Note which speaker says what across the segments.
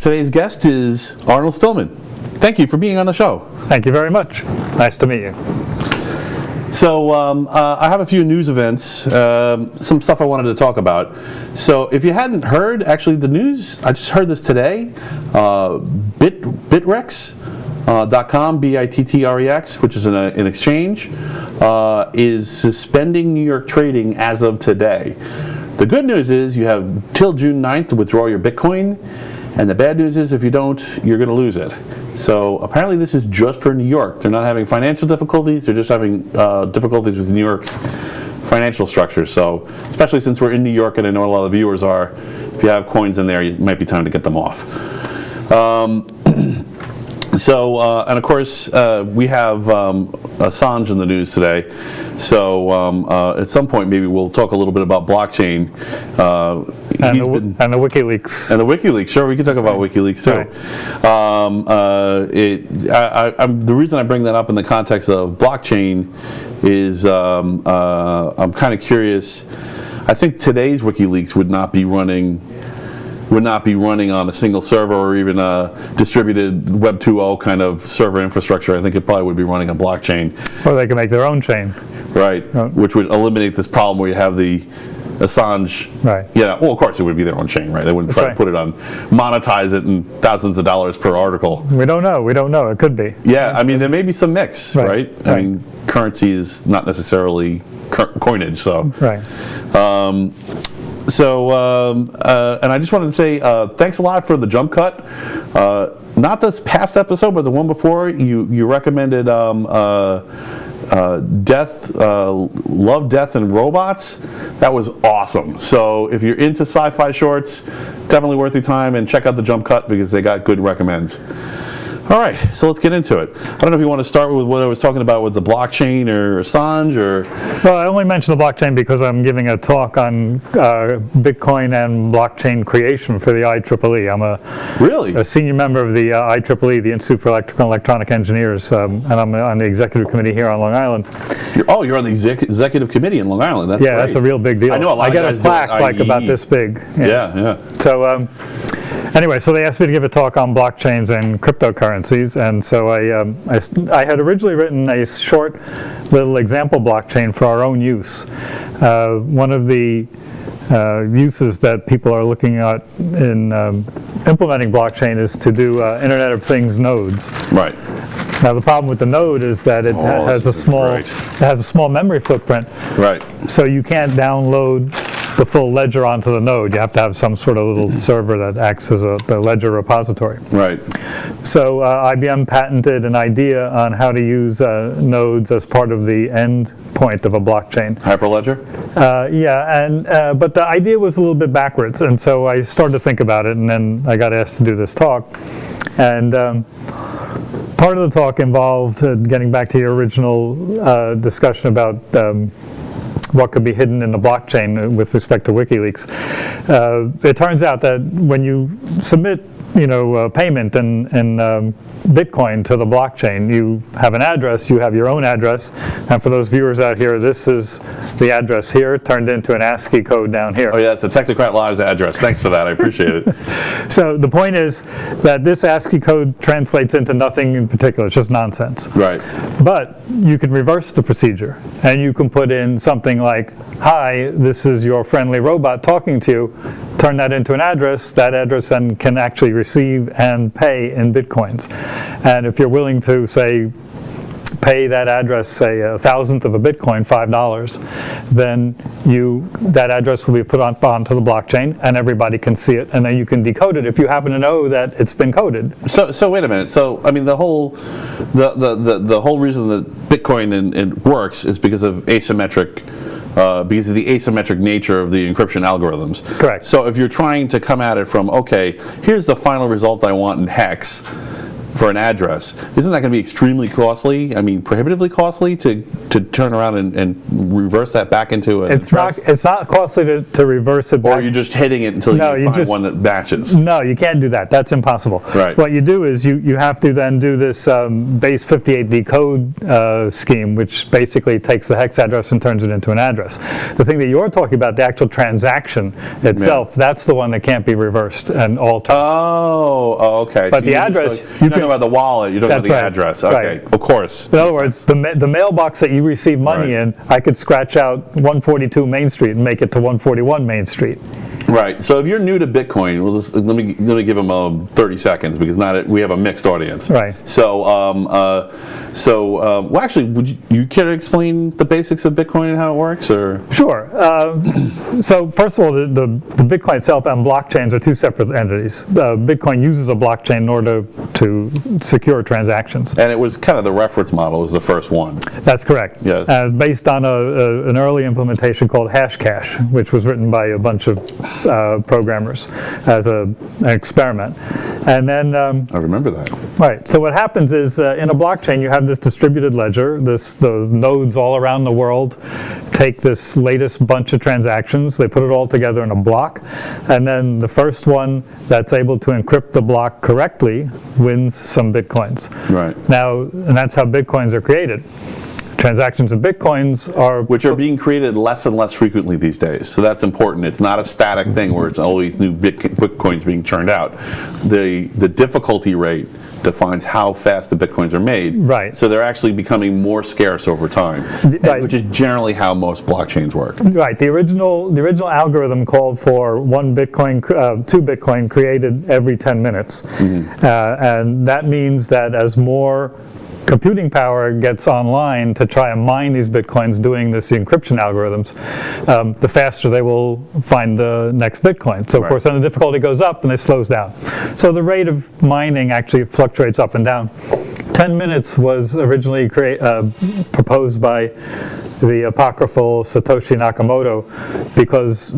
Speaker 1: Today's guest is Arnold Stillman. Thank you for being on the show.
Speaker 2: Thank you very much. Nice to meet you.
Speaker 1: So I have a few news events, some stuff I wanted to talk about. So if you hadn't heard, actually the news, I just heard this today, Bittrex.com, B-I-T-T-R-E-X, which is an exchange, is suspending New York trading as of today. The good news is you have till June 9th to withdraw your Bitcoin, and the bad news is if you don't, you're going to lose it. So apparently this is just for New York. They're not having financial difficulties, they're just having difficulties with New York's financial structure. So especially since we're in New York, and I know a lot of the viewers are, if you have coins in there, it might be time to get them off. And of course, we have Assange in the news today. So at some point, maybe we'll talk a little bit about blockchain.
Speaker 2: And the WikiLeaks.
Speaker 1: And the WikiLeaks, sure, we can talk about WikiLeaks too. Right. The reason I bring that up in the context of blockchain is I'm kind of curious. I think today's WikiLeaks would not be running on a single server or even a distributed Web 2.0 kind of server infrastructure. I think it probably would be running a blockchain.
Speaker 2: Or they can make their own chain.
Speaker 1: Right, which would eliminate this problem where you have the Assange.
Speaker 2: Right.
Speaker 1: Yeah, well, of course it would be their own chain, right? They wouldn't try to put it on, monetize it in thousands of dollars per article.
Speaker 2: We don't know. It could be.
Speaker 1: Yeah, I mean, there may be some mix, right? I mean, currency is not necessarily coinage, so.
Speaker 2: Right.
Speaker 1: And I just wanted to say thanks a lot for the jump cut. Not this past episode, but the one before. You recommended Love, Death, and Robots. That was awesome. So if you're into sci-fi shorts, definitely worth your time, and check out the jump cut because they got good recommends. All right, so let's get into it. I don't know if you want to start with what I was talking about with the blockchain or Assange, or...
Speaker 2: Well, I only mentioned the blockchain because I'm giving a talk on Bitcoin and blockchain creation for the IEEE. I'm a senior member of the IEEE, the Institute for Electrical and Electronic Engineers, and I'm on the executive committee here on Long Island.
Speaker 1: You're on the executive committee in Long Island. That's great.
Speaker 2: That's a real big deal.
Speaker 1: I know a lot of guys
Speaker 2: I get a plaque like about this big.
Speaker 1: Yeah.
Speaker 2: So. Anyway, so they asked me to give a talk on blockchains and cryptocurrencies, and so I had originally written a short little example blockchain for our own use. One of the uses that people are looking at in implementing blockchain is to do Internet of Things nodes.
Speaker 1: Right.
Speaker 2: Now the problem with the node is that it has a small memory footprint.
Speaker 1: Right.
Speaker 2: So you can't download the full ledger onto the node. You have to have some sort of little server that acts as the ledger repository.
Speaker 1: Right.
Speaker 2: So IBM patented an idea on how to use nodes as part of the end point of a blockchain.
Speaker 1: Hyperledger?
Speaker 2: But the idea was a little bit backwards, and so I started to think about it, and then I got asked to do this talk. And part of the talk involved getting back to your original discussion about what could be hidden in the blockchain with respect to WikiLeaks. It turns out that when you submit, payment in Bitcoin to the blockchain, you have an address, you have your own address, and for those viewers out here, this is the address here, turned into an ASCII code down here.
Speaker 1: Oh yeah, it's a Technocrat Live's address. Thanks for that, I appreciate it.
Speaker 2: So the point is that this ASCII code translates into nothing in particular, it's just nonsense.
Speaker 1: Right.
Speaker 2: But you can reverse the procedure, and you can put in something like, hi, this is your friendly robot talking to you, turn that into an address, that address then can actually receive and pay in Bitcoins. And if you're willing to, say, pay that address, say, 1,000th of a Bitcoin, $5, then that address will be put onto the blockchain, and everybody can see it, and then you can decode it if you happen to know that it's been coded.
Speaker 1: So wait a minute. So I mean, the whole reason that Bitcoin works is because of asymmetric. Because of the asymmetric nature of the encryption algorithms.
Speaker 2: Correct.
Speaker 1: So if you're trying to come at it from, okay, here's the final result I want in hex, for an address, isn't that going to be extremely costly? I mean, prohibitively costly to turn around and reverse that back into an address?
Speaker 2: It's not costly to reverse it back.
Speaker 1: Or are you just hitting it until you find one that matches?
Speaker 2: No, you can't do that. That's impossible.
Speaker 1: Right.
Speaker 2: What you do is you have to then do this base 58 decode scheme, which basically takes the hex address and turns it into an address. The thing that you're talking about, the actual transaction itself, that's the one that can't be reversed and altered.
Speaker 1: Oh, okay.
Speaker 2: But the address,
Speaker 1: you're talking about the wallet, you're talking about the address. Okay, of course.
Speaker 2: In other words, the mailbox that you receive money in, I could scratch out 142 Main Street and make it to 141 Main Street.
Speaker 1: Right. So if you're new to Bitcoin, let me give them 30 seconds because we have a mixed audience.
Speaker 2: Right.
Speaker 1: So well, actually, would you care to explain the basics of Bitcoin and how it works, or?
Speaker 2: Sure. So first of all, the Bitcoin itself and blockchains are two separate entities. Bitcoin uses a blockchain in order to secure transactions.
Speaker 1: And it was kind of the reference model was the first one.
Speaker 2: That's correct.
Speaker 1: Yes.
Speaker 2: Based on an early implementation called Hashcash, which was written by a bunch of programmers as an experiment. And then
Speaker 1: I remember that.
Speaker 2: Right. So what happens is in a blockchain you have this distributed ledger. The nodes all around the world take this latest bunch of transactions. They put it all together in a block, and then the first one that's able to encrypt the block correctly wins some bitcoins.
Speaker 1: Right.
Speaker 2: Now, and that's how bitcoins are created. Transactions of bitcoins
Speaker 1: which are being created less and less frequently these days. So that's important. It's not a static thing where it's always new bitcoins being churned out. The difficulty rate defines how fast the bitcoins are made.
Speaker 2: Right.
Speaker 1: So they're actually becoming more scarce over time,
Speaker 2: right.
Speaker 1: Which is generally how most blockchains work.
Speaker 2: Right. The original algorithm called for two Bitcoin created every 10 minutes, and that means that as more computing power gets online to try and mine these bitcoins doing this encryption algorithms, the faster they will find the next bitcoin. So of course then the difficulty goes up and it slows down. So the rate of mining actually fluctuates up and down. 10 minutes was originally proposed by the apocryphal Satoshi Nakamoto because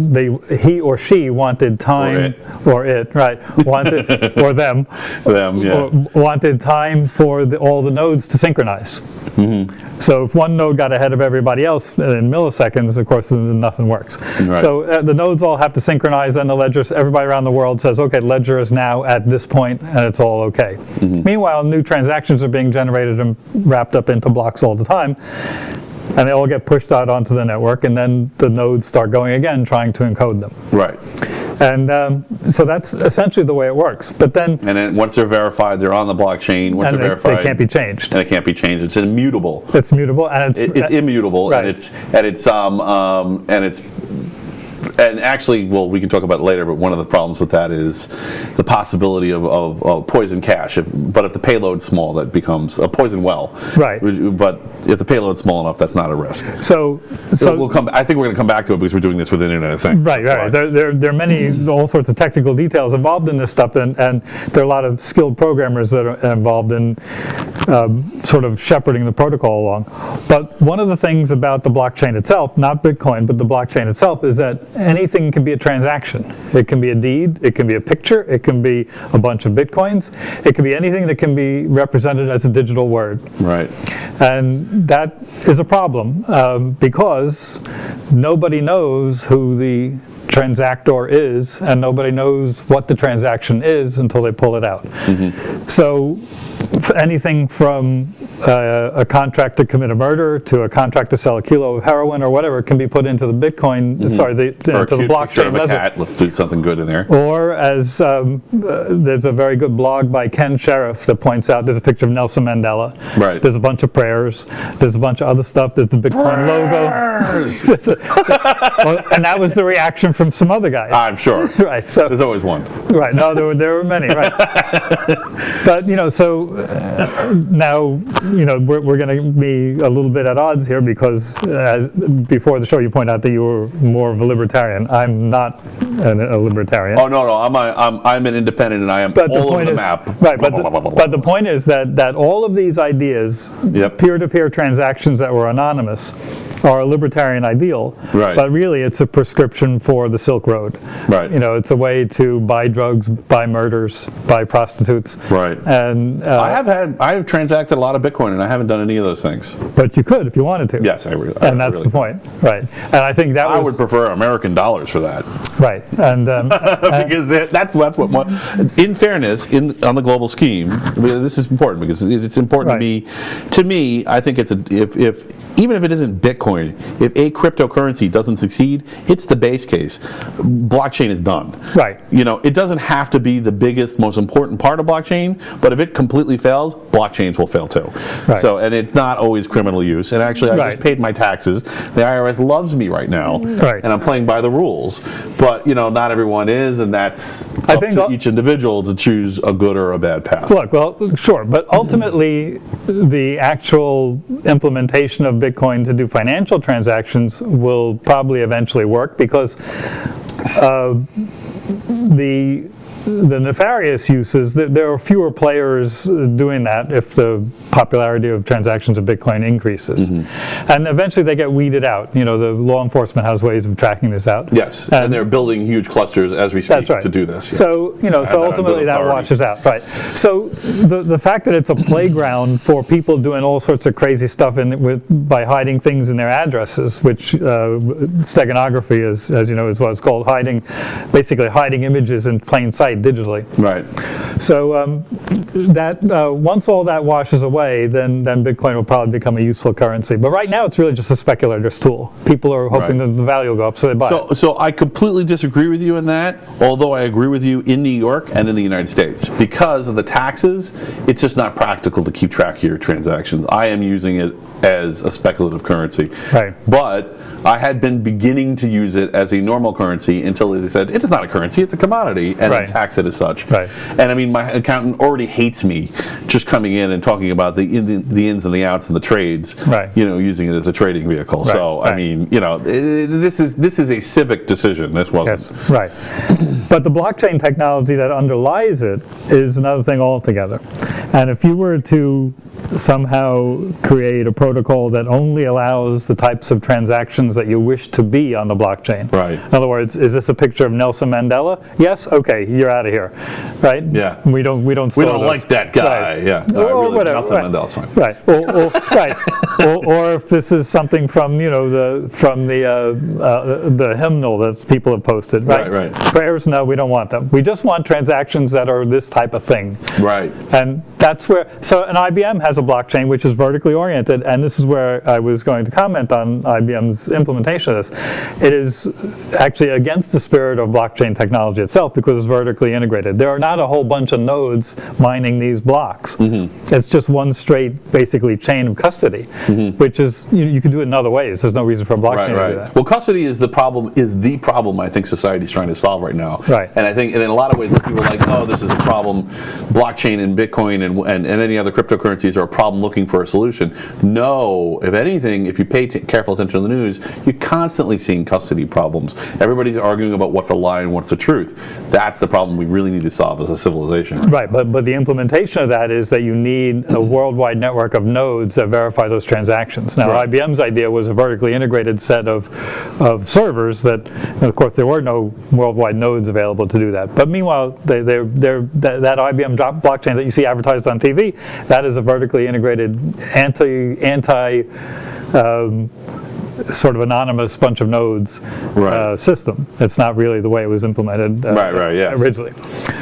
Speaker 2: he or she wanted time, or them, wanted time for all the nodes to synchronize. So if one node got ahead of everybody else in milliseconds, of course, then nothing works. Right. So the nodes all have to synchronize, and the ledgers, everybody around the world says, okay, ledger is now at this point, and it's all okay. Meanwhile, new transactions are being generated and wrapped up into blocks all the time, and they all get pushed out onto the network, and then the nodes start going again, trying to encode them.
Speaker 1: Right.
Speaker 2: And so that's essentially the way it works. But then,
Speaker 1: and then once they're verified, they're on the blockchain. Once they're verified,
Speaker 2: they can't be changed.
Speaker 1: And it can't be changed. It's immutable.
Speaker 2: It's mutable, and
Speaker 1: it's immutable,
Speaker 2: right.
Speaker 1: And actually, well, we can talk about it later, but one of the problems with that is the possibility of poison cache. But if the payload's small, that becomes a poison well.
Speaker 2: Right.
Speaker 1: But if the payload's small enough, that's not a risk.
Speaker 2: So
Speaker 1: we'll come. I think we're going to come back to it because we're doing this with Internet of Things.
Speaker 2: Right, right. There are many, all sorts of technical details involved in this stuff, and there are a lot of skilled programmers that are involved in sort of shepherding the protocol along. But one of the things about the blockchain itself, not Bitcoin, but the blockchain itself, is that anything can be a transaction. It can be a deed, it can be a picture, it can be a bunch of bitcoins, it can be anything that can be represented as a digital word.
Speaker 1: Right.
Speaker 2: And that is a problem because nobody knows who the transactor is, and nobody knows what the transaction is until they pull it out. So anything from a contract to commit a murder to a contract to sell a kilo of heroin or whatever can be put into the Bitcoin, to the blockchain ledger.
Speaker 1: Let's do something good in there.
Speaker 2: Or as there's a very good blog by Ken Sheriff that points out there's a picture of Nelson Mandela.
Speaker 1: Right.
Speaker 2: There's a bunch of prayers. There's a bunch of other stuff. There's the Bitcoin logo. And that was the reaction from some other guys.
Speaker 1: I'm sure.
Speaker 2: Right. So
Speaker 1: there's always one.
Speaker 2: Right. No, there were many. Right. But so now we're going to be a little bit at odds here because before the show you point out that you were more of a libertarian. I'm not a libertarian.
Speaker 1: Oh no, I'm an independent, and I am all over the map.
Speaker 2: Right, but the point is that all of these ideas, peer-to-peer transactions that were anonymous, are a libertarian ideal.
Speaker 1: Right.
Speaker 2: But really, it's a prescription for the Silk Road.
Speaker 1: Right.
Speaker 2: It's a way to buy drugs, buy murders, buy prostitutes.
Speaker 1: Right.
Speaker 2: And
Speaker 1: I have transacted a lot of Bitcoin, and I haven't done any of those things.
Speaker 2: But you could if you wanted to.
Speaker 1: Yes,
Speaker 2: and that's
Speaker 1: really
Speaker 2: the point. Right. And I think that
Speaker 1: I would prefer American dollars for that.
Speaker 2: Right. And
Speaker 1: because that's what. In fairness, on the global scheme, this is important because it's important to me. I think it's even if it isn't Bitcoin, if a cryptocurrency doesn't succeed, it's the base case. Blockchain is done.
Speaker 2: Right.
Speaker 1: It doesn't have to be the biggest, most important part of blockchain, but if it completely fails, blockchains will fail too.
Speaker 2: Right.
Speaker 1: So, and it's not always criminal use. And actually, I just paid my taxes. The IRS loves me right now, and I'm playing by the rules. But not everyone is, and that's up to each individual to choose a good or a bad path.
Speaker 2: Look, well, sure, but ultimately, the actual implementation of Bitcoin to do financial transactions will probably eventually work because the nefarious uses, there are fewer players doing that if the popularity of transactions of Bitcoin increases. And eventually they get weeded out. The law enforcement has ways of tracking this out.
Speaker 1: Yes, and they're building huge clusters as we speak to do this. Yes.
Speaker 2: So, so ultimately that washes out. Right. So the fact that it's a playground for people doing all sorts of crazy stuff by hiding things in their addresses, which steganography is, as you know, is what it's called, basically hiding images in plain sight digitally.
Speaker 1: Right.
Speaker 2: So once all that washes away, then Bitcoin will probably become a useful currency. But right now, it's really just a speculator's tool. People are hoping that the value will go up, so they buy it.
Speaker 1: So I completely disagree with you in that, although I agree with you in New York and in the United States. Because of the taxes, it's just not practical to keep track of your transactions. I am using it as a speculative currency.
Speaker 2: Right.
Speaker 1: But I had been beginning to use it as a normal currency until they said, it is not a currency, it's a commodity, and then tax it as such.
Speaker 2: Right.
Speaker 1: And I mean, my accountant already hates me just coming in and talking about the ins and the outs and the trades, using it as a trading vehicle.
Speaker 2: Right.
Speaker 1: So, I mean, this is a civic decision. This wasn't.
Speaker 2: Yes, right. But the blockchain technology that underlies it is another thing altogether. And if you were to somehow create a protocol that only allows the types of transactions that you wish to be on the blockchain.
Speaker 1: Right.
Speaker 2: In other words, is this a picture of Nelson Mandela? Yes? Okay, you're out of here. Right?
Speaker 1: Yeah.
Speaker 2: We don't store those.
Speaker 1: Like that guy.
Speaker 2: Right.
Speaker 1: Yeah.
Speaker 2: Or whatever.
Speaker 1: Nelson Mandela's fine.
Speaker 2: Right. Or if this is something from the hymnal that people have posted. Right. Prayers, no, we don't want them. We just want transactions that are this type of thing.
Speaker 1: Right.
Speaker 2: And that's where, so an IBM has a blockchain which is vertically oriented, and this is where I was going to comment on IBM's implementation of this. It is actually against the spirit of blockchain technology itself because it's vertically integrated. There are not a whole bunch of nodes mining these blocks. It's just one straight, basically, chain of custody, which is, you can do it in other ways. There's no reason for a blockchain to do that.
Speaker 1: Well, custody is the problem I think society's trying to solve right now.
Speaker 2: Right.
Speaker 1: And I think, and in a lot of ways, people are like, oh, this is a problem. Blockchain and Bitcoin and any other cryptocurrencies are a problem looking for a solution. No, if anything, if you pay careful attention to the news, you're constantly seeing custody problems. Everybody's arguing about what's a lie and what's the truth. That's the problem we really need to solve as a civilization.
Speaker 2: Right, but the implementation of that is that you need a worldwide network of nodes that verify those transactions. Now, IBM's idea was a vertically integrated set of servers that, of course, there were no worldwide nodes available to do that. But meanwhile, that IBM blockchain that you see advertised on TV, that is a vertically integrated anti sort of anonymous bunch of nodes system. It's not really the way it was implemented originally.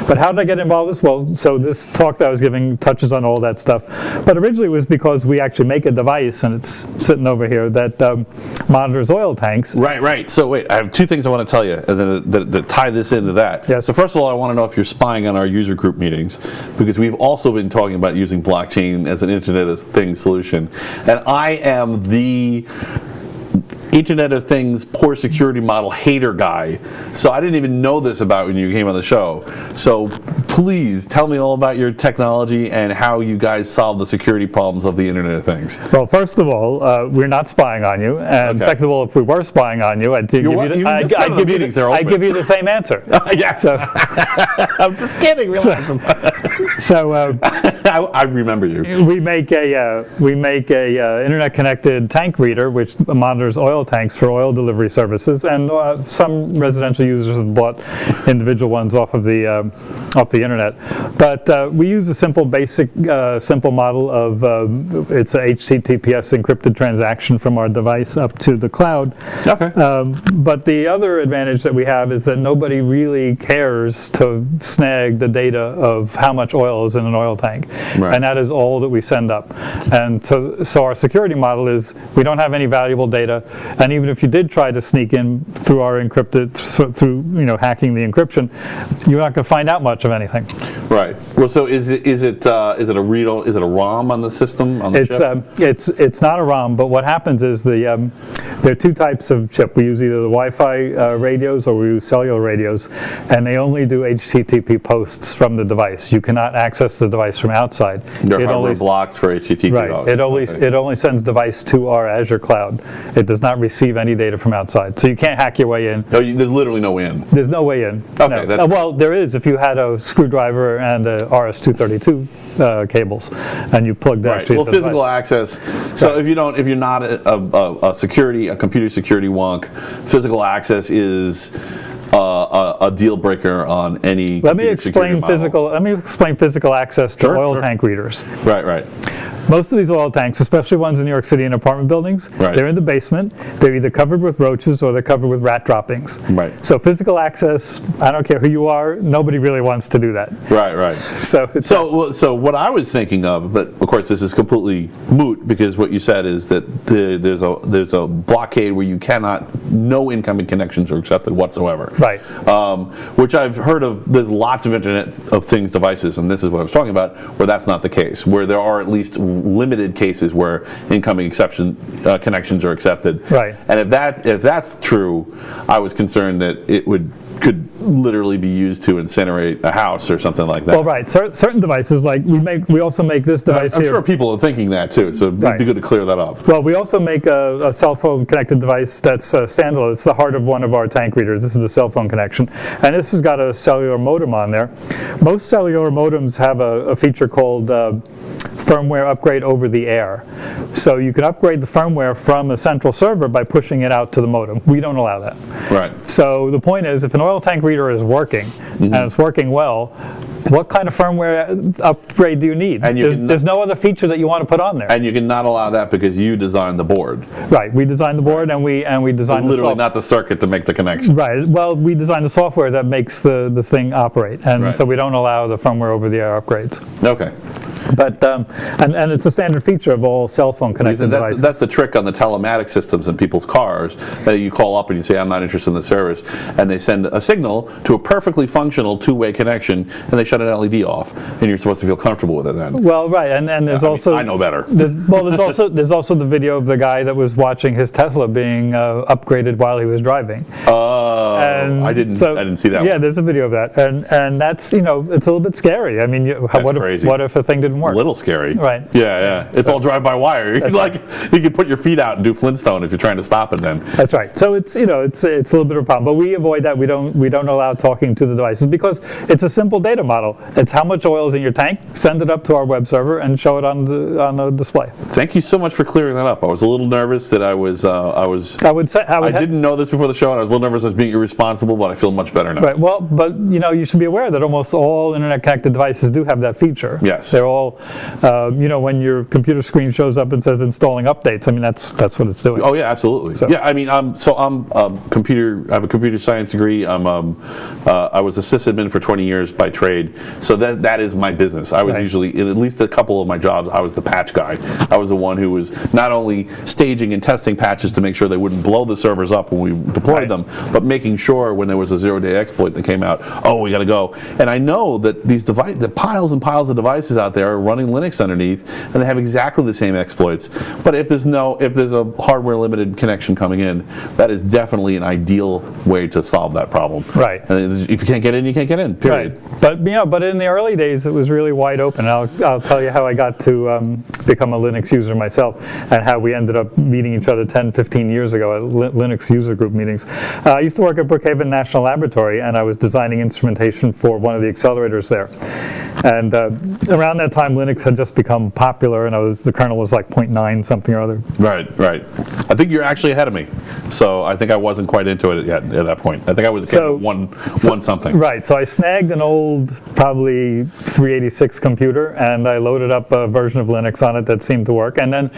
Speaker 2: But how did I get involved in this? Well, so this talk that I was giving touches on all that stuff. But originally it was because we actually make a device, and it's sitting over here, that monitors oil tanks.
Speaker 1: Right. So wait, I have two things I want to tell you that tie this into that.
Speaker 2: Yes.
Speaker 1: So first of all, I want to know if you're spying on our user group meetings, because we've also been talking about using blockchain as an Internet of Things solution. And I am the Internet of Things poor security model hater guy, so I didn't even know this about when you came on the show. So please tell me all about your technology and how you guys solve the security problems of the Internet of Things.
Speaker 2: Well, first of all, we're not spying on you, and second of all, if we were spying on you, I'd give you the same answer.
Speaker 1: Yes. So, I'm just kidding. I remember you.
Speaker 2: We make a internet-connected tank reader which monitors oil tanks for oil delivery services, and some residential users have bought individual ones off the internet. But we use a simple model of it's a HTTPS encrypted transaction from our device up to the cloud.
Speaker 1: Okay.
Speaker 2: But the other advantage that we have is that nobody really cares to snag the data of how much oil is in an oil tank, and that is all that we send up. And so our security model is we don't have any valuable data, and even if you did try to sneak in through our encrypted through hacking the encryption, you're not going to find out much of anything.
Speaker 1: Right. Well, so is it a ROM on the system on the chip?
Speaker 2: It's not a ROM, but what happens is there are two types of chip. We use either the Wi-Fi radios or we use cellular radios, and they only do HTTP posts from the device. You cannot access the device from outside.
Speaker 1: They're hardware blocked for HTTP.
Speaker 2: Right. It only sends device to our Azure cloud. It does not receive any data from outside, so you can't hack your way in.
Speaker 1: Oh, there's literally no way in.
Speaker 2: There's no way in.
Speaker 1: Okay.
Speaker 2: No. Well, there is if you had a screwdriver and a RS-232 cables, and you plug that.
Speaker 1: Right. Well, physical access. So if you're not a computer security wonk, physical access is a deal breaker on any.
Speaker 2: Let me explain physical access to oil tank readers.
Speaker 1: Right.
Speaker 2: Most of these oil tanks, especially ones in New York City in apartment buildings, they're in the basement. They're either covered with roaches or they're covered with rat droppings.
Speaker 1: Right.
Speaker 2: So physical access, I don't care who you are, nobody really wants to do that.
Speaker 1: Right. So what I was thinking of, but of course this is completely moot because what you said is that there's a blockade where no incoming connections are accepted whatsoever.
Speaker 2: Right.
Speaker 1: Which I've heard of. There's lots of Internet of Things devices, and this is what I was talking about, where that's not the case, where there are at least limited cases where incoming connections are accepted.
Speaker 2: Right.
Speaker 1: And if that's true, I was concerned that it could literally be used to incinerate a house or something like that.
Speaker 2: Well, right. Certain devices, like we also make this device
Speaker 1: I'm
Speaker 2: here.
Speaker 1: sure people are thinking that too, so it'd be good to clear that up.
Speaker 2: Well, we also make a cell phone connected device that's standalone. It's the heart of one of our tank readers. This is the cell phone connection, and this has got a cellular modem on there. Most cellular modems have a feature called firmware upgrade over the air. So you can upgrade the firmware from a central server by pushing it out to the modem. We don't allow that.
Speaker 1: Right.
Speaker 2: So the point is, if an oil tank reader is working, and it's working well, what kind of firmware upgrade do you need?
Speaker 1: And
Speaker 2: there's no other feature that you want to put on there.
Speaker 1: And you cannot allow that because you designed the board.
Speaker 2: Right. We designed the board, and we designed
Speaker 1: literally not the circuit to make the connection.
Speaker 2: Right. Well, we designed the software that makes this thing operate, and so we don't allow the firmware over-the-air upgrades.
Speaker 1: Okay.
Speaker 2: But and it's a standard feature of all cell phone connected devices.
Speaker 1: That's the trick on the telematic systems in people's cars. That you call up and you say, "I'm not interested in the service," and they send a signal to a perfectly functional two-way connection, and they shut an LED off, and you're supposed to feel comfortable with it then.
Speaker 2: Well, right, and there's also
Speaker 1: I know better.
Speaker 2: There's also the video of the guy that was watching his Tesla being upgraded while he was driving.
Speaker 1: I didn't see that.
Speaker 2: Yeah, there's a video of that, and that's it's a little bit scary. I mean, what if a thing didn't work?
Speaker 1: A little scary.
Speaker 2: Right.
Speaker 1: Yeah. It's all drive-by-wire. You can put your feet out and do Flintstone if you're trying to stop it. Then.
Speaker 2: That's right. So it's a little bit of a problem, but we avoid that. We don't allow talking to the devices because it's a simple data model. It's how much oil is in your tank. Send it up to our web server and show it on the display.
Speaker 1: Thank you so much for clearing that up. I was a little nervous that I didn't know this before the show, and I was a little nervous I was being irresponsible, but I feel much better now.
Speaker 2: Right. Well, but you should be aware that almost all internet-connected devices do have that feature.
Speaker 1: Yes.
Speaker 2: They're all, when your computer screen shows up and says installing updates, I mean that's what it's doing.
Speaker 1: Oh yeah, absolutely. So. Yeah, I mean, I have a computer science degree. I was a sysadmin for 20 years by trade, so that is my business. I was usually, in at least a couple of my jobs, I was the patch guy. I was the one who was not only staging and testing patches to make sure they wouldn't blow the servers up when we deployed them, but making sure when there was a zero-day exploit that came out, we got to go. And I know that the piles and piles of devices out there are running Linux underneath, and they have exactly the same exploits. But if there's a hardware limited connection coming in, that is definitely an ideal way to solve that problem.
Speaker 2: Right.
Speaker 1: And if you can't get in, you can't get in. Period.
Speaker 2: Right. But in the early days, it was really wide open. I'll tell you how I got to become a Linux user myself, and how we ended up meeting each other 10, 15 years ago at Linux user group meetings. I used to work at Brookhaven National Laboratory, and I was designing instrumentation for one of the accelerators there. And around that time, Linux had just become popular, and the kernel was like 0.9 something or other.
Speaker 1: Right. I think you're actually ahead of me. So I think I wasn't quite into it yet at that point. I think I was one something.
Speaker 2: Right. So I snagged an old, probably 386 computer, and I loaded up a version of Linux on it that seemed to work. And then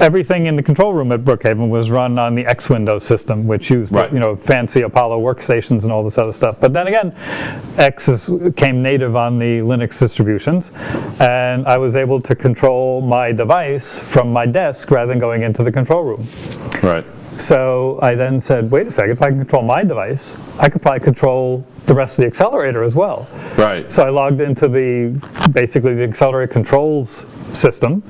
Speaker 2: everything in the control room at Brookhaven was run on the X Windows system, which used fancy Apollo workstations and all this other stuff. But then again, X came native on the Linux distributions, and I was able to control my device from my desk rather than going into the control room.
Speaker 1: Right.
Speaker 2: So I then said, wait a second, if I can control my device, I could probably control the rest of the accelerator as well.
Speaker 1: Right.
Speaker 2: So I logged into basically the accelerator controls system,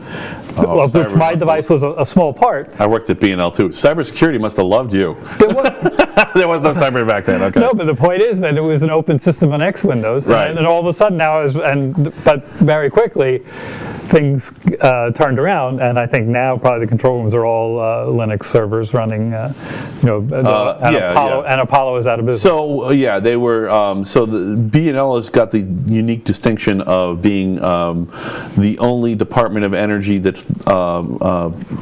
Speaker 2: of which my device was a small part.
Speaker 1: I worked at B&L too. Cybersecurity must have loved you.
Speaker 2: There was,
Speaker 1: there was no cyber back then. Okay.
Speaker 2: No, but the point is that it was an open system on X Windows,
Speaker 1: right.
Speaker 2: and all of a sudden now, but very quickly, things turned around, and I think now probably the control rooms are all Linux servers running, and Apollo is out of business.
Speaker 1: So they were. So the B&L has got the unique distinction of being the only Department of Energy that's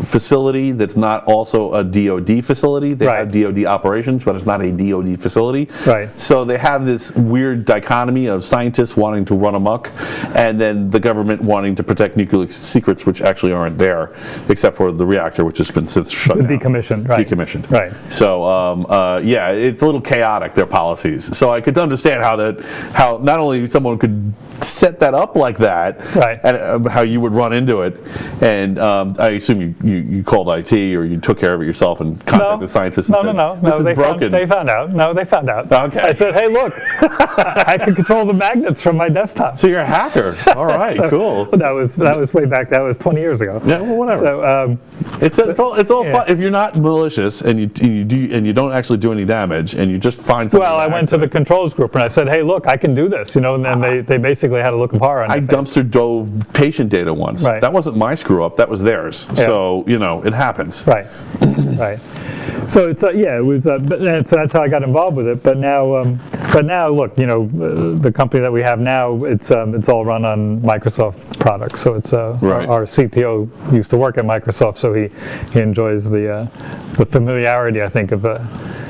Speaker 1: facility that's not also a DoD facility. They have DoD operations, but it's not a DoD facility.
Speaker 2: Right.
Speaker 1: So they have this weird dichotomy of scientists wanting to run amok, and then the government wanting to protect nuclear secrets, which actually aren't there, except for the reactor, which has been since shut down.
Speaker 2: Decommissioned. Right.
Speaker 1: Decommissioned.
Speaker 2: Right.
Speaker 1: So it's a little chaotic, their policies. So I could understand how not only someone could set that up like that,
Speaker 2: right,
Speaker 1: and how you would run into it, and I assume you called IT or you took care of it yourself and contacted the scientists and said, this is broken.
Speaker 2: They found out. No, they found out.
Speaker 1: Okay.
Speaker 2: I said, hey, look, I can control the magnets from my desktop.
Speaker 1: So you're a hacker. All right, cool.
Speaker 2: That was way back. That was 20 years ago.
Speaker 1: Yeah, well, whatever.
Speaker 2: So
Speaker 1: it's all fun if you're not malicious and you don't actually do any damage and you just find something.
Speaker 2: Well, I went to the controls group and I said, hey, look, I can do this, and then they basically had to look apart on
Speaker 1: I dumpster dove patient data once.
Speaker 2: Right.
Speaker 1: That wasn't my screw up. That was theirs.
Speaker 2: Yeah.
Speaker 1: So it happens.
Speaker 2: Right. Right. So it's it was. So that's how I got involved with it. But now look, the company that we have now, it's all run on Microsoft products. So it's our CTO used to work at Microsoft, so he enjoys the familiarity, I think, of.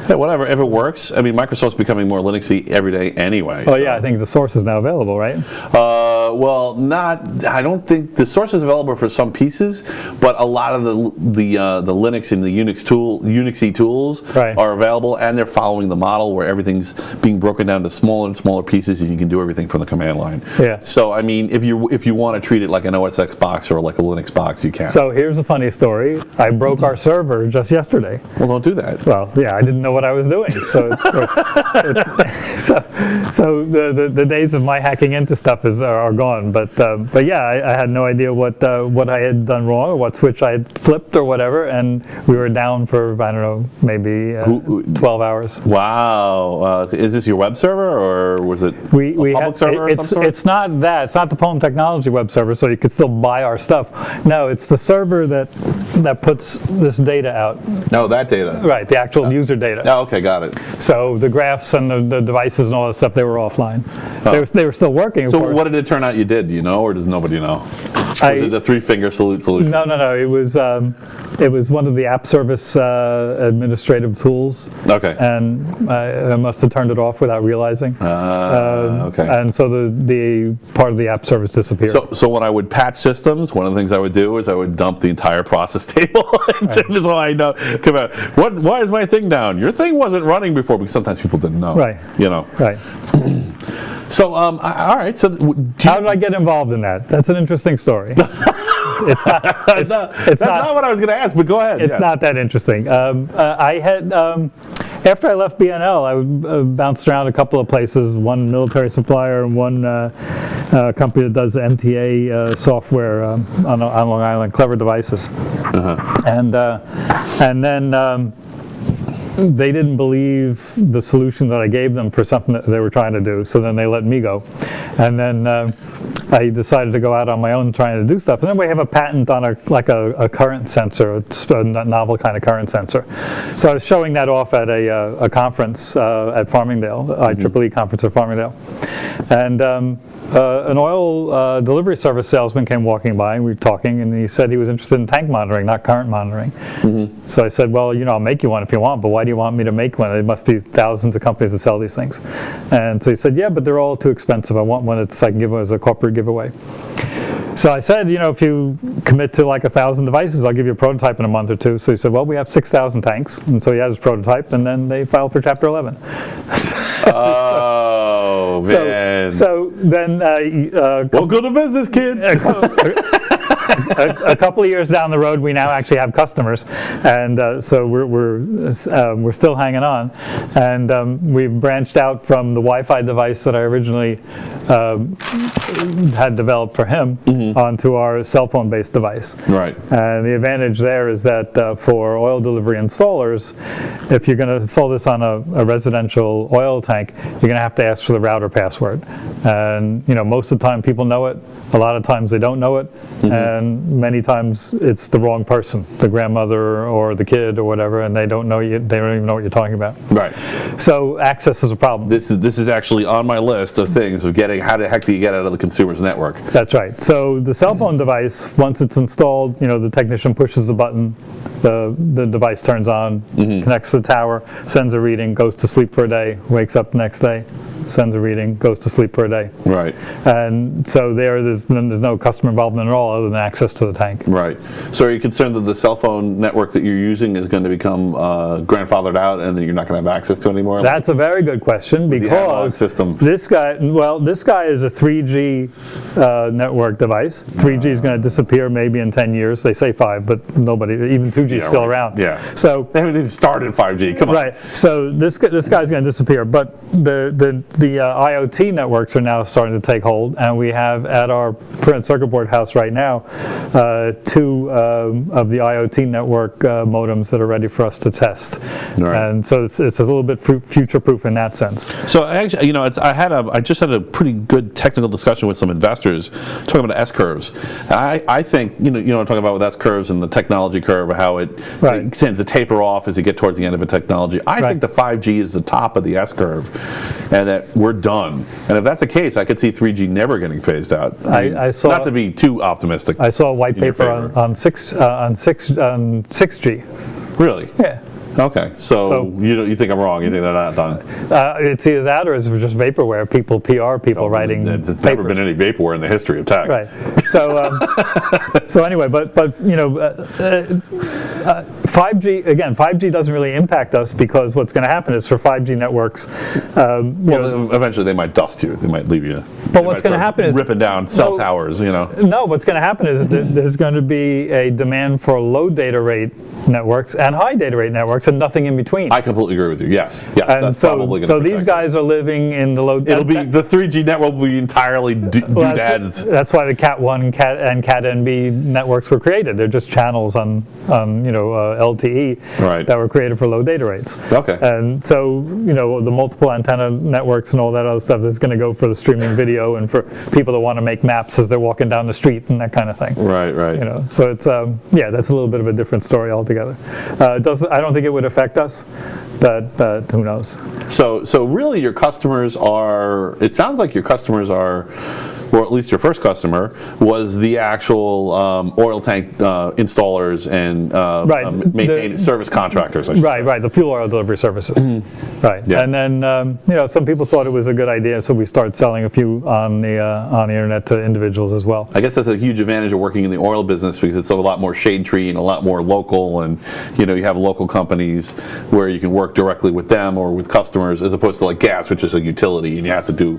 Speaker 1: Hey, whatever, if it works. I mean, Microsoft's becoming more Linuxy every day anyway.
Speaker 2: Oh, so. Yeah, I think the source is now available, right?
Speaker 1: I don't think the source is available for some pieces, but a lot of the Linux and the Unixy tools are available, and they're following the model where everything's being broken down to smaller and smaller pieces, and you can do everything from the command line.
Speaker 2: Yeah.
Speaker 1: So, I mean, if you want to treat it like an OS X box or like a Linux box, you can.
Speaker 2: So here's a funny story. I broke our server just yesterday.
Speaker 1: Well, don't do that.
Speaker 2: Well, yeah, I didn't know what I was doing. So, so the days of my hacking into stuff are gone. But yeah, I had no idea what I had done wrong or what switch I had flipped or whatever, and we were down for, I don't know, maybe 12 hours.
Speaker 1: Wow. Is this your web server, or was it a public server of some sort?
Speaker 2: It's not that. It's not the Palm Technology web server, so you could still buy our stuff. No, it's the server that puts this data out.
Speaker 1: No, that data.
Speaker 2: Right, the actual user data.
Speaker 1: Oh, okay, got it.
Speaker 2: So the graphs and the devices and all that stuff, they were offline. They were still working.
Speaker 1: So what did it turn out you did? Do you know, or does nobody know? Was it a three-finger salute solution?
Speaker 2: No. It was one of the app service administrative tools.
Speaker 1: Okay.
Speaker 2: And I must have turned it off without realizing.
Speaker 1: Okay.
Speaker 2: And so the part of the app service disappeared.
Speaker 1: So when I would patch systems, one of the things I would do is I would dump the entire process table. Just so I know. Come on. Why is my thing down? Your thing wasn't running before, because sometimes people didn't know.
Speaker 2: Right.
Speaker 1: Right. So, all right. So,
Speaker 2: how did I get involved in that? That's an interesting story. That's not what
Speaker 1: I was going to ask, but go ahead.
Speaker 2: It's not that interesting. I had after I left BNL, I bounced around a couple of places, one military supplier and one company that does MTA software on Long Island, Clever Devices. And then they didn't believe the solution that I gave them for something that they were trying to do, so then they let me go. And then I decided to go out on my own trying to do stuff. And then we have a patent on a current sensor, a novel kind of current sensor. So I was showing that off at a conference at Farmingdale, IEEE conference at Farmingdale. And an oil delivery service salesman came walking by, and we were talking, and he said he was interested in tank monitoring, not current monitoring. So I said, well, I'll make you one if you want, but why do you want me to make one? There must be thousands of companies that sell these things. And so he said, yeah, but they're all too expensive. I want one that's I can give as a corporate giveaway. So I said, if you commit to like 1,000 devices, I'll give you a prototype in a month or two. So he said, well, we have 6,000 tanks. And so he had his prototype, and then they filed for Chapter 11.
Speaker 1: Oh, man.
Speaker 2: So then...
Speaker 1: Welcome to business, kid.
Speaker 2: A couple of years down the road, we now actually have customers, and so we're still hanging on, and we've branched out from the Wi-Fi device that I originally had developed for him onto our cell phone-based device.
Speaker 1: Right.
Speaker 2: And the advantage there is that for oil delivery installers, if you're going to install this on a residential oil tank, you're going to have to ask for the router password, and most of the time people know it. A lot of times they don't know it, and many times it's the wrong person, the grandmother or the kid or whatever, and they don't know you. They don't even know what you're talking about.
Speaker 1: Right.
Speaker 2: So access is a problem.
Speaker 1: This is actually on my list of things of getting. How the heck do you get out of the consumer's network?
Speaker 2: That's right. So the cell phone device, once it's installed, the technician pushes the button, the device turns on, connects to the tower, sends a reading, goes to sleep for a day, wakes up the next day, sends a reading, goes to sleep for a day. Right. And so there's no customer involvement at all other than access to the tank.
Speaker 1: Right. So are you concerned that the cell phone network that you're using is going to become grandfathered out and then you're not going to have access to it anymore?
Speaker 2: That's a very good question, because
Speaker 1: system.
Speaker 2: This guy is a 3G network device. 3G is going to disappear maybe in 10 yeyears. They say 5, but nobody, even 2G is still around.
Speaker 1: Yeah.
Speaker 2: So
Speaker 1: they haven't even started 5G. Come on.
Speaker 2: Right. So this guy's going to disappear, but the IoT networks are now starting to take hold, and we have at our printed circuit board house right now 2 of the IoT network modems that are ready for us to test. Right. And so it's a little bit future-proof in that sense.
Speaker 1: So actually, I just had a pretty good technical discussion with some investors talking about S-curves. I think I'm talking about with S-curves and the technology curve, how it tends to taper off as you get towards the end of a technology. I think the 5G is the top of the S-curve, and that we're done. And if that's the case, I could see 3G never getting phased out. I saw, not to be too optimistic.
Speaker 2: I saw a white paper on 6G.
Speaker 1: Really?
Speaker 2: Yeah.
Speaker 1: Okay, so you think I'm wrong? You think they're not done?
Speaker 2: It's either that or it's just vaporware. PR people writing.
Speaker 1: There's never been any vaporware in the history of tech.
Speaker 2: Right. So so anyway, but 5G, again, 5G doesn't really impact us, because what's going to happen is for 5G networks,
Speaker 1: eventually they might dust you. They might leave you.
Speaker 2: But what's going to happen is
Speaker 1: ripping down cell towers.
Speaker 2: No, what's going to happen is that there's going to be a demand for low data rate networks and high data rate networks, and nothing in between.
Speaker 1: I completely agree with you. Yes,
Speaker 2: and
Speaker 1: that's probably going to
Speaker 2: these guys are living in the low.
Speaker 1: It'll be the 3G network will be entirely doodads.
Speaker 2: That's why the Cat1 and Cat-NB networks were created. They're just channels on LTE that were created for low data rates.
Speaker 1: Okay.
Speaker 2: And so the multiple antenna networks and all that other stuff is going to go for the streaming video and for people that want to make maps as they're walking down the street and that kind of thing.
Speaker 1: Right.
Speaker 2: So it's that's a little bit of a different story altogether. I don't think it would affect us, but who knows?
Speaker 1: So really, your customers are. It sounds like your customers are, or at least your first customer was the actual oil tank installers and service contractors. I should say.
Speaker 2: Right. The fuel oil delivery services. Right. Yeah. And then some people thought it was a good idea, so we started selling a few on the internet to individuals as well.
Speaker 1: I guess that's a huge advantage of working in the oil business, because it's a lot more shade tree and a lot more local, and you have local companies where you can work directly with them or with customers, as opposed to like gas, which is a utility and you have to do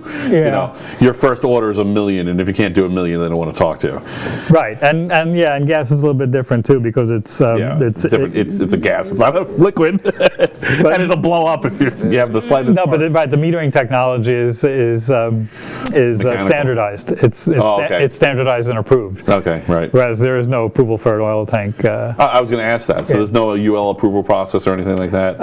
Speaker 1: your first order is $1 million, and if you can't do a million, they don't want to talk to you.
Speaker 2: Right, and gas is a little bit different too, because it's
Speaker 1: different. It's a gas. It's not a liquid, and it'll blow up if you have the slightest.
Speaker 2: No, but the metering technology is standardized. It's standardized and approved.
Speaker 1: Okay, right.
Speaker 2: Whereas there is no approval for an oil tank.
Speaker 1: I was going to ask that. So there's no UL approval process or anything like that.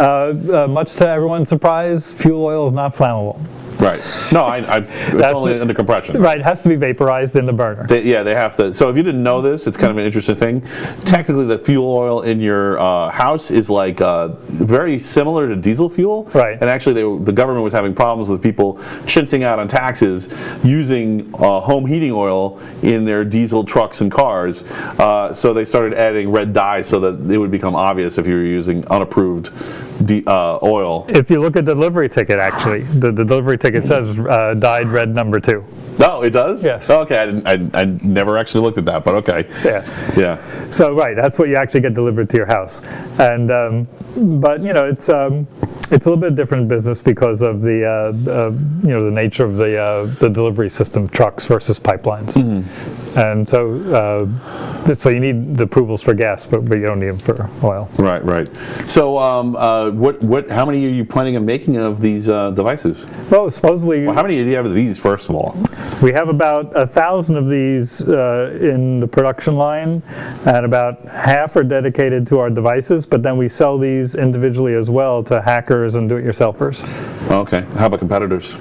Speaker 2: Much to everyone's surprise, fuel oil is not flammable.
Speaker 1: Right. No, it's only under compression.
Speaker 2: Right, it has to be vaporized in the burner.
Speaker 1: They have to. So if you didn't know this, it's kind of an interesting thing. Technically, the fuel oil in your house is like very similar to diesel fuel.
Speaker 2: Right.
Speaker 1: And actually, the government was having problems with people chintzing out on taxes using home heating oil in their diesel trucks and cars. So they started adding red dye so that it would become obvious if you were using unapproved oil.
Speaker 2: If you look at the delivery ticket, actually, the delivery ticket says dyed red number 2.
Speaker 1: Oh, it does?
Speaker 2: Yes.
Speaker 1: Okay, I never actually looked at that, but okay. Yeah.
Speaker 2: So right, that's what you actually get delivered to your house, and but it's a little bit different business because of the the nature of the delivery system, trucks versus pipelines, and so you need the approvals for gas, but you don't need them for oil.
Speaker 1: Right. So how many are you planning on making of these devices?
Speaker 2: Well, supposedly.
Speaker 1: Well, how many do you have of these, first of all?
Speaker 2: We have about 1,000 of these in the production line, and about half are dedicated to our devices, but then we sell these individually as well to hackers and do-it-yourselfers.
Speaker 1: Okay. How about competitors?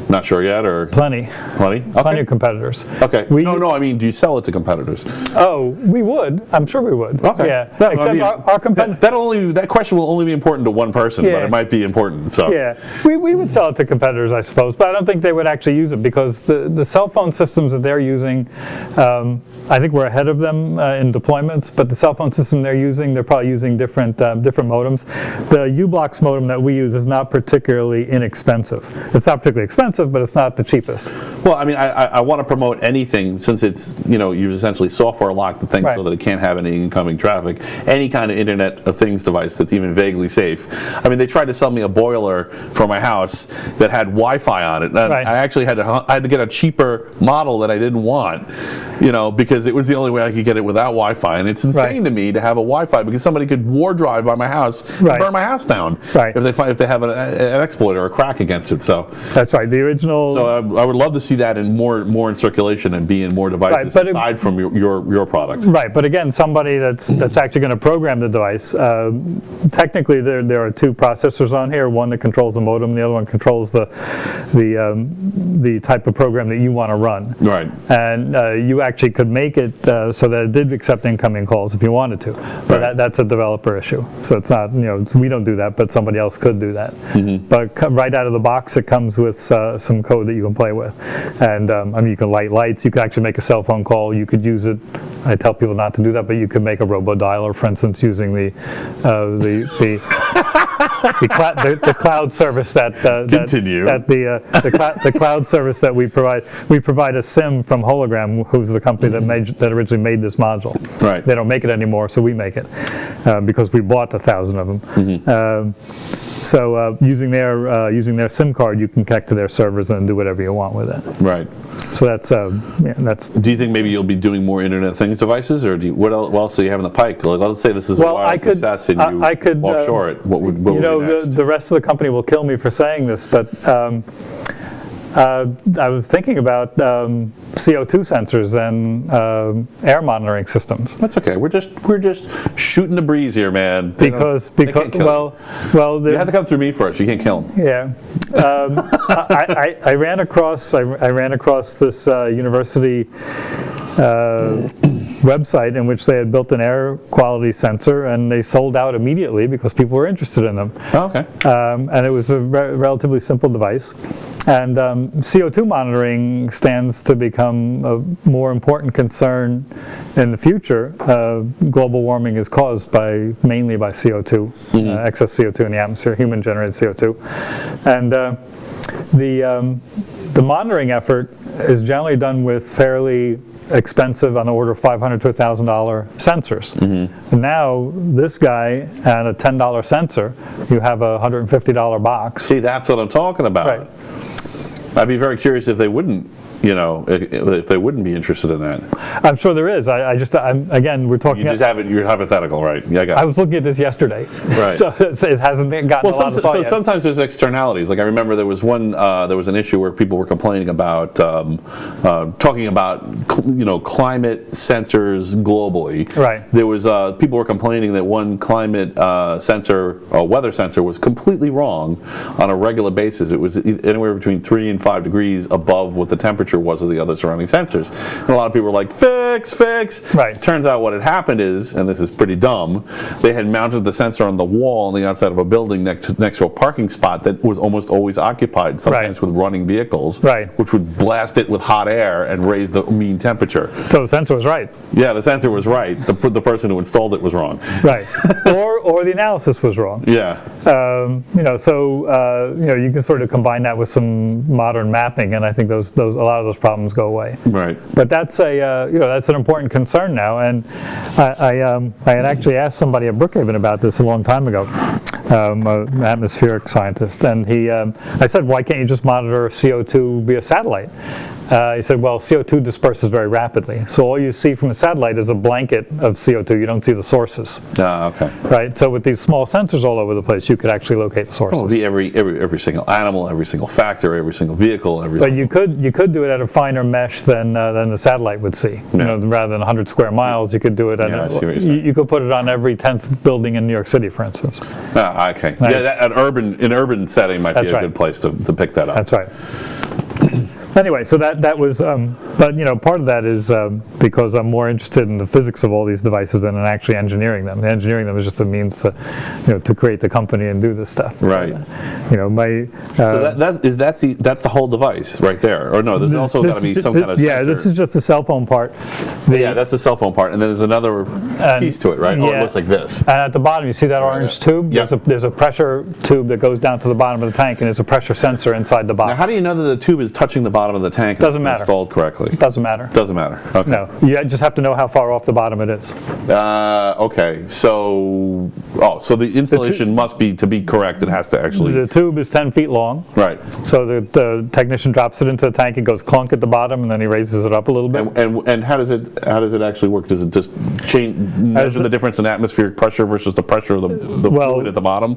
Speaker 1: Not sure yet, or?
Speaker 2: Plenty.
Speaker 1: Okay.
Speaker 2: Plenty of competitors.
Speaker 1: Okay. No, I mean, do you sell it to competitors?
Speaker 2: Oh, we would. I'm sure we would.
Speaker 1: Okay.
Speaker 2: Yeah.
Speaker 1: No,
Speaker 2: Except
Speaker 1: I mean,
Speaker 2: our competitors.
Speaker 1: That question will only be important to one person, but it might be important. So.
Speaker 2: Yeah. We would sell it to competitors, I suppose, but I don't think they would actually use it because the cell phone systems that they're using, I think we're ahead of them in deployments, but the cell phone system they're probably using different modems. The U-Blocks modem that we use is not particularly inexpensive. It's not particularly expensive, but it's not the cheapest.
Speaker 1: Well, I mean, I want to promote anything, since it's, you essentially software lock the thing so that it can't have any incoming traffic. Any kind of Internet of Things device that's even vaguely safe. I mean, they tried to sell me a boiler for my house that had Wi-Fi on it. And I actually had to get a cheaper model that I didn't want, because it was the only way I could get it without Wi-Fi. And it's insane to me to have a Wi-Fi, because somebody could war drive by my house and burn my house down if they have an exploit or a crack against it. So
Speaker 2: that's right. The original.
Speaker 1: So I would love to see that in more in circulation and be in more devices aside from your product.
Speaker 2: Right, but again, somebody that's actually going to program the device. Technically, there are 2 processors on here. One that controls the modem, the other one controls the type of program that you want to run.
Speaker 1: Right.
Speaker 2: And you actually could make it so that it did accept incoming calls if you wanted to. But that's a developer issue. So it's not, we don't do that, but somebody else could do that. But right out of the box, it comes with some code that you can play with. And you can light lights. You can actually make a cell phone call. You could use it. I tell people not to do that, but you could make a robodialer, for instance, using the cloud service that the cloud service that we provide. We provide a SIM from Hologram, who's the company that originally made this module.
Speaker 1: Right.
Speaker 2: They don't make it anymore, so we make it because we bought 1,000 of them. So using their SIM card, you can connect to their servers and do whatever you want with it.
Speaker 1: Right.
Speaker 2: So that's.
Speaker 1: Do you think maybe you'll be doing more Internet of Things devices, or what else do you have in the pike? Like, let's say this is a wild success and you offshore it. What would be next?
Speaker 2: The rest of the company will kill me for saying this, but I was thinking about CO2 sensors and air monitoring systems.
Speaker 1: That's okay. We're just shooting the breeze here, man.
Speaker 2: You have to
Speaker 1: come through me first. You can't kill them.
Speaker 2: Yeah. I ran across this university website in which they had built an air quality sensor, and they sold out immediately because people were interested in them.
Speaker 1: Oh, okay.
Speaker 2: And it was a relatively simple device. And CO2 monitoring stands to become a more important concern in the future. Global warming is caused mainly by CO2, excess CO2 in the atmosphere, human-generated CO2. And the monitoring effort is generally done with fairly expensive, on the order of $500 to $1,000 sensors. And now this guy and a $10 sensor, you have a $150 box.
Speaker 1: See, that's what I'm talking about.
Speaker 2: Right.
Speaker 1: I'd be very curious if they wouldn't if they wouldn't be interested in that.
Speaker 2: I'm sure there is. Again, we're talking.
Speaker 1: You just haven't. You're hypothetical, right? Yeah, I got it.
Speaker 2: I was looking at this yesterday,
Speaker 1: right?
Speaker 2: So it hasn't gotten a lot of thought yet.
Speaker 1: Sometimes there's externalities. Like I remember there was an issue where people were complaining about talking about climate sensors globally.
Speaker 2: Right.
Speaker 1: There was people were complaining that one climate weather sensor was completely wrong on a regular basis. It was anywhere between 3 and 5 degrees above what the temperature was of the other surrounding sensors. And a lot of people were like, fix.
Speaker 2: Right.
Speaker 1: Turns out what had happened is, and this is pretty dumb, they had mounted the sensor on the wall on the outside of a building next to a parking spot that was almost always occupied, sometimes with running vehicles, which would blast it with hot air and raise the mean temperature.
Speaker 2: So the sensor was right.
Speaker 1: Yeah, the sensor was right. The person who installed it was wrong.
Speaker 2: Right. or the analysis was wrong.
Speaker 1: Yeah.
Speaker 2: You can sort of combine that with some modern mapping, and I think a lot of those problems go away.
Speaker 1: Right.
Speaker 2: But that's an important concern now, and I had actually asked somebody at Brookhaven about this a long time ago, an atmospheric scientist, and I said, why can't you just monitor CO2 via satellite? He said, well, CO2 disperses very rapidly, so all you see from a satellite is a blanket of CO2. You don't see the sources.
Speaker 1: Okay.
Speaker 2: Right. So with these small sensors all over the place, you could actually locate the sources.
Speaker 1: Well, it would be every single animal, every single factory, every single vehicle,
Speaker 2: But you could do it at a finer mesh than the satellite would see.
Speaker 1: Yeah.
Speaker 2: Rather than 100 square miles, you could do it
Speaker 1: I see what you're saying.
Speaker 2: You could put it on every 10th building in New York City, for instance.
Speaker 1: Okay. Right. Yeah, an urban setting might be a good place to pick that up.
Speaker 2: That's right. Anyway, so that was, but part of that is because I'm more interested in the physics of all these devices than in actually engineering them. Engineering them is just a means to create the company and do this stuff.
Speaker 1: Right.
Speaker 2: So
Speaker 1: that's the whole device right there. Or no, there's also got to be some kind of
Speaker 2: yeah,
Speaker 1: sensor.
Speaker 2: this is just the cell phone part.
Speaker 1: Yeah, that's the cell phone part, and then there's another piece to it, right? Or it looks like this.
Speaker 2: And at the bottom, you see that orange tube?
Speaker 1: Yeah.
Speaker 2: There's a pressure tube that goes down to the bottom of the tank, and there's a pressure sensor inside the box.
Speaker 1: Now, how do you know that the tube is touching the bottom of the tank?
Speaker 2: Doesn't matter.
Speaker 1: Installed correctly.
Speaker 2: Doesn't matter.
Speaker 1: Doesn't matter. Okay.
Speaker 2: No, you just have to know how far off the bottom it is.
Speaker 1: Okay. So the installation must be, to be correct, it has to actually.
Speaker 2: The tube is 10 feet long.
Speaker 1: Right.
Speaker 2: So the technician drops it into the tank. It goes clunk at the bottom, and then he raises it up a little bit.
Speaker 1: And how does it actually work? Does it just measure the difference in atmospheric pressure versus the pressure of the fluid at the bottom?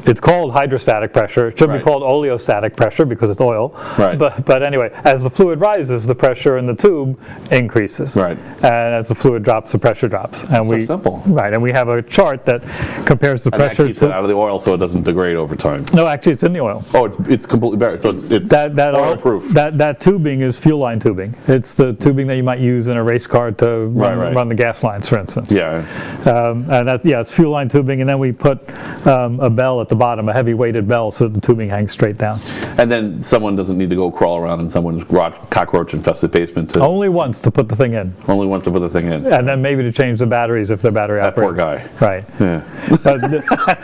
Speaker 2: It's called hydrostatic pressure. It should be called oleostatic pressure because it's oil.
Speaker 1: Right.
Speaker 2: But anyway, as the fluid rises, the pressure in the tube increases.
Speaker 1: Right.
Speaker 2: And as the fluid drops, the pressure drops. And
Speaker 1: so simple.
Speaker 2: Right. And we have a chart that compares the pressure.
Speaker 1: That keeps it out of the oil so it doesn't degrade over time.
Speaker 2: No, actually, it's in the oil.
Speaker 1: Oh, it's completely buried. So it's oil-proof.
Speaker 2: That tubing is fuel line tubing. It's the tubing that you might use in a race car to run the gas lines, for instance.
Speaker 1: Yeah.
Speaker 2: And it's fuel line tubing, and then we put a bell at the bottom, a heavy weighted bell, so the tubing hangs straight down.
Speaker 1: And then someone doesn't need to go crawl around in someone's cockroach infested basement
Speaker 2: only once to put the thing in.
Speaker 1: Only once to put the thing in.
Speaker 2: And then maybe to change the batteries if they're battery operated.
Speaker 1: That poor guy.
Speaker 2: Right.
Speaker 1: Yeah.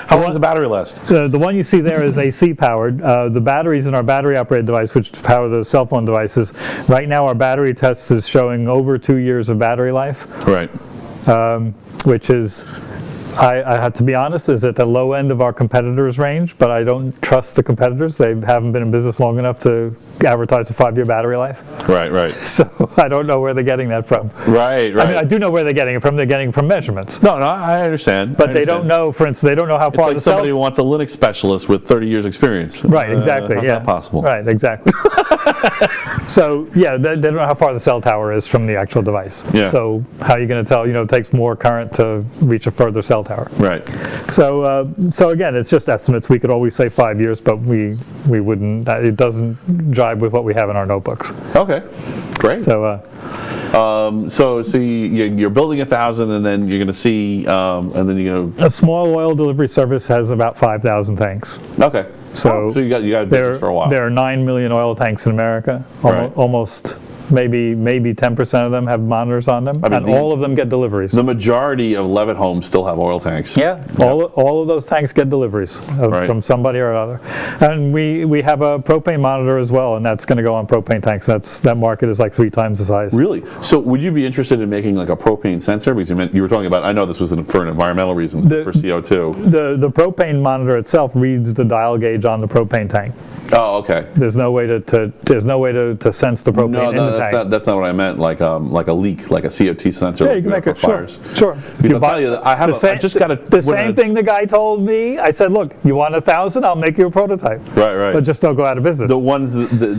Speaker 1: How long does the battery last?
Speaker 2: The one you see there is AC powered. The batteries in our battery operated device, which power those cell phone devices, right now our battery test is showing over 2 years of battery life.
Speaker 1: Right.
Speaker 2: Which is, I have to be honest, is at the low end of our competitors' range, but I don't trust the competitors. They haven't been in business long enough to advertise a 5-year battery life.
Speaker 1: Right.
Speaker 2: So I don't know where they're getting that from.
Speaker 1: Right.
Speaker 2: I mean, I do know where they're getting it from. They're getting it from measurements.
Speaker 1: No, I understand.
Speaker 2: But they don't know, for instance, they don't know how far
Speaker 1: it's like somebody who wants a Linux specialist with 30 years experience.
Speaker 2: Right, exactly.
Speaker 1: How's that possible?
Speaker 2: Right, exactly. So, they don't know how far the cell tower is from the actual device.
Speaker 1: Yeah.
Speaker 2: So how are you going to tell, it takes more current to reach a further cell tower.
Speaker 1: Right.
Speaker 2: So again, it's just estimates. We could always say 5 years, but we wouldn't. It doesn't jive with what we have in our notebooks.
Speaker 1: Okay, great.
Speaker 2: So
Speaker 1: you're building 1,000, and then you're going to see, and then you're going to.
Speaker 2: A small oil delivery service has about 5,000 tanks.
Speaker 1: Okay. So you got a business for a while.
Speaker 2: There are 9 million oil tanks in America. Almost maybe 10% of them have monitors on them, and all of them get deliveries.
Speaker 1: The majority of Levitt homes still have oil tanks.
Speaker 2: Yeah, all of those tanks get deliveries from somebody or another. And we have a propane monitor as well, and that's going to go on propane tanks. That market is like 3 times the size.
Speaker 1: Really? So would you be interested in making like a propane sensor? Because you were talking about, I know this was for an environmental reason, for CO2.
Speaker 2: The propane monitor itself reads the dial gauge on the propane tank.
Speaker 1: Oh, okay.
Speaker 2: There's no way to sense the propane in the tank.
Speaker 1: That's not what I meant. Like a leak, like a CO2 sensor.
Speaker 2: Yeah, you can make it.
Speaker 1: Fires.
Speaker 2: Sure.
Speaker 1: Because I'll tell you, I just got
Speaker 2: the same thing the guy told me. I said, look, you want 1,000? I'll make you a prototype.
Speaker 1: Right.
Speaker 2: But just don't go out of business.
Speaker 1: The ones,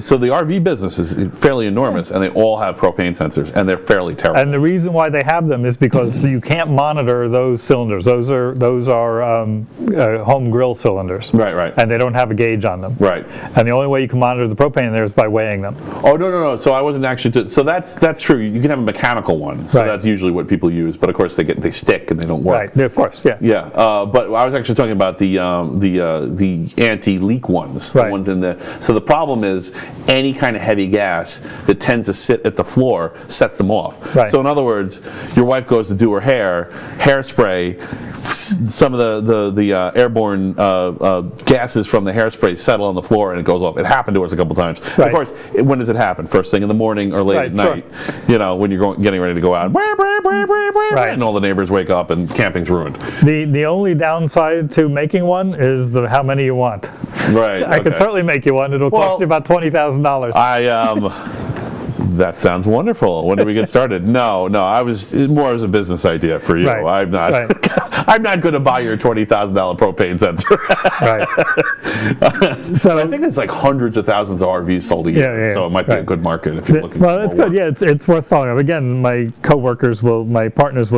Speaker 1: so the RV business is fairly enormous, and they all have propane sensors, and they're fairly terrible.
Speaker 2: And the reason why they have them is because you can't monitor those cylinders. Those are home grill cylinders.
Speaker 1: Right.
Speaker 2: And they don't have a gauge on them.
Speaker 1: Right.
Speaker 2: And the only way you can monitor the propane in there is by weighing them.
Speaker 1: Oh, no. So I wasn't actually. So that's true. You can have a mechanical one. So that's usually what people use. But of course they stick and they don't work.
Speaker 2: Right. Yeah, of course. Yeah.
Speaker 1: Yeah. But I was actually talking about the anti-leak ones.
Speaker 2: Right.
Speaker 1: The ones in the. So the problem is any kind of heavy gas that tends to sit at the floor sets them off.
Speaker 2: Right.
Speaker 1: So in other words, your wife goes to do her hairspray. Some of the airborne gases from the hairspray settle on the floor and it goes off. It happened to us a couple times.
Speaker 2: Right.
Speaker 1: Of course, when does it happen? First thing in the morning or late at night? Sure. When you're getting ready to go out, and all the neighbors wake up and camping's ruined.
Speaker 2: The only downside to making one is how many you want.
Speaker 1: Right.
Speaker 2: I could certainly make you one. It'll cost you about $20,000.
Speaker 1: That sounds wonderful. When do we get started? No, I was more as a business idea for you.
Speaker 2: Right.
Speaker 1: I'm not.
Speaker 2: Right.
Speaker 1: I'm not going to buy your $20,000 propane sensor.
Speaker 2: Right.
Speaker 1: So I think it's like hundreds of thousands of RVs sold a year.
Speaker 2: Yeah,
Speaker 1: so it might be a good market if you're looking.
Speaker 2: Well, it's good. Yeah, it's worth following up. Again, my partners will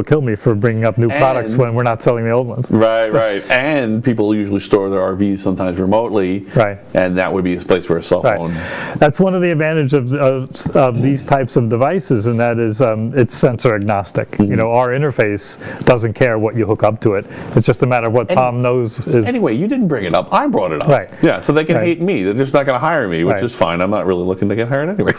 Speaker 2: kill me for bringing up new products when we're not selling the old ones.
Speaker 1: Right. And people usually store their RVs sometimes remotely.
Speaker 2: Right.
Speaker 1: And that would be a place for a cell phone.
Speaker 2: That's one of the advantages of these types of devices, and that is it's sensor agnostic. Mm-hmm. Our interface doesn't care what you hook up to it. It's just a matter of what Tom knows is.
Speaker 1: Anyway, you didn't bring it up. I brought it up.
Speaker 2: Right.
Speaker 1: Yeah, so they can hate me. They're just not going to hire me, which is fine. I'm not really looking to get hired anyway.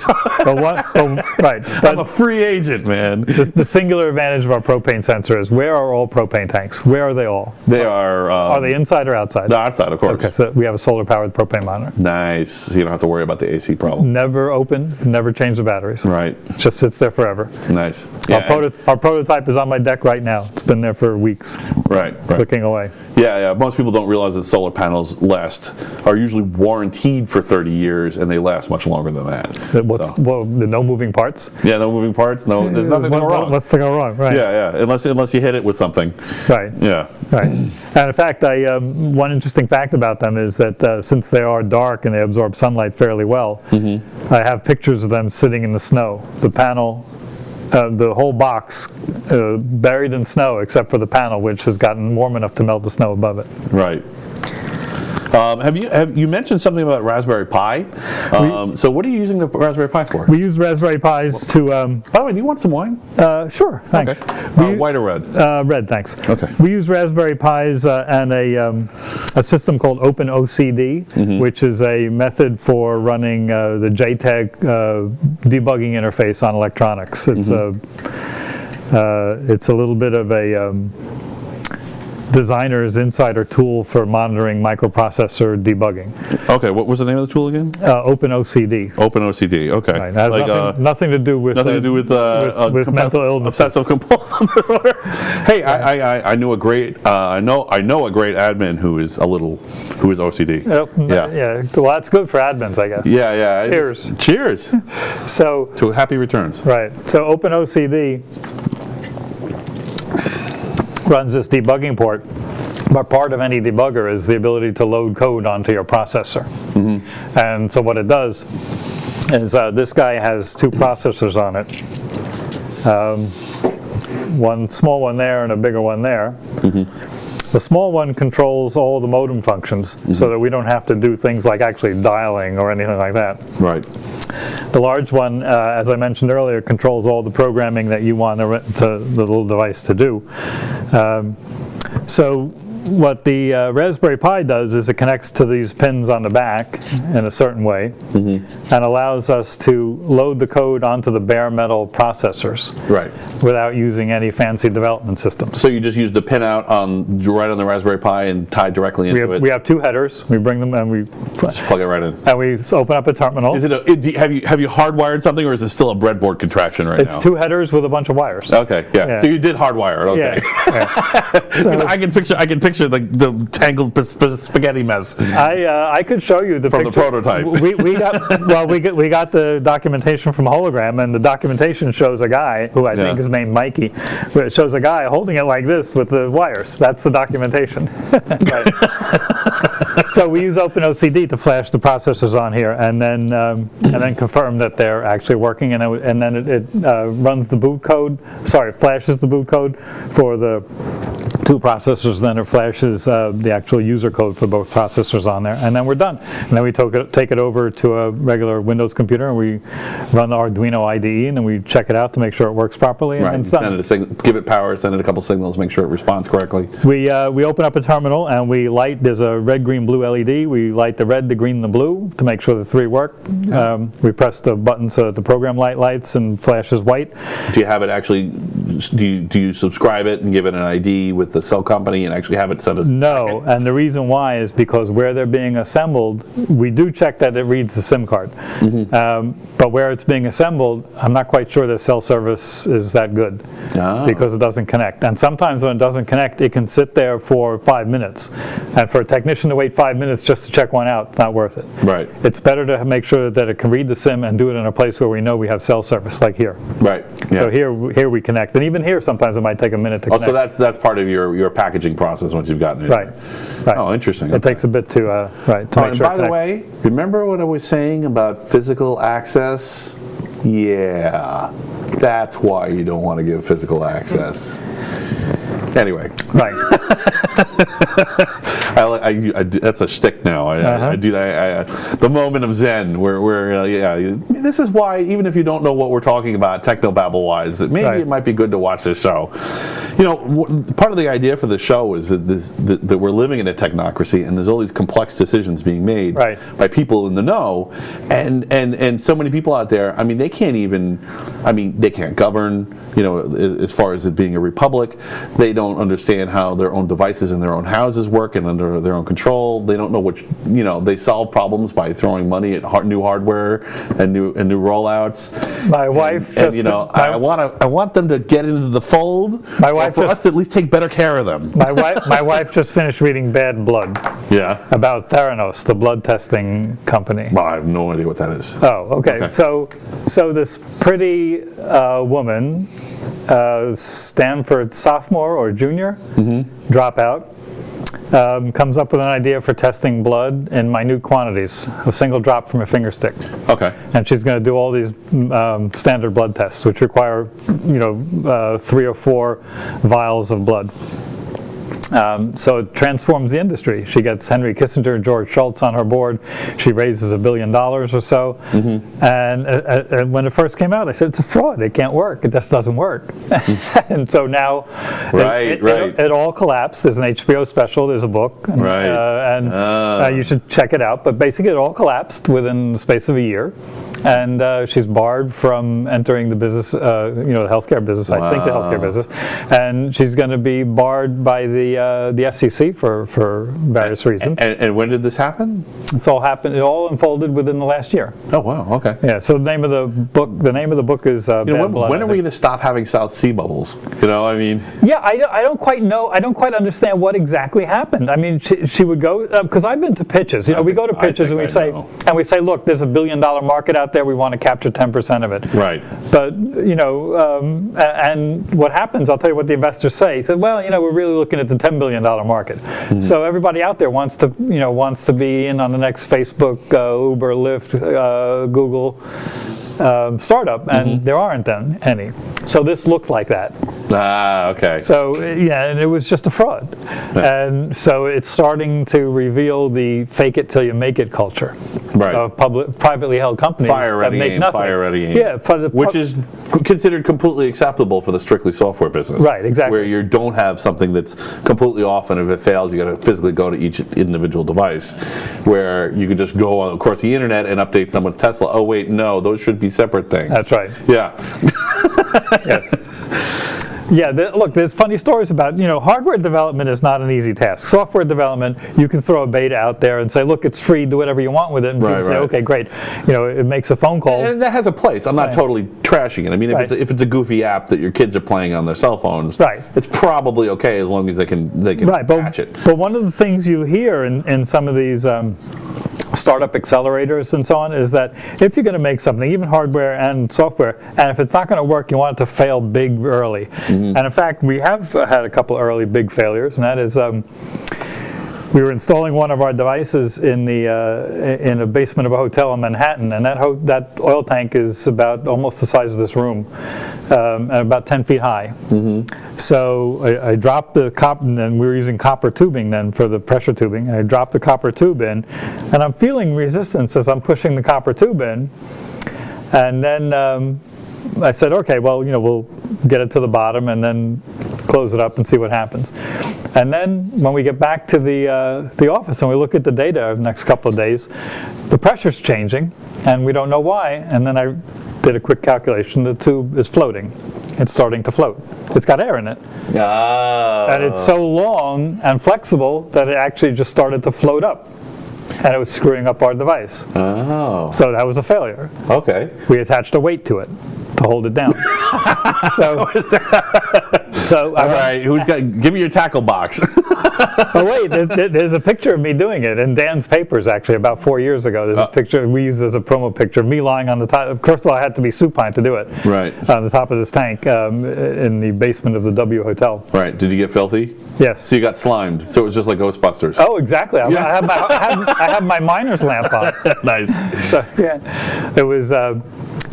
Speaker 1: I'm a free agent, man.
Speaker 2: The singular advantage of our propane sensor is where are all propane tanks? Where are they all?
Speaker 1: They are.
Speaker 2: Are they inside or outside?
Speaker 1: No, outside, of course.
Speaker 2: Okay, so we have a solar-powered propane monitor.
Speaker 1: Nice. So you don't have to worry about the AC problem.
Speaker 2: Never open, never change the batteries.
Speaker 1: Right.
Speaker 2: Just sits there forever.
Speaker 1: Nice.
Speaker 2: Our prototype is on my deck right now. It's been there for weeks.
Speaker 1: Right.
Speaker 2: Clicking away.
Speaker 1: Yeah. Most people don't realize that solar panels are usually warranted for 30 years, and they last much longer than that.
Speaker 2: No moving parts?
Speaker 1: Yeah, no moving parts. No, there's nothing to go wrong.
Speaker 2: What's to go wrong? Right.
Speaker 1: Yeah. Unless you hit it with something.
Speaker 2: Right.
Speaker 1: Yeah.
Speaker 2: Right. And in fact, one interesting fact about them is that since they are dark and they absorb sunlight fairly well, I have pictures of them sitting in the snow. The panel, the whole box buried in snow except for the panel, which has gotten warm enough to melt the snow above it.
Speaker 1: Right. Have you mentioned something about Raspberry Pi? So what are you using the Raspberry Pi for?
Speaker 2: We use Raspberry Pis to...
Speaker 1: By the way, do you want some wine?
Speaker 2: Sure, thanks.
Speaker 1: Okay. White or red?
Speaker 2: Red, thanks.
Speaker 1: Okay.
Speaker 2: We use Raspberry Pis and a system called OpenOCD, which is a method for running the JTAG debugging interface on electronics. It's a little bit of a designer's insider tool for monitoring microprocessor debugging.
Speaker 1: Okay, what was the name of the tool again?
Speaker 2: OpenOCD.
Speaker 1: OCD. Okay.
Speaker 2: Right. It has nothing to do with mental illness,
Speaker 1: obsessive compulsive disorder. Hey, I know a great admin who is OCD.
Speaker 2: Yeah. Well, that's good for admins, I guess.
Speaker 1: Yeah.
Speaker 2: Cheers. So
Speaker 1: to happy returns.
Speaker 2: Right. So OpenOCD runs this debugging port, but part of any debugger is the ability to load code onto your processor. And so what it does is this guy has 2 processors on it, one small one there and a bigger one there. The small one controls all the modem functions so that we don't have to do things like actually dialing or anything like that.
Speaker 1: Right.
Speaker 2: The large one, as I mentioned earlier, controls all the programming that you want the little device to do. So what the Raspberry Pi does is it connects to these pins on the back in a certain way, and allows us to load the code onto the bare metal processors without using any fancy development systems.
Speaker 1: So you just use the pinout right on the Raspberry Pi and tie directly into it?
Speaker 2: We have 2 headers. We bring them and we
Speaker 1: just plug it right in.
Speaker 2: And we open up a terminal.
Speaker 1: Is it have you hardwired something, or is it still a breadboard contraption right now?
Speaker 2: It's 2 headers with a bunch of wires.
Speaker 1: Okay, yeah. So you did hardwire it, okay. Yeah. So I can picture the tangled spaghetti mess.
Speaker 2: I could show you the
Speaker 1: from
Speaker 2: picture.
Speaker 1: The prototype.
Speaker 2: we got the documentation from Hologram, and the documentation shows a guy who I think is named Mikey. It shows a guy holding it like this with the wires. That's the documentation. So we use OpenOCD to flash the processors on here, and then confirm that they're actually working, and then it runs the boot code. Sorry, it flashes the boot code for the 2 processors, then it flashes the actual user code for both processors on there, and then we're done. And then we take it over to a regular Windows computer, and we run the Arduino IDE, and then we check it out to make sure it works properly, and then it's done.
Speaker 1: Send it give it power, send it a couple signals, make sure it responds correctly.
Speaker 2: We open up a terminal, and we light, there's a red, green, blue LED. We light the red, the green, and the blue to make sure the 3 work. We press the button so that the program light lights and flashes white.
Speaker 1: Do you have it actually, do you subscribe it and give it an ID with the cell company and actually have it set as...
Speaker 2: No, and the reason why is because where they're being assembled, we do check that it reads the SIM card. But where it's being assembled, I'm not quite sure the cell service is that good because it doesn't connect. And sometimes when it doesn't connect, it can sit there for 5 minutes. And for a technician to wait 5 minutes just to check one out, it's not worth it.
Speaker 1: Right.
Speaker 2: It's better to make sure that it can read the SIM and do it in a place where we know we have cell service, like here.
Speaker 1: Right. Yeah.
Speaker 2: So here we connect. And even here, sometimes it might take a minute to connect.
Speaker 1: So that's part of your packaging process once you've gotten it.
Speaker 2: Right.
Speaker 1: Oh, interesting.
Speaker 2: It takes a bit to make sure.
Speaker 1: And by the way, remember what I was saying about physical access? Yeah, that's why you don't want to give physical access. Anyway.
Speaker 2: Right.
Speaker 1: That's a shtick now. I do that. The moment of Zen, where this is why, even if you don't know what we're talking about technobabble-wise, that maybe it might be good to watch this show. You know, part of the idea for the show is that we're living in a technocracy, and there's all these complex decisions being made by people in the know, and so many people out there. I mean, they can't govern. You know, as far as it being a republic, they don't understand how their own devices in their own houses work and under their own control. They don't know they solve problems by throwing money at new hardware and new rollouts.
Speaker 2: My wife
Speaker 1: I want them to get into the fold. My wife for us to at least take better care of them.
Speaker 2: My wife just finished reading Bad Blood.
Speaker 1: Yeah.
Speaker 2: About Theranos, the blood testing company.
Speaker 1: Well, I have no idea what that is.
Speaker 2: Oh, okay. So this pretty woman, Stanford sophomore or junior, dropout, comes up with an idea for testing blood in minute quantities, a single drop from a finger stick. Okay. And she's going to do all these standard blood tests, which require 3 or 4 vials of blood. So it transforms the industry. She gets Henry Kissinger and George Shultz on her board. She raises $1 billion or so. And when it first came out, I said, it's a fraud. It can't work. It just doesn't work. And so now it all collapsed. There's an HBO special. There's a book. And you should check it out. But basically it all collapsed within the space of a year. And she's barred from entering the business, the healthcare business, I think the healthcare business. And she's going to be barred by the SEC for various reasons.
Speaker 1: And when did this happen?
Speaker 2: It all unfolded within the last year.
Speaker 1: Oh wow, okay.
Speaker 2: Yeah. So the name of the book is Bad Blood.
Speaker 1: When are we going to stop having South Sea bubbles?
Speaker 2: Yeah, I don't quite know. I don't quite understand what exactly happened. I mean, she would go because I've been to pitches. We go to pitches and we say, look, there's $1 billion market out there. We want to capture 10% of it. Right. But and what happens? I'll tell you what the investors say. He said, well, we're really looking at the $10 billion market. So everybody out there wants to be in on the next Facebook, Uber, Lyft, Google startup, and there aren't any. So this looked like that.
Speaker 1: Ah, okay.
Speaker 2: So yeah, and it was just a fraud. And so it's starting to reveal the fake it till you make it culture of privately held companies that make nothing.
Speaker 1: Fire ready aim.
Speaker 2: Yeah,
Speaker 1: which is considered completely acceptable for the strictly software business.
Speaker 2: Right, exactly.
Speaker 1: Where you don't have something that's completely off, and if it fails, you got to physically go to each individual device. Where you could just go across the internet and update someone's Tesla. Oh wait, no, those should be separate things.
Speaker 2: That's right.
Speaker 1: Yeah.
Speaker 2: Yes. Yeah, look, there's funny stories about, hardware development is not an easy task. Software development, you can throw a beta out there and say, look, it's free, do whatever you want with it. And people say, okay, great. It makes a phone call.
Speaker 1: And that has a place. I'm not totally trashing it. I mean, if it's a goofy app that your kids are playing on their cell phones, it's probably okay as long as they can patch it.
Speaker 2: But one of the things you hear in some of these startup accelerators and so on is that if you're going to make something, even hardware and software, and if it's not going to work, you want it to fail big early. And in fact, we have had a couple early big failures, and that is we were installing one of our devices in a basement of a hotel in Manhattan, and that oil tank is about almost the size of this room, and about 10 feet high. So I dropped the copper, and we were using copper tubing then for the pressure tubing. I dropped the copper tube in, and I'm feeling resistance as I'm pushing the copper tube in, and then I said, okay, well, we'll get it to the bottom and then close it up and see what happens. And then when we get back to the office and we look at the data the next couple of days, the pressure's changing and we don't know why. And then I did a quick calculation. The tube is floating. It's starting to float. It's got air in it.
Speaker 1: Oh.
Speaker 2: And it's so long and flexible that it actually just started to float up. And it was screwing up our device.
Speaker 1: Oh.
Speaker 2: So that was a failure.
Speaker 1: Okay.
Speaker 2: We attached a weight to it to hold it down. So
Speaker 1: all right, give me your tackle box.
Speaker 2: Oh wait, there's a picture of me doing it in Dan's papers actually about 4 years ago. There's a picture we used as a promo picture of me lying on the top. First of all, I had to be supine to do it.
Speaker 1: Right.
Speaker 2: On the top of this tank in the basement of the W Hotel.
Speaker 1: Right. Did you get filthy?
Speaker 2: Yes.
Speaker 1: So you got slimed. So it was just like Ghostbusters.
Speaker 2: Oh, exactly. I had my miner's lamp on.
Speaker 1: Nice.
Speaker 2: So yeah, it was.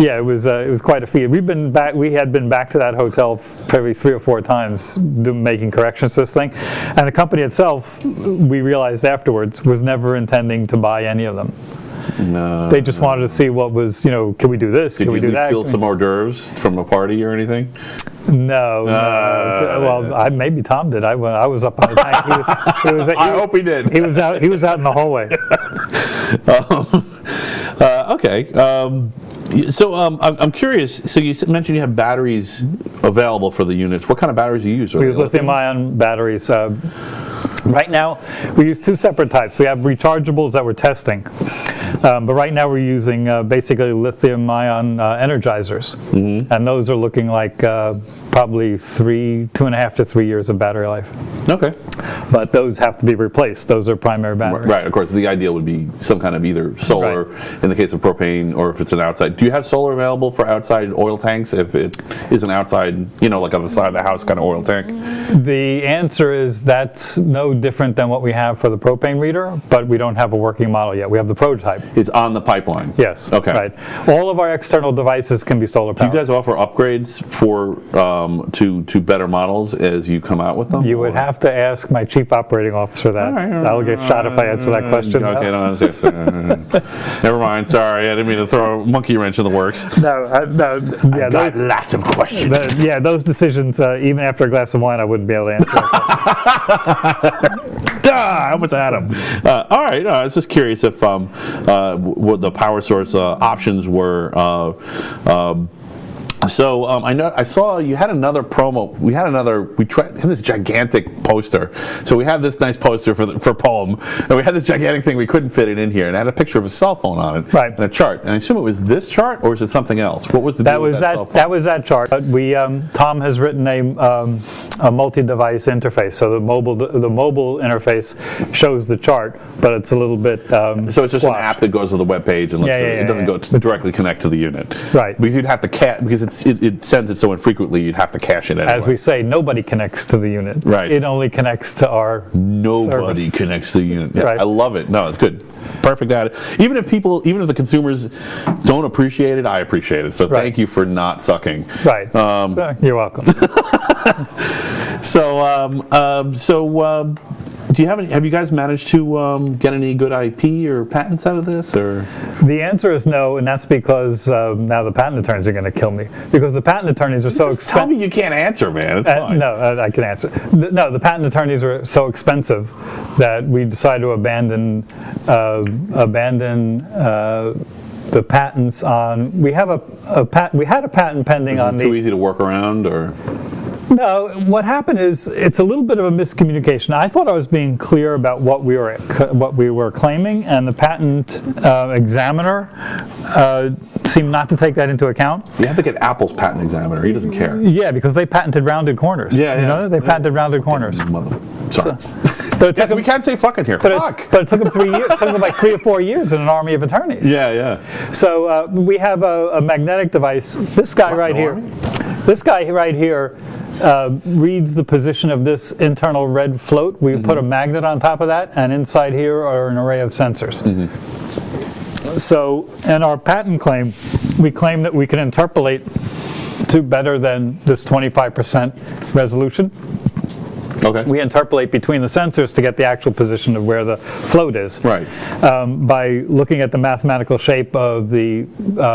Speaker 2: It was quite a feat. We had been back to that hotel probably 3 or 4 times making corrections to this thing, and the company itself, we realized afterwards, was never intending to buy any of them.
Speaker 1: No.
Speaker 2: They just wanted to see what was, can we do this? Can we do that?
Speaker 1: Did you steal some hors d'oeuvres from a party or anything?
Speaker 2: No. Well, maybe Tom did. I was up on the tank.
Speaker 1: I hope he did.
Speaker 2: He was out in the hallway.
Speaker 1: Okay. So I'm curious. So you mentioned you have batteries available for the units. What kind of batteries do you use?
Speaker 2: We use lithium-ion batteries. Right now, we use 2 separate types. We have rechargeables that we're testing, but right now we're using basically lithium-ion energizers, and those are looking like probably 2.5 to 3 years of battery life.
Speaker 1: Okay.
Speaker 2: But those have to be replaced. Those are primary batteries.
Speaker 1: Right. Of course, the ideal would be some kind of either solar in the case of propane, or if it's an outside. Do you have solar available for outside oil tanks? If it is an outside, like on the side of the house kind of oil tank.
Speaker 2: The answer is that's no different than what we have for the propane reader, but we don't have a working model yet. We have the prototype.
Speaker 1: It's on the pipeline.
Speaker 2: Yes.
Speaker 1: Okay.
Speaker 2: Right. All of our external devices can be solar powered.
Speaker 1: Do you guys offer upgrades for to better models as you come out with them?
Speaker 2: You would have to ask my chief operating officer that. I'll get shot if I answer that question.
Speaker 1: Okay, no. Never mind. Sorry, I didn't mean to throw a monkey wrench in the works.
Speaker 2: No. Yeah,
Speaker 1: I've got lots of questions.
Speaker 2: Those decisions, even after a glass of wine, I wouldn't be able to answer.
Speaker 1: I almost had him. All right. I was just curious if what the power source options were. So I saw you had another promo. We had this gigantic poster. So we have this nice poster for Poem, and we had this gigantic thing. We couldn't fit it in here, and it had a picture of a cell phone on it,
Speaker 2: right,
Speaker 1: and a chart. And I assume it was this chart, or is it something else? What was the deal with that cell phone?
Speaker 2: That was that chart. We Tom has written a multi-device interface. So the mobile interface shows the chart, but it's a little bit
Speaker 1: so it's just an app that goes to the web page and it doesn't go directly connect to the unit,
Speaker 2: right?
Speaker 1: Because you'd have to because it sends it so infrequently, you'd have to cache it anyway.
Speaker 2: As we say, nobody connects to the unit.
Speaker 1: Right.
Speaker 2: It only connects to our
Speaker 1: Nobody
Speaker 2: service.
Speaker 1: connects to the unit. Yeah,
Speaker 2: right.
Speaker 1: I love it. No, it's good. Perfect data. Even if the consumers don't appreciate it, I appreciate it. So thank you for not sucking.
Speaker 2: Right. You're welcome.
Speaker 1: Do you have you guys managed to get any good IP or patents out of this, or?
Speaker 2: The answer is no, and that's because now the patent attorneys are going to kill me, because the patent attorneys are so expensive.
Speaker 1: Tell me you can't answer, man. It's fine.
Speaker 2: No, I can answer. No, the patent attorneys are so expensive that we decided to abandon the patents on. We have we had a patent pending
Speaker 1: Is
Speaker 2: on
Speaker 1: it
Speaker 2: the.
Speaker 1: too easy to work around, or?
Speaker 2: No, what happened is it's a little bit of a miscommunication. I thought I was being clear about what we were claiming, and the patent examiner seemed not to take that into account.
Speaker 1: You have to get Apple's patent examiner. He doesn't care.
Speaker 2: Yeah, because they patented rounded corners.
Speaker 1: Yeah, yeah.
Speaker 2: You know, they patented rounded corners.
Speaker 1: Sorry.
Speaker 2: But
Speaker 1: Yes, we can't say fucking here. Fuck.
Speaker 2: But it took them 3 years. It took them like 3 or 4 years in an army of attorneys.
Speaker 1: Yeah, yeah.
Speaker 2: So we have a magnetic device. This guy right here. This guy right here reads the position of this internal red float. We put a magnet on top of that, and inside here are an array of sensors. So in our patent claim, we claim that we can interpolate to better than this 25% resolution.
Speaker 1: Okay.
Speaker 2: We interpolate between the sensors to get the actual position of where the float is.
Speaker 1: Right.
Speaker 2: By looking at the mathematical shape of the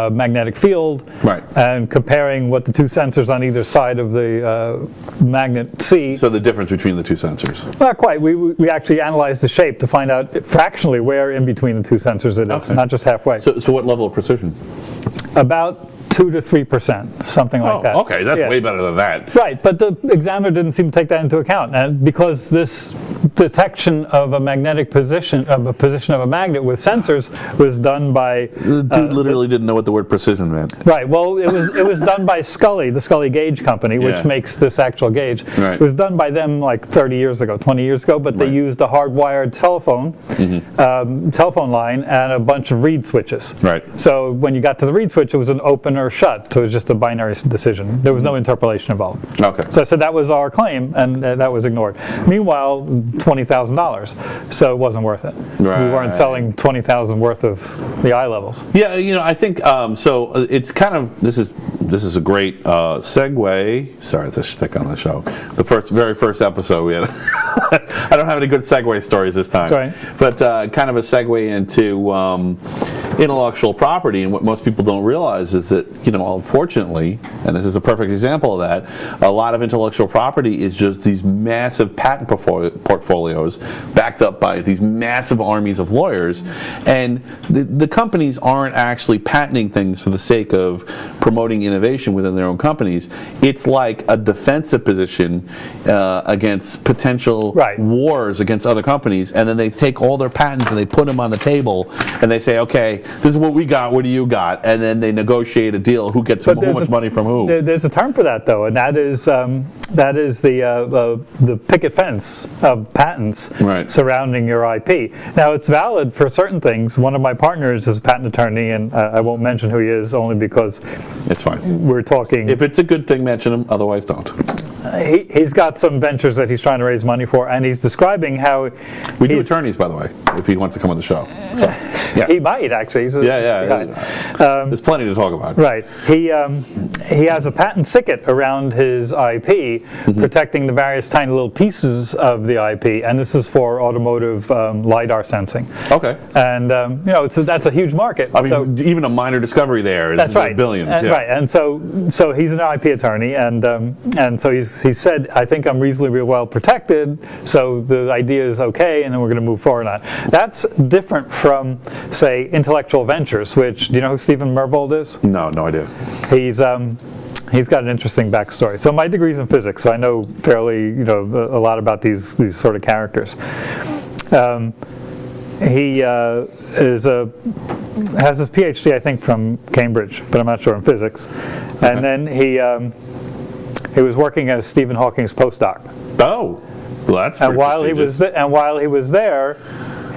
Speaker 2: magnetic field,
Speaker 1: right,
Speaker 2: and comparing what the two sensors on either side of the magnet see.
Speaker 1: So the difference between the two sensors?
Speaker 2: Not quite. We actually analyzed the shape to find out fractionally where in between the two sensors it is, not just halfway.
Speaker 1: So what level of precision?
Speaker 2: About 2 to 3%, something like that.
Speaker 1: Okay, that's way better than that.
Speaker 2: Right, but the examiner didn't seem to take that into account, and because this detection of a magnetic position, of a position of a magnet with sensors, was done by.
Speaker 1: The dude literally didn't know what the word precision meant.
Speaker 2: Right. Well, it was done by Scully, the Scully Gauge Company, which makes this actual gauge.
Speaker 1: Right.
Speaker 2: It was done by them like 30 years ago, 20 years ago, but they used a hardwired telephone line and a bunch of reed switches.
Speaker 1: Right.
Speaker 2: So when you got to the reed switch, it was an open or shut, so it was just a binary decision. There was no interpolation involved.
Speaker 1: Okay.
Speaker 2: So I said that was our claim, and that was ignored. Meanwhile, $20,000, so it wasn't worth it.
Speaker 1: Right.
Speaker 2: We weren't selling $20,000 worth of the eye levels.
Speaker 1: Yeah, I think so. It's kind of this is a great segue. Sorry to stick on the show. The very first episode we had. I don't have any good segue stories this time.
Speaker 2: That's right.
Speaker 1: But kind of a segue into intellectual property, and what most people don't realize is that unfortunately, and this is a perfect example of that, a lot of intellectual property is just these massive patent portfolios backed up by these massive armies of lawyers, and the companies aren't actually patenting things for the sake of promoting innovation within their own companies. It's like a defensive position against potential wars against other companies, and then they take all their patents and they put them on the table and they say, okay, this is what we got, what do you got? And then they negotiate a deal, who gets how much money from who.
Speaker 2: There's a term for that, though, and that is the picket fence of patents surrounding your IP. Now, it's valid for certain things. One of my partners is a patent attorney, and I won't mention who he is, only because
Speaker 1: it's fine.
Speaker 2: We're talking.
Speaker 1: If it's a good thing, mention him. Otherwise, don't.
Speaker 2: He's got some ventures that he's trying to raise money for, and he's describing how
Speaker 1: we do attorneys, by the way, if he wants to come on the show. So, yeah.
Speaker 2: He might actually. He's
Speaker 1: there's plenty to talk about.
Speaker 2: Right. He has a patent thicket around his IP, protecting the various tiny little pieces of the IP, and this is for automotive LiDAR sensing.
Speaker 1: Okay.
Speaker 2: And that's a huge market.
Speaker 1: I mean, even a minor discovery there is billions.
Speaker 2: Right. And so he's an IP attorney, and so he said, I think I'm reasonably well protected, so the idea is okay, and then we're going to move forward on it. That's different from, say, intellectual ventures, which, do you know who Stephen Mervold is?
Speaker 1: No idea.
Speaker 2: He's got an interesting backstory. So my degree's in physics, so I know fairly, a lot about these sort of characters. He has his PhD, I think, from Cambridge, but I'm not sure, in physics. Okay. And then he was working as Stephen Hawking's postdoc.
Speaker 1: Oh, well, that's pretty prestigious.
Speaker 2: While he was there,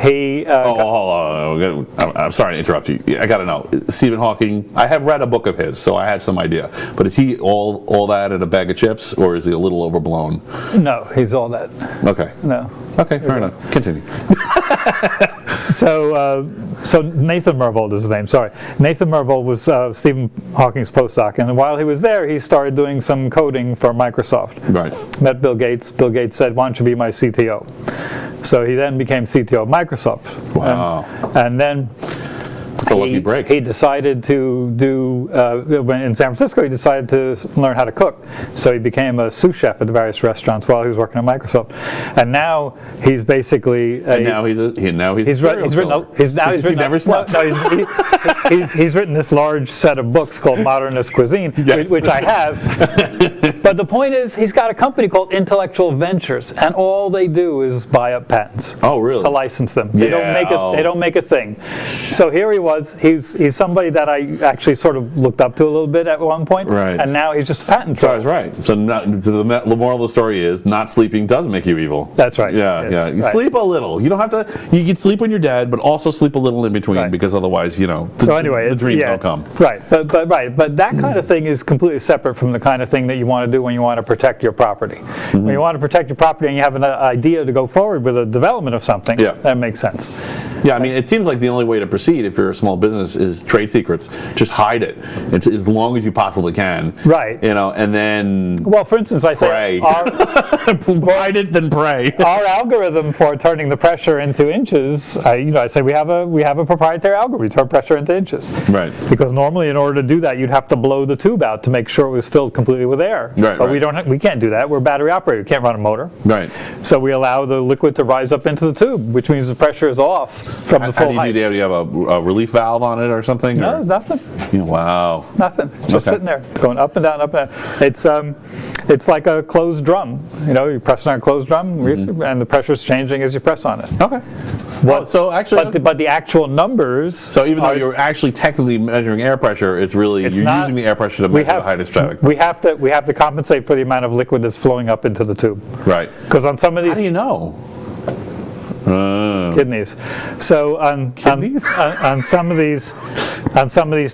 Speaker 2: He
Speaker 1: hold on. I'm sorry to interrupt you. I got to know. Stephen Hawking, I have read a book of his, so I have some idea. But is he all that in a bag of chips, or is he a little overblown?
Speaker 2: No, he's all that.
Speaker 1: Okay.
Speaker 2: No.
Speaker 1: Okay, fair enough. Continue.
Speaker 2: So Nathan Myhrvold is his name, sorry. Nathan Myhrvold was Stephen Hawking's postdoc, and while he was there, he started doing some coding for Microsoft.
Speaker 1: Right.
Speaker 2: Met Bill Gates. Bill Gates said, why don't you be my CTO? So he then became CTO of Microsoft.
Speaker 1: Wow.
Speaker 2: And then
Speaker 1: It's a lucky break.
Speaker 2: He decided to do, when in San Francisco, he decided to learn how to cook. So he became a sous chef at the various restaurants while he was working at Microsoft. And now he's basically he's written this large set of books called Modernist Cuisine,
Speaker 1: yes.
Speaker 2: which I have. But the point is, he's got a company called Intellectual Ventures, and all they do is buy up patents.
Speaker 1: Oh, really?
Speaker 2: To license them. They don't make a thing. So here he was. He's somebody that I actually sort of looked up to a little bit at one point.
Speaker 1: Right.
Speaker 2: And now he's just a patent troll.
Speaker 1: So I was right. So the moral of the story is, not sleeping does make you evil.
Speaker 2: That's right.
Speaker 1: Yeah,
Speaker 2: yes.
Speaker 1: yeah. You
Speaker 2: right.
Speaker 1: sleep a little. You don't have to. You can sleep when you're dead, but also sleep a little in between,
Speaker 2: right.
Speaker 1: because otherwise, the dreams don't come.
Speaker 2: Right. But that kind of thing is completely separate from the kind of thing that you want to do when you want to protect your property. Mm-hmm. When you want to protect your property and you have an idea to go forward with a development of something, that makes sense.
Speaker 1: Yeah, I mean, it seems like the only way to proceed if you're a small business is trade secrets. Just hide it as long as you possibly can.
Speaker 2: Right.
Speaker 1: And then.
Speaker 2: Well, for instance, I say
Speaker 1: hide it, then pray.
Speaker 2: Our algorithm for turning the pressure into inches, I say we have a proprietary algorithm. We turn pressure into inches.
Speaker 1: Right.
Speaker 2: Because normally, in order to do that, you'd have to blow the tube out to make sure it was filled completely with air.
Speaker 1: Right.
Speaker 2: But we can't do that. We're battery operated. We can't run a motor.
Speaker 1: Right.
Speaker 2: So we allow the liquid to rise up into the tube, which means the pressure is off from the full height.
Speaker 1: Do you have a relief valve on it or something?
Speaker 2: No, there's nothing.
Speaker 1: Wow.
Speaker 2: Nothing. Just sitting there, going up and down, up and down. It's like a closed drum. You press on a closed drum, and the pressure's changing as you press on it.
Speaker 1: Okay. So actually,
Speaker 2: but the actual numbers.
Speaker 1: So even though you're actually technically measuring air pressure, you're using the air pressure to measure the height of traffic.
Speaker 2: We have to compensate for the amount of liquid that's flowing up into the tube.
Speaker 1: Right.
Speaker 2: Because on some of these.
Speaker 1: How do you know?
Speaker 2: Kidneys. So on some of these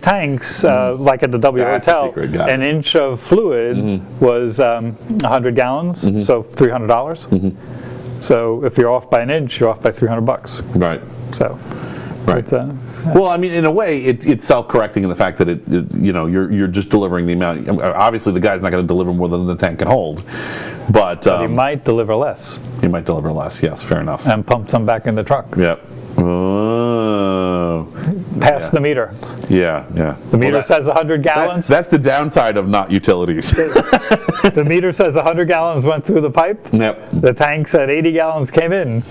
Speaker 2: tanks, like at the W Hotel, an inch of fluid was 100 gallons, so $300. So if you're off by an inch, you're off by $300.
Speaker 1: Right.
Speaker 2: So.
Speaker 1: Right. Well, I mean, in a way, it's self-correcting in the fact that you're just delivering the amount. Obviously, the guy's not going to deliver more than the tank can hold, but
Speaker 2: he might deliver less.
Speaker 1: He might deliver less. Yes, fair enough.
Speaker 2: And pump some back in the truck.
Speaker 1: Yep.
Speaker 2: Pass the meter.
Speaker 1: Yeah.
Speaker 2: The meter says 100 gallons.
Speaker 1: That's the downside of not utilities.
Speaker 2: The meter says 100 gallons went through the pipe.
Speaker 1: Yep.
Speaker 2: The tank said 80 gallons came in.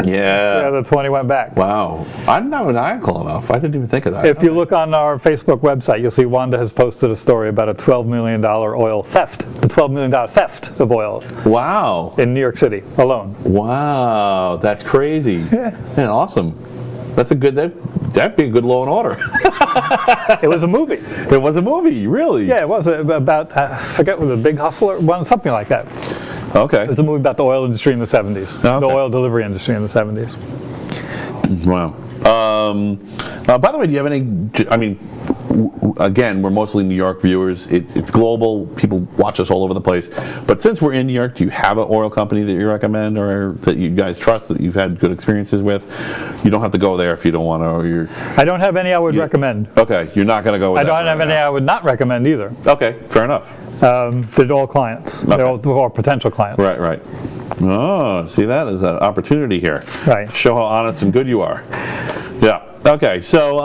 Speaker 1: Yeah.
Speaker 2: The 20 went back.
Speaker 1: Wow. I'm not maniacal enough. I didn't even think of that.
Speaker 2: If you look on our Facebook website, you'll see Wanda has posted a story about a $12 million oil theft. The $12 million theft of oil.
Speaker 1: Wow.
Speaker 2: In New York City alone.
Speaker 1: Wow. That's crazy.
Speaker 2: Yeah.
Speaker 1: Awesome. That'd be a good Law and Order.
Speaker 2: It was a movie.
Speaker 1: It was a movie, really?
Speaker 2: Yeah, it was about, I forget what, the Big Hustler, something like that.
Speaker 1: Okay.
Speaker 2: It was a movie about the oil industry in the 70s.
Speaker 1: Okay.
Speaker 2: The oil delivery industry in the 70s.
Speaker 1: Wow. By the way, do you have any, again, we're mostly New York viewers. It's global. People watch us all over the place. But since we're in New York, do you have an oil company that you recommend or that you guys trust, that you've had good experiences with? You don't have to go there if you don't want to. Or
Speaker 2: I don't have any I would recommend.
Speaker 1: Okay, you're not going to go with that.
Speaker 2: I don't have any I would not recommend either.
Speaker 1: Okay, fair enough.
Speaker 2: They're all clients. Okay. They're all potential clients.
Speaker 1: Right. Oh, see that? There's an opportunity here.
Speaker 2: Right.
Speaker 1: Show how honest and good you are. Yeah. Okay, so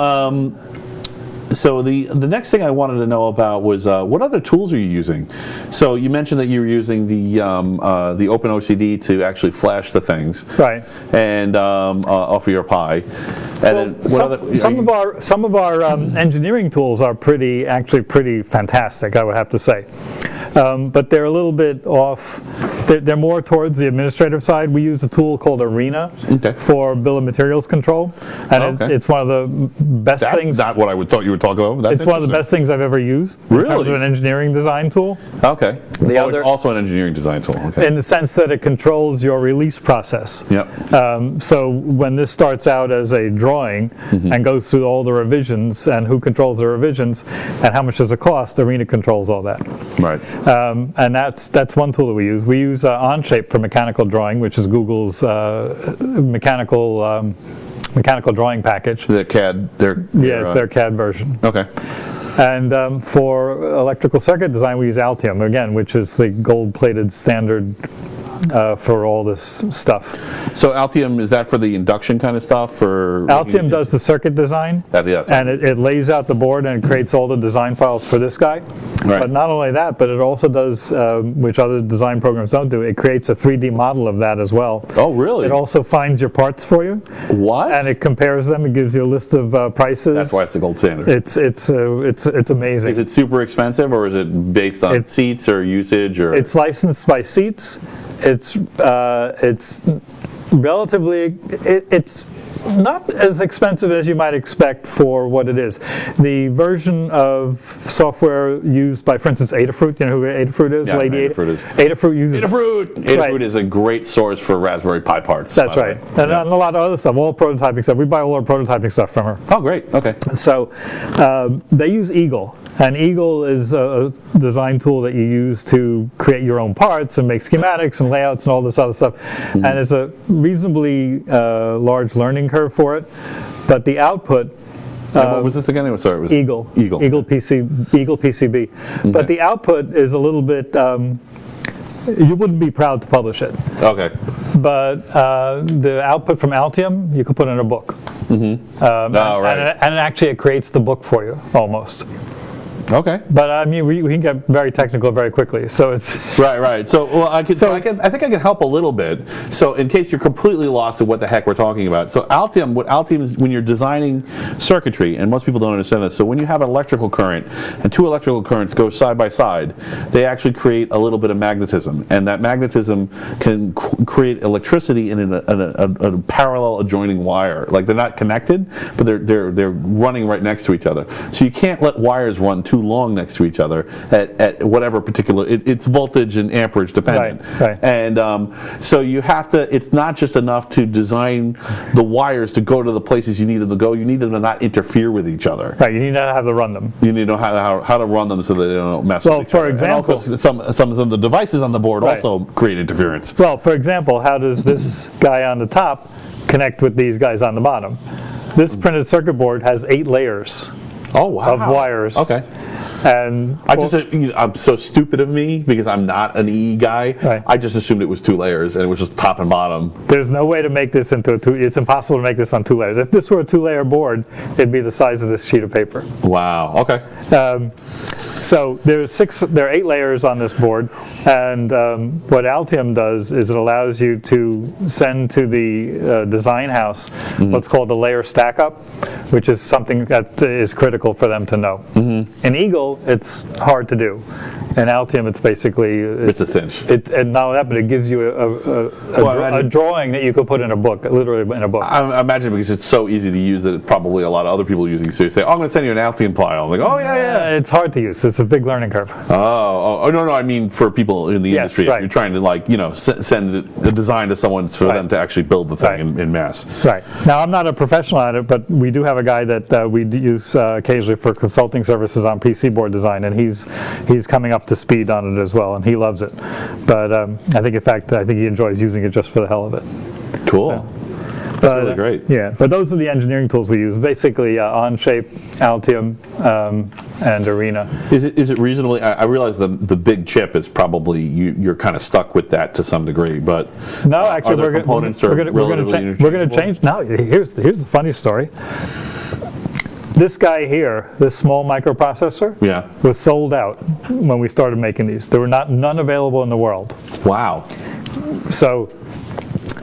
Speaker 1: the next thing I wanted to know about was what other tools are you using? So you mentioned that you were using the OpenOCD to actually flash the things,
Speaker 2: right? And
Speaker 1: off of your Pi. And then
Speaker 2: some of our engineering tools are actually pretty fantastic, I would have to say, but they're a little bit off They're more towards the administrative side. We use a tool called Arena for bill of materials control, and it's one of the best things.
Speaker 1: That's not what I would thought you would talk about.
Speaker 2: It's one of the best things I've ever used.
Speaker 1: Really?
Speaker 2: In terms of an engineering design tool.
Speaker 1: Okay. It's also an engineering design tool. Okay.
Speaker 2: In the sense that it controls your release process.
Speaker 1: Yep.
Speaker 2: So when this starts out as a drawing and goes through all the revisions and who controls the revisions and how much does it cost, Arena controls all that.
Speaker 1: Right.
Speaker 2: And that's one tool that we use. We use Onshape for mechanical drawing, which is Google's mechanical drawing package.
Speaker 1: The CAD.
Speaker 2: It's their CAD version.
Speaker 1: Okay.
Speaker 2: And for electrical circuit design, we use Altium, again, which is the gold-plated standard for all this stuff.
Speaker 1: So Altium, is that for the induction kind of stuff?
Speaker 2: Altium does the circuit design, and it lays out the board and it creates all the design files for this guy. Right. But not only that, but it also does, which other design programs don't do, it creates a 3D model of that as well.
Speaker 1: Oh, really?
Speaker 2: It also finds your parts for you.
Speaker 1: What?
Speaker 2: And it compares them. It gives you a list of prices.
Speaker 1: That's why it's the gold standard.
Speaker 2: It's amazing.
Speaker 1: Is it super expensive, or is it based on seats or usage? Or
Speaker 2: it's licensed by seats. It's relatively, it's not as expensive as you might expect for what it is. The version of software used by, for instance, Adafruit, you know who Adafruit is?
Speaker 1: Yeah,
Speaker 2: Lady
Speaker 1: Adafruit is.
Speaker 2: Adafruit uses...
Speaker 1: Adafruit is a great source for Raspberry Pi parts.
Speaker 2: That's right. And a lot of other stuff, all prototyping stuff. We buy all our prototyping stuff from her.
Speaker 1: Oh, great. Okay.
Speaker 2: So they use Eagle. And Eagle is a design tool that you use to create your own parts and make schematics and layouts and all this other stuff. And there's a reasonably large learning curve for it. But the output...
Speaker 1: what was this again? Sorry, it was
Speaker 2: Eagle. Eagle PCB. But the output is a little bit... you wouldn't be proud to publish it.
Speaker 1: Okay.
Speaker 2: But the output from Altium, you could put in a book.
Speaker 1: Right.
Speaker 2: And actually it creates the book for you, almost.
Speaker 1: Okay.
Speaker 2: But I mean, we can get very technical very quickly. So it's
Speaker 1: right. So well, I think I can help a little bit. So in case you're completely lost at what the heck we're talking about, so what Altium is when you're designing circuitry, and most people don't understand this. So when you have an electrical current and two electrical currents go side by side, they actually create a little bit of magnetism, and that magnetism can create electricity in a parallel adjoining wire. Like they're not connected, but they're running right next to each other. So you can't let wires run too long next to each other at whatever particular, it's voltage and amperage dependent.
Speaker 2: Right.
Speaker 1: And so you have to, it's not just enough to design the wires to go to the places you need them to go, you need them to not interfere with each other.
Speaker 2: Right, you need to know how to run them.
Speaker 1: You need to know how to run them so that they don't mess with each other.
Speaker 2: Well, for example...
Speaker 1: And also some of the devices on the board also create interference.
Speaker 2: Well, for example, how does this guy on the top connect with these guys on the bottom? This printed circuit board has 8 layers.
Speaker 1: Oh, wow.
Speaker 2: Of wires.
Speaker 1: Okay.
Speaker 2: And
Speaker 1: I'm so stupid of me because I'm not an E guy.
Speaker 2: Right.
Speaker 1: I just assumed it was 2 layers and it was just top and bottom.
Speaker 2: There's no way to make this into it's impossible to make this on 2 layers. If this were a 2-layer board, it'd be the size of this sheet of paper.
Speaker 1: Wow. Okay.
Speaker 2: So there are 8 layers on this board, and what Altium does is it allows you to send to the design house what's called the layer stack up, which is something that is critical for them to know. In Eagle, it's hard to do. In Altium, it's basically...
Speaker 1: It's a cinch.
Speaker 2: And not only that, but it gives you a drawing that you could put in a book, literally in a book.
Speaker 1: I imagine because it's so easy to use that probably a lot of other people are using. So you say, oh, I'm going to send you an Altium file. I'm like, oh, yeah.
Speaker 2: It's hard to use. It's a big learning curve.
Speaker 1: Oh, no, I mean for people in the industry.
Speaker 2: Right.
Speaker 1: If you're trying to send the design to someone for them to actually build the thing in mass.
Speaker 2: Right. Now, I'm not a professional at it, but we do have a guy that we use occasionally for consulting services on PC board design, and he's coming up to speed on it as well, and he loves it. But I think he enjoys using it just for the hell of it.
Speaker 1: Cool.
Speaker 2: So,
Speaker 1: That's really great.
Speaker 2: Yeah, but those are the engineering tools we use. Basically, Onshape, Altium, and Arena.
Speaker 1: Is it reasonably? I realize the big chip is probably you're kind of stuck with that to some degree, but
Speaker 2: no, actually,
Speaker 1: we're going
Speaker 2: to change. No, here's the funny story. This guy here, this small microprocessor, was sold out when we started making these. There were none available in the world.
Speaker 1: Wow.
Speaker 2: So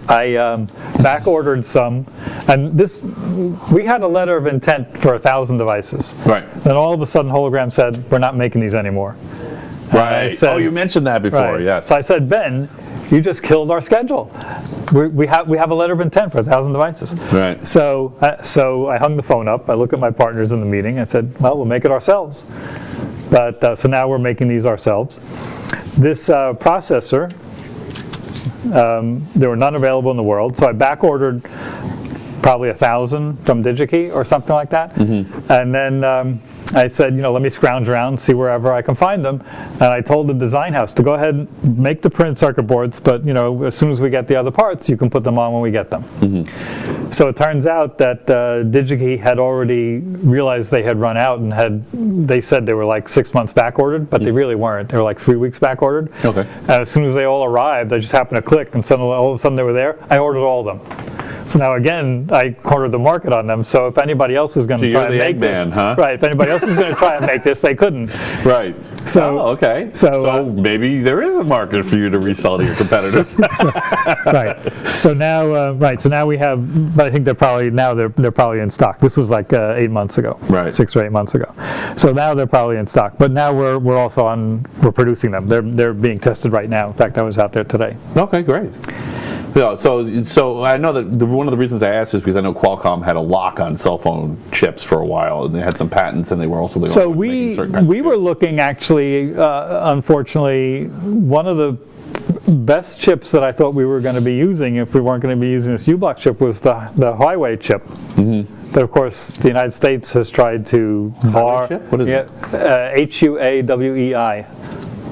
Speaker 2: I back ordered some, and we had a letter of intent for 1,000 devices.
Speaker 1: Right.
Speaker 2: Then all of a sudden, Hologram said, "We're not making these anymore."
Speaker 1: Right. You mentioned that before.
Speaker 2: Right.
Speaker 1: Yes.
Speaker 2: So I said, Ben, you just killed our schedule. We have a letter of intent for 1,000 devices.
Speaker 1: Right.
Speaker 2: So I hung the phone up. I looked at my partners in the meeting. I said, well, we'll make it ourselves. But so now we're making these ourselves. This processor, there were none available in the world, so I back ordered probably 1,000 from DigiKey or something like that. And then I said, let me scrounge around, see wherever I can find them. And I told the design house to go ahead and make the printed circuit boards, but as soon as we get the other parts, you can put them on when we get them. So it turns out that DigiKey had already realized they had run out, and they said they were like 6 months back ordered, but they really weren't. They were like 3 weeks back ordered.
Speaker 1: Okay.
Speaker 2: And as soon as they all arrived, I just happened to click, and suddenly, all of a sudden they were there. I ordered all of them. So now again, I cornered the market on them. So if anybody else was going to try and make this, right? If anybody else was going to try and make this, they couldn't.
Speaker 1: Right.
Speaker 2: So
Speaker 1: okay.
Speaker 2: So
Speaker 1: maybe there is a market for you to resell to your competitors.
Speaker 2: Right. So now, So now we have. But I think they're probably in stock. This was like 8 months ago.
Speaker 1: Right.
Speaker 2: 6 or 8 months ago. So now they're probably in stock. But now we're also we're producing them. They're being tested right now. In fact, I was out there today.
Speaker 1: Okay, great. Yeah, so I know that one of the reasons I asked is because I know Qualcomm had a lock on cell phone chips for a while, and they had some patents, and they were also the only ones making certain kinds of
Speaker 2: we were
Speaker 1: chips.
Speaker 2: looking actually, unfortunately, one of the best chips that I thought we were going to be using if we weren't going to be using this U-Block chip was the Huawei chip. That of course the United States has tried to
Speaker 1: Huawei chip? What is it?
Speaker 2: HUAWEI.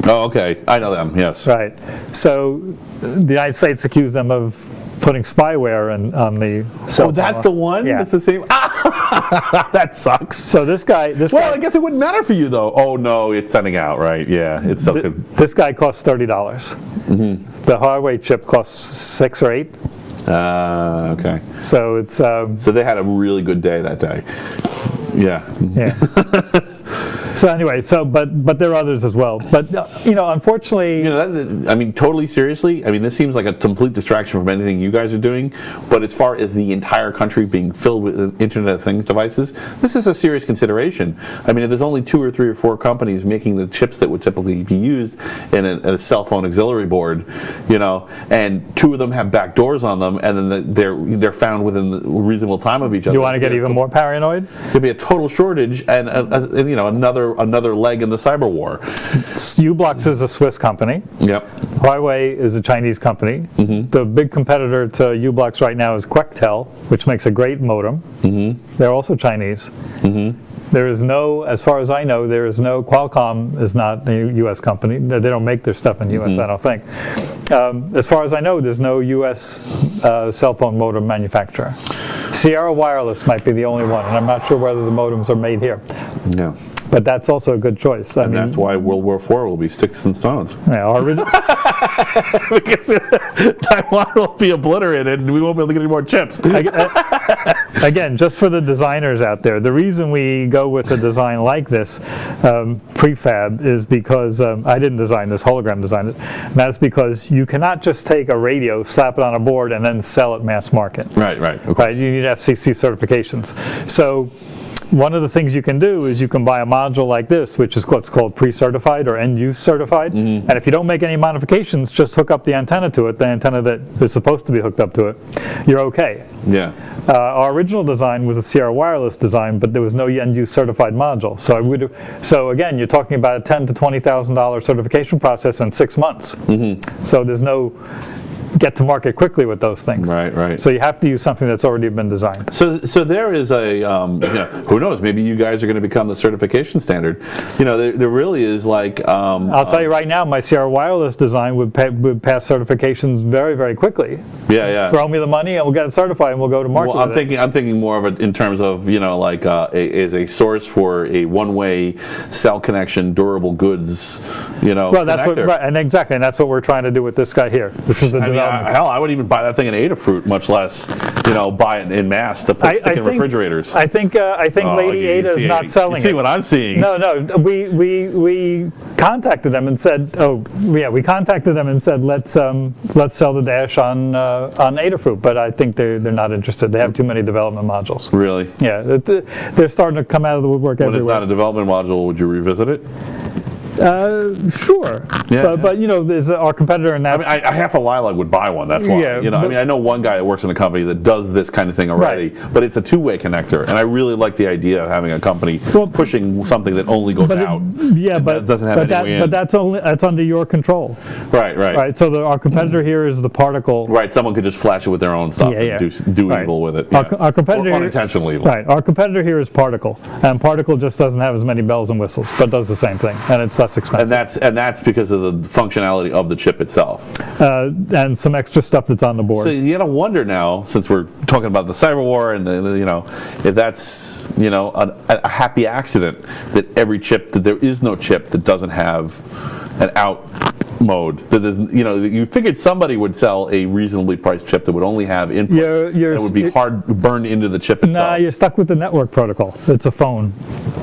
Speaker 1: Oh, okay. I know them, yes.
Speaker 2: Right. So the United States accused them of putting spyware on the cell phone.
Speaker 1: That's the one?
Speaker 2: Yeah.
Speaker 1: That's the same? That sucks.
Speaker 2: So this guy...
Speaker 1: I guess it wouldn't matter for you, though. Oh, no, it's sending out, right? Yeah, it's still good.
Speaker 2: This guy costs $30. The Huawei chip costs $6 or $8.
Speaker 1: Okay.
Speaker 2: So it's...
Speaker 1: So they had a really good day that day. Yeah.
Speaker 2: Yeah. So anyway, but there are others as well. But unfortunately,
Speaker 1: totally seriously. I mean, this seems like a complete distraction from anything you guys are doing. But as far as the entire country being filled with Internet of Things devices, this is a serious consideration. I mean, if there's only 2 or 3 or 4 companies making the chips that would typically be used in a cell phone auxiliary board, and 2 of them have back doors on them, and then they're found within the reasonable time of each other.
Speaker 2: You want to get even more paranoid?
Speaker 1: There'd be a total shortage, and another leg in the cyber war.
Speaker 2: U-Blox is a Swiss company.
Speaker 1: Yep.
Speaker 2: Huawei is a Chinese company. The big competitor to U-Blox right now is Quectel, which makes a great modem. They're also Chinese. There is no, as far as I know, Qualcomm is not a U.S. company. They don't make their stuff in the U.S., I don't think. As far as I know, there's no U.S. Cell phone modem manufacturer. Sierra Wireless might be the only one, and I'm not sure whether the modems are made here.
Speaker 1: Yeah.
Speaker 2: But that's also a good choice.
Speaker 1: And that's why World War IV will be sticks and stones.
Speaker 2: Yeah,
Speaker 1: because Taiwan will be obliterated and we won't be able to get any more chips.
Speaker 2: Again, just for the designers out there, the reason we go with a design like this, prefab, is because I didn't design this, Hologram designed it. And that's because you cannot just take a radio, slap it on a board, and then sell it mass market.
Speaker 1: Right.
Speaker 2: Right. You need FCC certifications. So one of the things you can do is you can buy a module like this, which is what's called pre-certified or end-use certified. And if you don't make any modifications, just hook up the antenna to it, the antenna that is supposed to be hooked up to it, you're okay.
Speaker 1: Yeah.
Speaker 2: Our original design was a Sierra Wireless design, but there was no end-use certified module. So again, you're talking about a $10,000 to $20,000 certification process in 6 months. So there's no get to market quickly with those things.
Speaker 1: Right.
Speaker 2: So you have to use something that's already been designed.
Speaker 1: So there is a, who knows, maybe you guys are going to become the certification standard. There really is like...
Speaker 2: I'll tell you right now, my Sierra Wireless design would pass certifications very, very quickly.
Speaker 1: Yeah.
Speaker 2: Throw me the money and we'll get it certified and we'll go to market.
Speaker 1: Well, I'm thinking more of it in terms of, as a source for a one-way cell connection, durable goods,
Speaker 2: Well, that's
Speaker 1: connector.
Speaker 2: and that's what we're trying to do with this guy here. This is the development.
Speaker 1: Hell, I would even buy that thing in Adafruit, much less, buy it in mass to stick in refrigerators.
Speaker 2: I think Lady Ada is not selling it.
Speaker 1: You see what I'm seeing?
Speaker 2: No. We contacted them and said, we contacted them and said, let's sell the Dash on Adafruit, but I think they're not interested. They have too many development modules.
Speaker 1: Really?
Speaker 2: Yeah, they're starting to come out of the woodwork everywhere.
Speaker 1: When it's not a development module, would you revisit it?
Speaker 2: Sure.
Speaker 1: Yeah,
Speaker 2: But you know, there's our competitor in that.
Speaker 1: I mean, I half a Lilac would buy one. That's why.
Speaker 2: Yeah,
Speaker 1: you know, I mean, I know one guy that works in a company that does this kind of thing already, but it's a two-way connector, and I really like the idea of having a company pushing something that only goes out.
Speaker 2: But
Speaker 1: doesn't have any way in.
Speaker 2: But that's under your control.
Speaker 1: Right.
Speaker 2: Right. So our competitor here is the particle.
Speaker 1: Right. Someone could just flash it with their own stuff and do evil with it.
Speaker 2: Our competitor
Speaker 1: or unintentional evil.
Speaker 2: Right. Our competitor here is particle, and particle just doesn't have as many bells and whistles, but does the same thing, and it's less expensive.
Speaker 1: And that's because of the functionality of the chip itself.
Speaker 2: And some extra stuff that's on the board.
Speaker 1: So you gotta wonder now, since we're talking about the cyber war and you know, if that's a happy accident that that there is no chip that doesn't have an out mode. That is, you figured somebody would sell a reasonably priced chip that would only have input. It would be hard burned into the chip itself.
Speaker 2: Nah, you're stuck with the network protocol. It's a phone.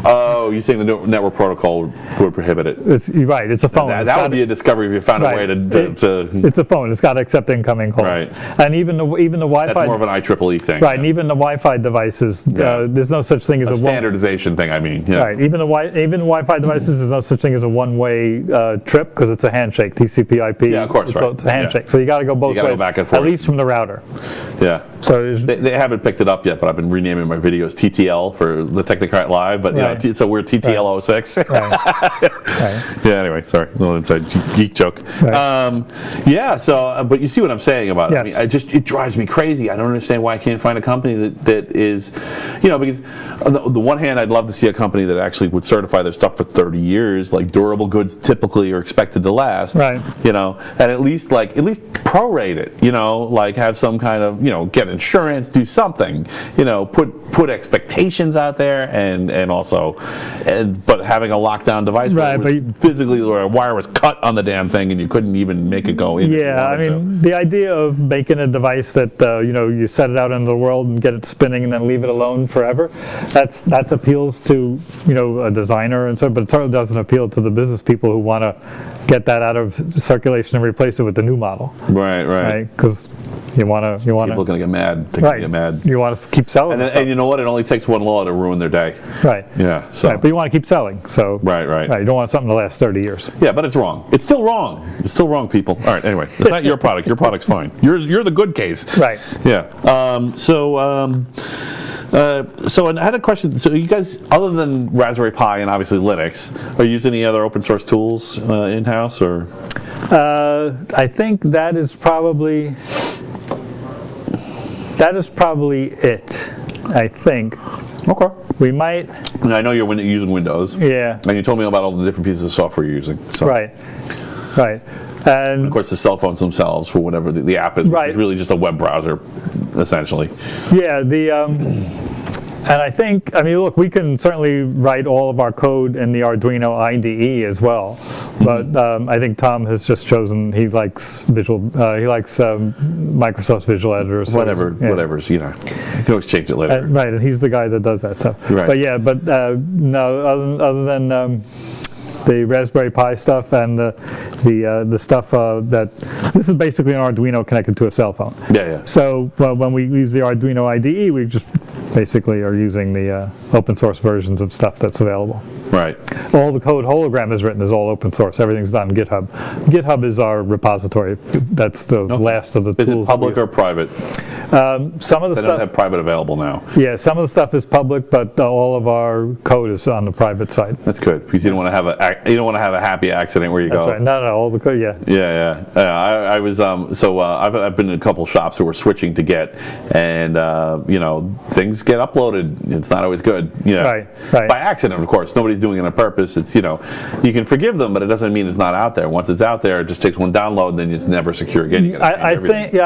Speaker 1: Oh, you're saying the network protocol would prohibit it?
Speaker 2: You're right. It's a phone.
Speaker 1: That would be a discovery if you found a way to.
Speaker 2: It's a phone. It's got to accept incoming calls.
Speaker 1: Right.
Speaker 2: And even the Wi-Fi.
Speaker 1: That's more of an IEEE thing.
Speaker 2: Right. And even the Wi-Fi devices, there's no such thing as a
Speaker 1: standardization thing. I mean. Yeah.
Speaker 2: Right. Even Wi-Fi devices, there's no such thing as a one-way trip because it's a handshake. TCP/IP.
Speaker 1: Yeah, of course.
Speaker 2: So it's a handshake. Yeah. So you got to go both ways.
Speaker 1: Go back and forth.
Speaker 2: At least from the router.
Speaker 1: Yeah.
Speaker 2: So
Speaker 1: they haven't picked it up yet, but I've been renaming my videos TTL for the Technocrat Live. But so we're TTL006.
Speaker 2: Right.
Speaker 1: Yeah. Anyway, sorry, little inside geek joke.
Speaker 2: Right.
Speaker 1: So, but you see what I'm saying about it.
Speaker 2: Yes.
Speaker 1: I mean, it drives me crazy. I don't understand why I can't find a company that is, because on the one hand, I'd love to see a company that actually would certify their stuff for 30 years, like durable goods typically are expected to last.
Speaker 2: Right.
Speaker 1: And at least prorate it. Like have some kind of get insurance, do something. Put expectations out there, and also, but having a lockdown device where a wire was cut on the damn thing and you couldn't even make it go in.
Speaker 2: Yeah, I mean, the idea of making a device that you set it out into the world and get it spinning and then leave it alone forever, that appeals to a designer and so, but it certainly doesn't appeal to the business people who want to get that out of circulation and replace it with the new model.
Speaker 1: Right.
Speaker 2: Because you want to.
Speaker 1: People are going to get mad. They're going to get mad.
Speaker 2: You want to keep selling.
Speaker 1: And you know what? It only takes one law to ruin their day.
Speaker 2: Right.
Speaker 1: Yeah. So.
Speaker 2: Right, but you want to keep selling. So.
Speaker 1: Right.
Speaker 2: You don't want something to last 30 years.
Speaker 1: Yeah, but it's wrong. It's still wrong. It's still wrong, people. All right. Anyway, it's not your product. Your product's fine. You're the good case.
Speaker 2: Right.
Speaker 1: Yeah. So I had a question. So you guys, other than Raspberry Pi and obviously Linux, are you using any other open source tools in-house or?
Speaker 2: I think that is probably it. I think.
Speaker 1: Okay.
Speaker 2: We might.
Speaker 1: And I know you're using Windows.
Speaker 2: Yeah.
Speaker 1: And you told me about all the different pieces of software you're using. So.
Speaker 2: Right. And
Speaker 1: of course, the cell phones themselves for whatever the app is, which is really just a web browser, essentially.
Speaker 2: Yeah. And I think, look, we can certainly write all of our code in the Arduino IDE as well. But I think Tom has just chosen, he likes Microsoft's Visual Editor. So,
Speaker 1: whatever's, you can always change it later.
Speaker 2: Right, and he's the guy that does that stuff.
Speaker 1: Right.
Speaker 2: But no, other than the Raspberry Pi stuff and the stuff that this is basically an Arduino connected to a cell phone.
Speaker 1: Yeah.
Speaker 2: So when we use the Arduino IDE, we just basically are using the open source versions of stuff that's available.
Speaker 1: Right.
Speaker 2: All the code Hologram is written is all open source. Everything's done on GitHub. GitHub is our repository. That's the last of the tools.
Speaker 1: Is it public or private?
Speaker 2: Some of the
Speaker 1: they
Speaker 2: stuff.
Speaker 1: Don't have private available now.
Speaker 2: Yeah, some of the stuff is public, but all of our code is on the private side.
Speaker 1: That's good because you don't want to have a happy accident where you
Speaker 2: That's
Speaker 1: go.
Speaker 2: Right. No, all the code. Yeah.
Speaker 1: Yeah. I was I've been in a couple shops who were switching to Git, and things get uploaded. It's not always good.
Speaker 2: Right.
Speaker 1: By accident, of course. Nobody's doing it on purpose. It's you can forgive them, but it doesn't mean it's not out there. Once it's out there, it just takes one download, and then it's never secure again.
Speaker 2: I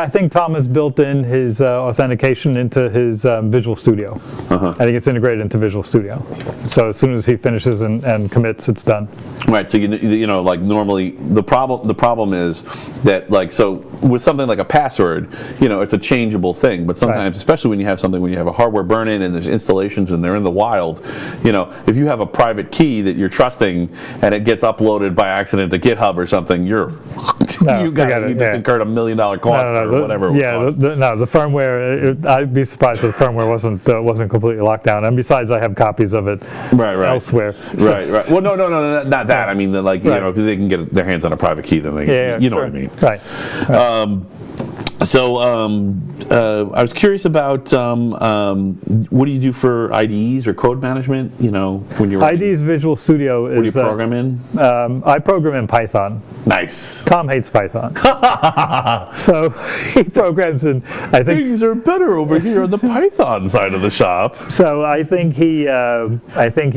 Speaker 2: think Tom has built in his authentication into his Visual Studio. I think it's integrated into Visual Studio. So as soon as he finishes and commits, it's done.
Speaker 1: Right. So like normally the problem is that with something like a password, it's a changeable thing. But sometimes, especially when you have a hardware burn-in and there's installations and they're in the wild, if you have a private key that you're trusting and it gets uploaded by accident to GitHub or something, you're fucked. you just incurred $1 million cost or whatever.
Speaker 2: The firmware. I'd be surprised if the firmware wasn't completely locked down. And besides, I have copies of it elsewhere.
Speaker 1: Right. Well, no, not that. I mean, if they can get their hands on a private key, then they, know what I mean.
Speaker 2: Right.
Speaker 1: So I was curious about what do you do for IDEs or code management? When you're
Speaker 2: IDEs, Visual Studio is.
Speaker 1: What do you program in?
Speaker 2: I program in Python.
Speaker 1: Nice.
Speaker 2: Tom hates Python, so he programs in. I think
Speaker 1: things are better over here on the Python side of the shop.
Speaker 2: So I think he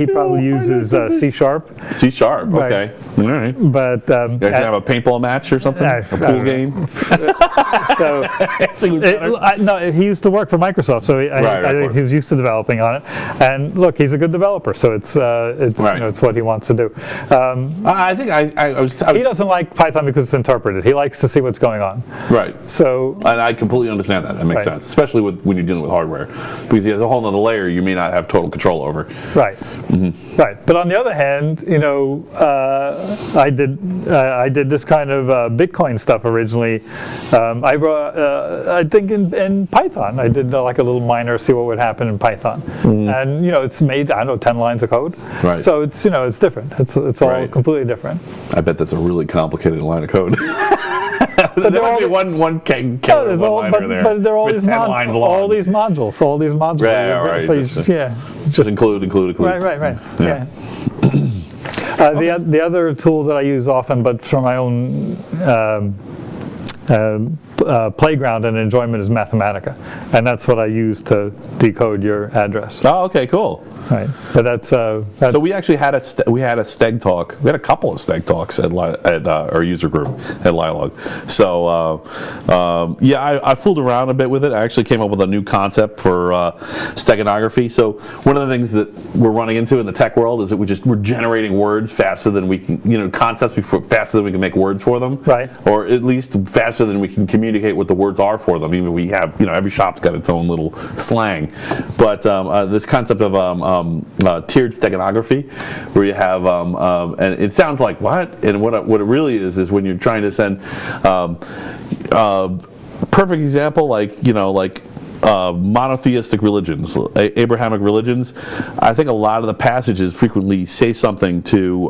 Speaker 2: probably uses C#.
Speaker 1: C#. Okay. All right.
Speaker 2: But
Speaker 1: you guys have a paintball match or something? A pool game?
Speaker 2: So no, he used to work for Microsoft, so I think he was used to developing on it. And look, he's a good developer, so it's what he wants to do.
Speaker 1: I think
Speaker 2: he doesn't like Python because it's interpreted. He likes to see what's going on.
Speaker 1: Right.
Speaker 2: So
Speaker 1: and I completely understand that. That makes sense, especially when you're dealing with hardware, because he has a whole other layer you may not have total control over.
Speaker 2: Right. Mm-hmm. Right. But on the other hand, I did this kind of Bitcoin stuff originally. I think in Python, I did like a little miner, see what would happen in Python, and it's made 10 lines of code.
Speaker 1: Right.
Speaker 2: So it's it's different. It's all completely different.
Speaker 1: I bet that's a really complicated line of code. But there might be one killer one-liner there.
Speaker 2: But there are all these modules.
Speaker 1: Right.
Speaker 2: So
Speaker 1: just include.
Speaker 2: Right. Yeah. The other tool that I use often, but for my own playground and enjoyment, is Mathematica, and that's what I use to decode your address.
Speaker 1: Oh, okay, cool.
Speaker 2: Right, but that's so
Speaker 1: we actually had a Steg talk. We had a couple of Steg talks at our user group at Lilog. So I fooled around a bit with it. I actually came up with a new concept for steganography. So one of the things that we're running into in the tech world is that we're generating words faster than we can, concepts faster than we can make words for them.
Speaker 2: Right.
Speaker 1: Or at least faster than we can communicate what the words are for them. Even we have, every shop's got its own little slang. But this concept of tiered steganography, where you have, and it sounds like what? And what it really is when you're trying to send, perfect example, monotheistic religions, Abrahamic religions. I think a lot of the passages frequently say something to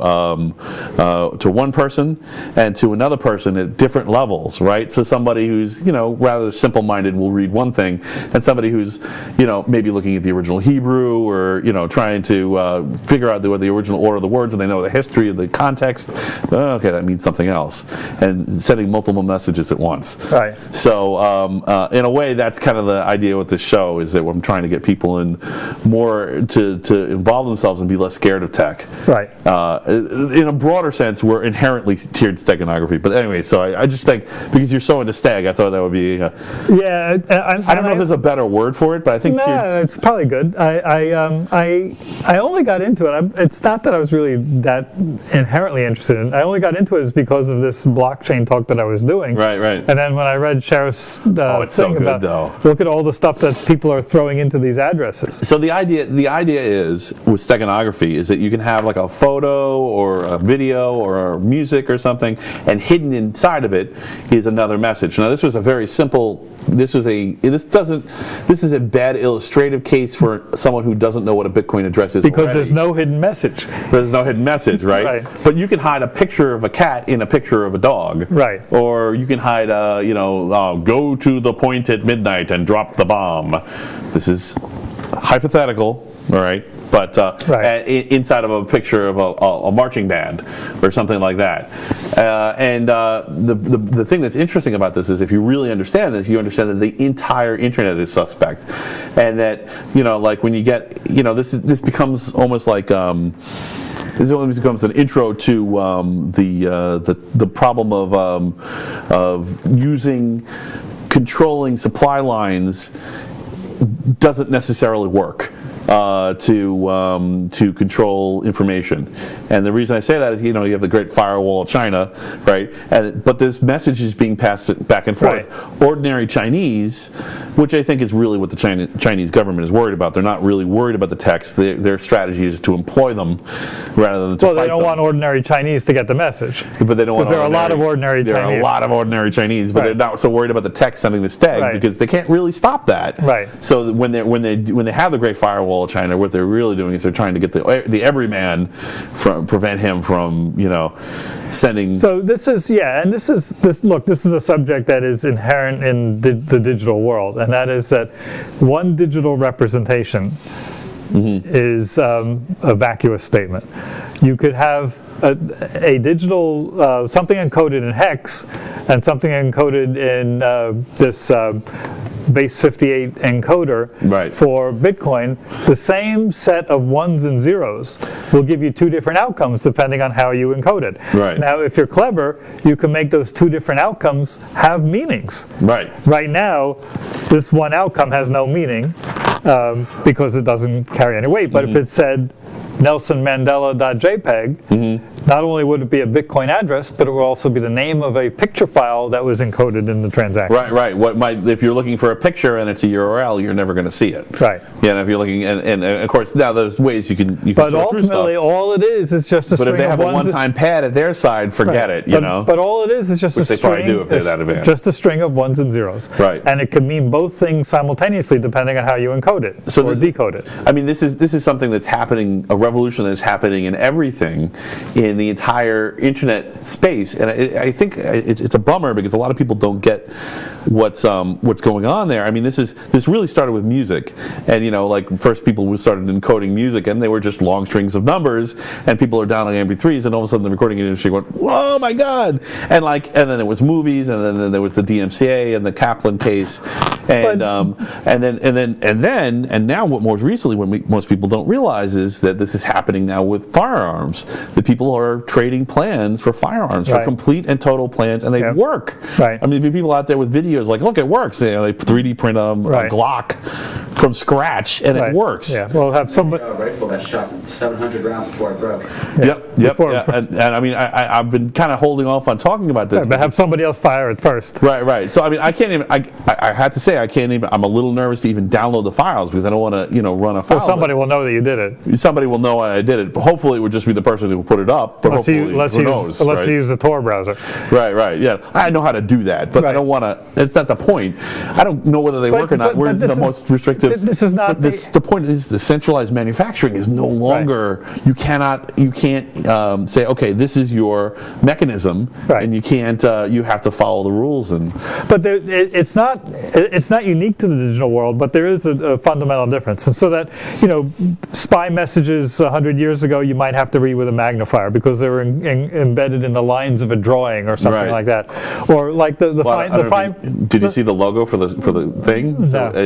Speaker 1: one person and to another person at different levels, right? So somebody who's rather simple-minded will read one thing, and somebody who's maybe looking at the original Hebrew or trying to figure out what the original order of the words, and they know the history of the context. Okay, that means something else, and sending multiple messages at once.
Speaker 2: Right.
Speaker 1: So in a way, that's kind of the idea with this show, is that I'm trying to get people in more to involve themselves and be less scared of tech.
Speaker 2: Right.
Speaker 1: In a broader sense, we're inherently tiered steganography. But anyway, so I just think, because you're so into Steg, I thought that would be. I don't know if there's a better word for it, but I think.
Speaker 2: No, it's probably good. I only got into it. It's not that I was really that inherently interested in it. I only got into it because of this blockchain talk that I was doing.
Speaker 1: Right.
Speaker 2: And then when I read Sheriff's thing about,
Speaker 1: though.
Speaker 2: Look at all the stuff that people are throwing into these addresses.
Speaker 1: So the idea is, with steganography, is that you can have like a photo or a video or music or something, and hidden inside of it is another message. Now this was a very simple. This is a bad illustrative case for someone who doesn't know what a Bitcoin address is.
Speaker 2: Because there's no hidden message.
Speaker 1: There's no hidden message, right?
Speaker 2: Right.
Speaker 1: But you can hide a picture of a cat in a picture of a dog.
Speaker 2: Right.
Speaker 1: Or you can hide go to the point at midnight and drop the bomb. This is hypothetical, all right? But inside of a picture of a marching band or something like that. The thing that's interesting about this is, if you really understand this, you understand that the entire internet is suspect, and that like when you get this becomes almost like this almost becomes an intro to the problem of controlling supply lines doesn't necessarily work. to control information. And the reason I say that is, you have the Great Firewall of China, right? But this message is being passed back and forth.
Speaker 2: Right.
Speaker 1: Ordinary Chinese, which I think is really what the Chinese government is worried about. They're not really worried about the text. Their strategy is to employ them rather than to fight them.
Speaker 2: Well, they don't want ordinary Chinese to get the message.
Speaker 1: But they don't want.
Speaker 2: There are a lot of ordinary Chinese.
Speaker 1: There are a lot of ordinary Chinese, but they're not so worried about the text sending the stag because they can't really stop that.
Speaker 2: Right.
Speaker 1: So when they have the Great Firewall of China, what they're really doing is they're trying to get the everyman prevent him from sending.
Speaker 2: So this is this is a subject that is inherent in the digital world, and that is that one digital representation is a vacuous statement. You could have a digital something encoded in hex and something encoded in this base 58 encoder for Bitcoin. The same set of ones and zeros will give you two different outcomes depending on how you encode it.
Speaker 1: Right.
Speaker 2: Now, if you're clever, you can make those two different outcomes have meanings.
Speaker 1: Right.
Speaker 2: Right now, this one outcome has no meaning because it doesn't carry any weight. But if it said NelsonMandela.jpg, not only would it be a Bitcoin address, but it would also be the name of a picture file that was encoded in the transaction.
Speaker 1: Right. If you're looking for a picture and it's a URL, you're never going to see it.
Speaker 2: Right.
Speaker 1: Yeah. If you're looking, and of course now there's ways you can.
Speaker 2: But ultimately, all it is just a string of ones.
Speaker 1: But if they have a one-time pad at their side, forget it.
Speaker 2: But all it is just
Speaker 1: which
Speaker 2: a
Speaker 1: they
Speaker 2: string.
Speaker 1: Probably do if they're that advanced.
Speaker 2: Just a string of ones and zeros.
Speaker 1: Right.
Speaker 2: And it can mean both things simultaneously depending on how you encode it or decode it.
Speaker 1: I mean, this is something that's happening. A revolution that's happening in everything, in the entire internet space, and I think it's a bummer because a lot of people don't get what's going on there. I mean, this really started with music, and like first people started encoding music, and they were just long strings of numbers, and people are downloading MP3s, and all of a sudden the recording industry went, "Whoa, my God!" And then there was movies, and then there was the DMCA and the Kaplan case, and now what more recently, most people don't realize is that this is happening now with firearms. The people are trading plans for firearms, for complete and total plans, and they work.
Speaker 2: Right.
Speaker 1: I mean, people out there with videos like, look, it works. They 3D print a Glock from scratch, and it works.
Speaker 2: Yeah. Well, have somebody
Speaker 3: a rifle that shot 700 rounds before it broke.
Speaker 1: Yep. And I mean, I've been kind of holding off on talking about this.
Speaker 2: but have somebody else fire it first.
Speaker 1: Right. So I mean, I can't even. I have to say, I can't even. I'm a little nervous to even download the files because I don't want to, run a file.
Speaker 2: Well, somebody will know that you did it.
Speaker 1: Somebody will know I did it. But hopefully, it would just be the person who put it up. But
Speaker 2: unless you use the Tor browser.
Speaker 1: Right. Yeah, I know how to do that, but I don't want to. It's not the point. I don't know whether they work or not. We're the most restrictive.
Speaker 2: This is not.
Speaker 1: The point is the centralized manufacturing is no longer. You can't say, okay, this is your mechanism, and you can't. You have to follow the rules.
Speaker 2: But it's not unique to the digital world, but there is a fundamental difference. And so that spy messages 100 years ago, you might have to read with a magnifier because they were embedded in the lines of a drawing or something like that, or like the fine.
Speaker 1: Did you see the logo for the thing? So
Speaker 2: no.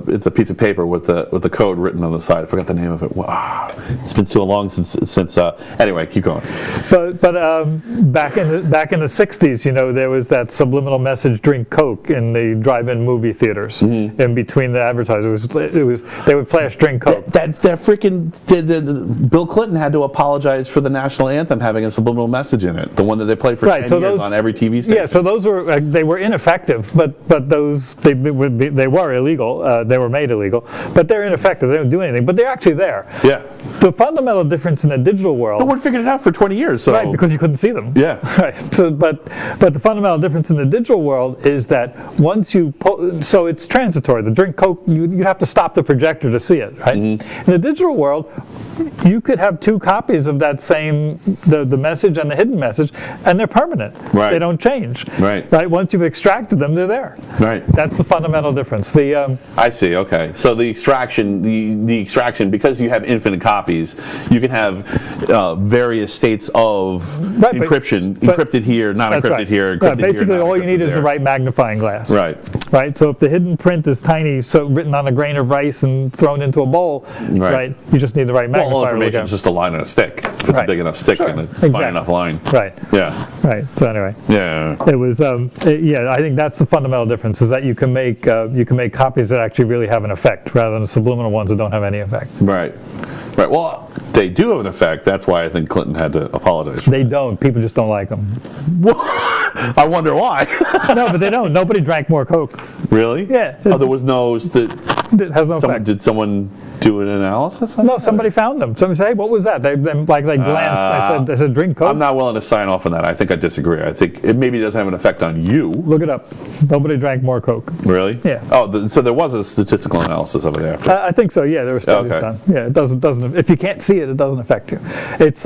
Speaker 1: It's a piece of paper with the code written on the side. I forgot the name of it. Wow, it's been so long since. Anyway, keep going.
Speaker 2: But back in the 60s, there was that subliminal message, "Drink Coke" in the drive-in movie theaters. In between the advertisers, they would flash "Drink Coke."
Speaker 1: That freaking Bill Clinton had to apologize for the national anthem having a subliminal message in it. The one that they played for 10 years on every TV station.
Speaker 2: Yeah, so those were they were ineffective, but those they were illegal. They were made illegal, but they're ineffective. They don't do anything, but they're actually there.
Speaker 1: Yeah.
Speaker 2: The fundamental difference in the digiral world.
Speaker 1: No one figured it out for 20 years. So.
Speaker 2: Right, because you couldn't see them.
Speaker 1: Yeah.
Speaker 2: Right. So, but the fundamental difference in the digital world is that once you so it's transitory. The Drink Coke, you have to stop the projector to see it. Right. In the digital world, you could have two copies of that same the message and the hidden message, and they're permanent.
Speaker 1: Right.
Speaker 2: They don't change.
Speaker 1: Right.
Speaker 2: Once you've extracted them, they're there.
Speaker 1: Right.
Speaker 2: That's the fundamental difference.
Speaker 1: I see. Okay. So the extraction, because you have infinite copies, you can have various states of encryption, encrypted here, not
Speaker 2: That's
Speaker 1: encrypted
Speaker 2: right.
Speaker 1: here,
Speaker 2: Right,
Speaker 1: encrypted
Speaker 2: basically,
Speaker 1: here, not
Speaker 2: all you need
Speaker 1: encrypted
Speaker 2: is the
Speaker 1: there.
Speaker 2: right magnifying glass.
Speaker 1: Right.
Speaker 2: Right. So if the hidden print is tiny, so written on a grain of rice and thrown into a bowl, right? You just need the right magnifier.
Speaker 1: Well, all
Speaker 2: to look
Speaker 1: information
Speaker 2: at.
Speaker 1: is just a line on a stick. If it's a big enough stick and a fine enough line.
Speaker 2: Right.
Speaker 1: Yeah.
Speaker 2: Right. So anyway.
Speaker 1: Yeah.
Speaker 2: It was, yeah. I think that's the fundamental difference: is that you can make copies that actually really have an effect, rather than the subliminal ones that don't have any effect.
Speaker 1: Right. Right. Well, they do have an effect. That's why I think Clinton had to apologize.
Speaker 2: They don't. People just don't like them.
Speaker 1: I wonder why.
Speaker 2: No, but they don't. Nobody drank more Coke.
Speaker 1: Really?
Speaker 2: Yeah.
Speaker 1: Oh, there was no.
Speaker 2: It has no effect.
Speaker 1: Did someone do an analysis on
Speaker 2: No,
Speaker 1: that?
Speaker 2: somebody found them. Somebody said, "Hey, what was that?" They glanced. I said, "Drink Coke."
Speaker 1: I'm not willing to sign off on that. I think I disagree. I think it maybe doesn't have an effect on you.
Speaker 2: Look it up. Nobody drank more Coke.
Speaker 1: Really?
Speaker 2: Yeah.
Speaker 1: Oh, so there was a statistical analysis of it after.
Speaker 2: I think so. Yeah, there were studies done. Yeah, it doesn't. If you can't see it, it doesn't affect you. It's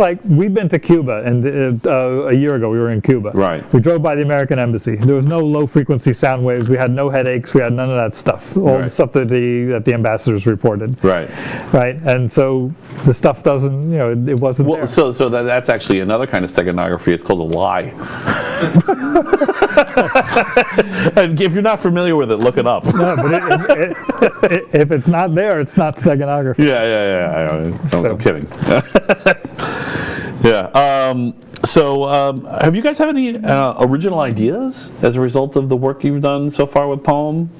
Speaker 2: like we've been to Cuba, and a year ago we were in Cuba.
Speaker 1: Right.
Speaker 2: We drove by the American embassy. There was no low frequency sound waves. We had no headaches. We had none of that stuff. All the stuff that the ambassadors reported.
Speaker 1: Right.
Speaker 2: Right. And so the stuff doesn't. It wasn't there.
Speaker 1: So that's actually another kind of steganography. It's called a lie. And if you're not familiar with it, look it up.
Speaker 2: No, but if it's not there, it's not steganography.
Speaker 1: Yeah. I'm kidding. Yeah. So, have you guys have any original ideas as a result of the work you've done so far with Poem?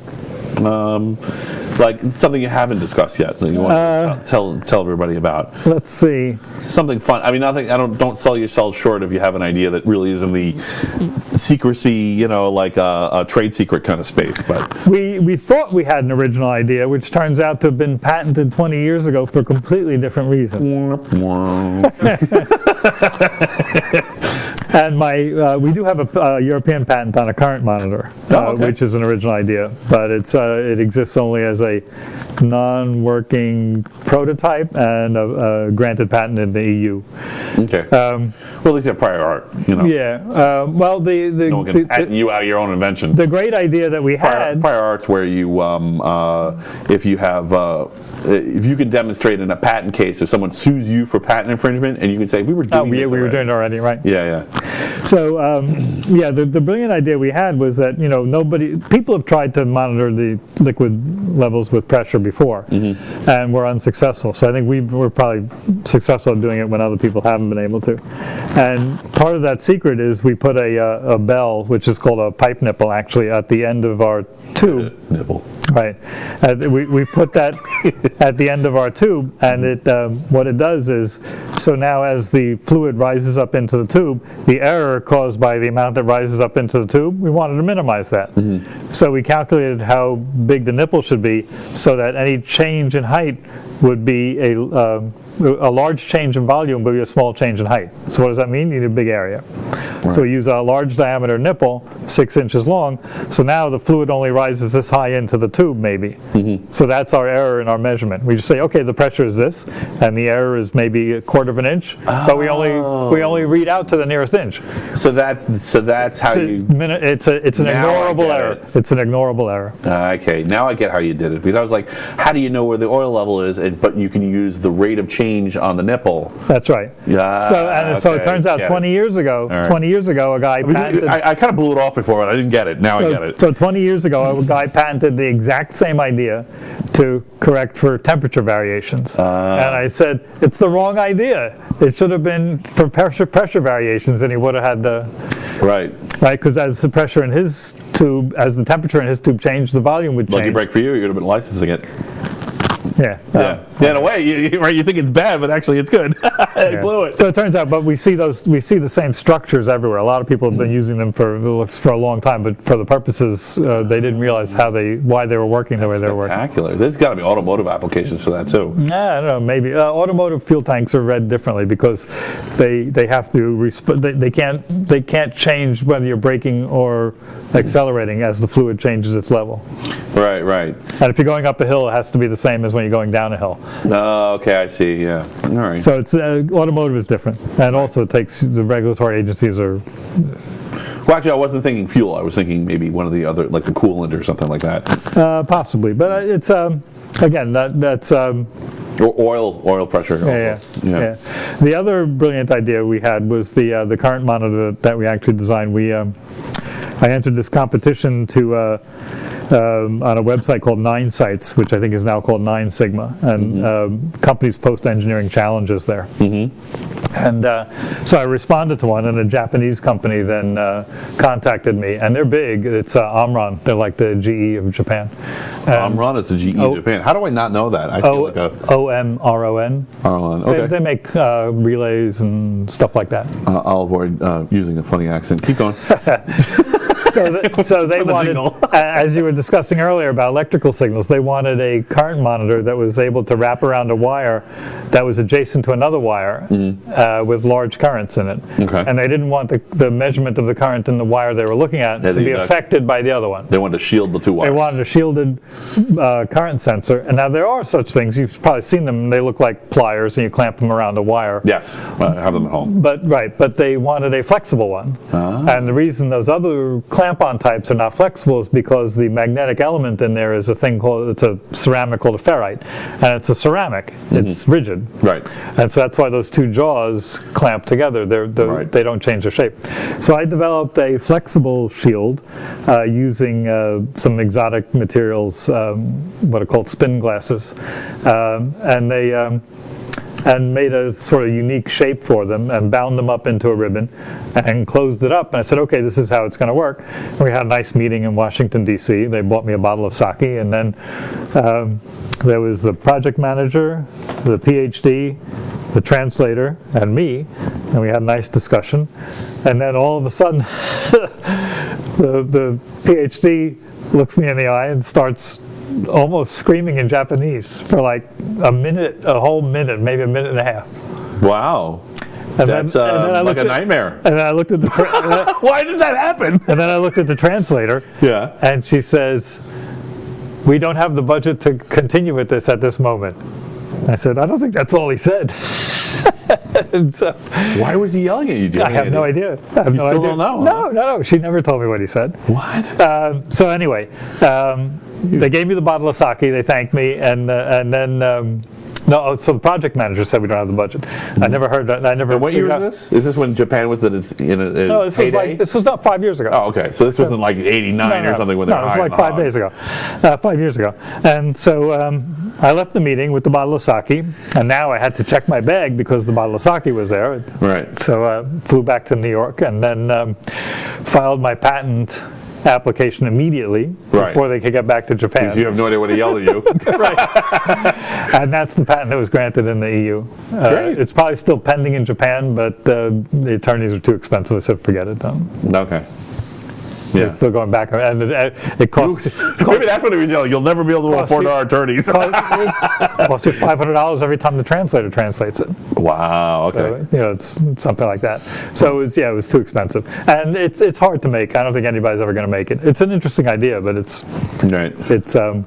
Speaker 1: Like something you haven't discussed yet that you want to tell everybody about.
Speaker 2: Let's see.
Speaker 1: Something fun. I mean, nothing. Don't sell yourself short if you have an idea that really is in the secrecy, like a trade secret kind of space. But
Speaker 2: we thought we had an original idea, which turns out to have been patented 20 years ago for a completely different reason. And we do have a European patent on a current monitor, which is an original idea, but it exists only as a non-working prototype and a granted patent in the EU.
Speaker 1: Okay. Well, at least you have prior art,
Speaker 2: Yeah. Well,
Speaker 1: no one can patent you out your own invention.
Speaker 2: the great idea that we had.
Speaker 1: Prior art's where you, if you can demonstrate in a patent case, if someone sues you for patent infringement, and you can say we were doing this
Speaker 2: we were doing it already, right?
Speaker 1: Yeah.
Speaker 2: So the brilliant idea we had was that people have tried to monitor the liquid levels with pressure before, and were unsuccessful. So I think we were probably successful at doing it when other people haven't been able to. And part of that secret is we put a bell, which is called a pipe nipple, actually, at the end of our tube.
Speaker 1: Nipple.
Speaker 2: Right. We put that at the end of our tube, and what it does is, so now as the fluid rises up into the tube, the error caused by the amount that rises up into the tube, we wanted to minimize that. So we calculated how big the nipple should be so that any change in height would be a large change in volume would be a small change in height. So what does that mean? You need a big area. Right. So we use a large diameter nipple, 6 inches long. So now the fluid only rises this high into the tube, maybe. So that's our error in our measurement. We just say, okay, the pressure is this, and the error is maybe 1/4 of an inch, but we only read out to the nearest inch.
Speaker 1: So that's how
Speaker 2: it's an ignorable error. It's an ignorable error.
Speaker 1: Okay, now I get how you did it, because I was like, how do you know where the oil level is? But you can use the rate of change on the nipple.
Speaker 2: That's right.
Speaker 1: Yeah.
Speaker 2: So it turns out 20 years ago, a guy patented.
Speaker 1: I kind of blew it off before, but I didn't get it. Now I get it.
Speaker 2: So 20 years ago, a guy patented the exact same idea to correct for temperature variations. And I said, it's the wrong idea. It should have been for pressure variations, and he would have had the... Right, because as the pressure in his tube, as the temperature in his tube changed, the volume would change.
Speaker 1: Lucky break for you, you would have been licensing it.
Speaker 2: Yeah.
Speaker 1: In a way, you think it's bad, but actually it's good. I blew it.
Speaker 2: So it turns out, but we see the same structures everywhere. A lot of people have been using them for a long time, but for the purposes, they didn't realize why they were working the way they were working.
Speaker 1: Spectacular. There's got to be automotive applications for that too.
Speaker 2: I don't know. Maybe automotive fuel tanks are read differently because they have to they can't change whether you're braking or accelerating as the fluid changes its level.
Speaker 1: Right.
Speaker 2: And if you're going up a hill, it has to be the same as when you're going down a hill.
Speaker 1: Oh, okay, I see. Yeah. All right.
Speaker 2: So it's automotive is different, and also it takes the regulatory agencies are.
Speaker 1: Well, actually, I wasn't thinking fuel. I was thinking maybe one of the other, like the coolant or something like that.
Speaker 2: Possibly, but it's again that's
Speaker 1: Or oil pressure.
Speaker 2: Yeah,
Speaker 1: Also.
Speaker 2: yeah. The other brilliant idea we had was the current monitor that we actually designed. I entered this competition to on a website called 9 Sites, which I think is now called 9 Sigma, and companies post engineering challenges there. And so I responded to one, and a Japanese company then contacted me, and they're big. It's Omron. They're like the GE of Japan.
Speaker 1: Omron is the GE of Japan. How do I not know that? I feel like a
Speaker 2: OMRON.
Speaker 1: Omron. Okay.
Speaker 2: They make relays and stuff like that.
Speaker 1: I'll avoid using a funny accent. Keep going.
Speaker 2: So they wanted, as you were discussing earlier about electrical signals, they wanted a current monitor that was able to wrap around a wire that was adjacent to another wire with large currents in it.
Speaker 1: Okay.
Speaker 2: And they didn't want the measurement of the current in the wire they were looking at to be affected by the other one.
Speaker 1: They wanted to shield the two wires.
Speaker 2: They wanted a shielded current sensor. And now there are such things. You've probably seen them. They look like pliers, and you clamp them around a wire.
Speaker 1: Yes, I have them at home.
Speaker 2: But they wanted a flexible one. And the reason those other clamp-on types are not flexible is because the magnetic element in there is a thing called, it's a ceramic called a ferrite, and it's a ceramic. It's rigid.
Speaker 1: Right.
Speaker 2: And so that's why those two jaws clamp together. They don't change their shape. So I developed a flexible shield using some exotic materials, what are called spin glasses, and made a sort of unique shape for them and bound them up into a ribbon and closed it up. And I said, okay, this is how it's going to work. And we had a nice meeting in Washington, D.C. They bought me a bottle of sake, and then there was the project manager, the PhD, the translator, and me, and we had a nice discussion. And then all of a sudden, the PhD looks me in the eye and starts almost screaming in Japanese for like a whole minute, maybe a minute and a half.
Speaker 1: Wow. That's like a nightmare.
Speaker 2: And then I looked at the
Speaker 1: why did that happen?
Speaker 2: And then I looked at the translator.
Speaker 1: Yeah.
Speaker 2: And she says, "We don't have the budget to continue with this at this moment." I said, "I don't think that's all he said." So,
Speaker 1: why was he yelling at you?
Speaker 2: I have no idea.
Speaker 1: You still don't know?
Speaker 2: No. She never told me what he said.
Speaker 1: What?
Speaker 2: So anyway, they gave me the bottle of sake. They thanked me, and then. So the project manager said we don't have the budget. I never heard that.
Speaker 1: And what year is this? Is this when Japan was at its heyday?
Speaker 2: No, this was not 5 years ago.
Speaker 1: Oh, okay. So this wasn't like '89 or something when they were high.
Speaker 2: No, it was like 5 days ago. 5 years ago. And so I left the meeting with the bottle of sake, and now I had to check my bag because the bottle of sake was there.
Speaker 1: Right.
Speaker 2: So I flew back to New York and then filed my patent application immediately before they could get back to Japan.
Speaker 1: Because you have no idea what he yelled at you.
Speaker 2: Right. And that's the patent that was granted in the EU.
Speaker 1: Great.
Speaker 2: It's probably still pending in Japan, but the attorneys are too expensive. I said, forget it.
Speaker 1: Okay.
Speaker 2: They're still going back, and it costs.
Speaker 1: Maybe that's what he was yelling. You'll never be able to afford our attorneys.
Speaker 2: It costs you $500 every time the translator translates it.
Speaker 1: Wow. Okay.
Speaker 2: So, it's something like that. So it was too expensive, and it's hard to make. I don't think anybody's ever going to make it. It's an interesting idea, but it's
Speaker 1: right.
Speaker 2: It's
Speaker 1: well,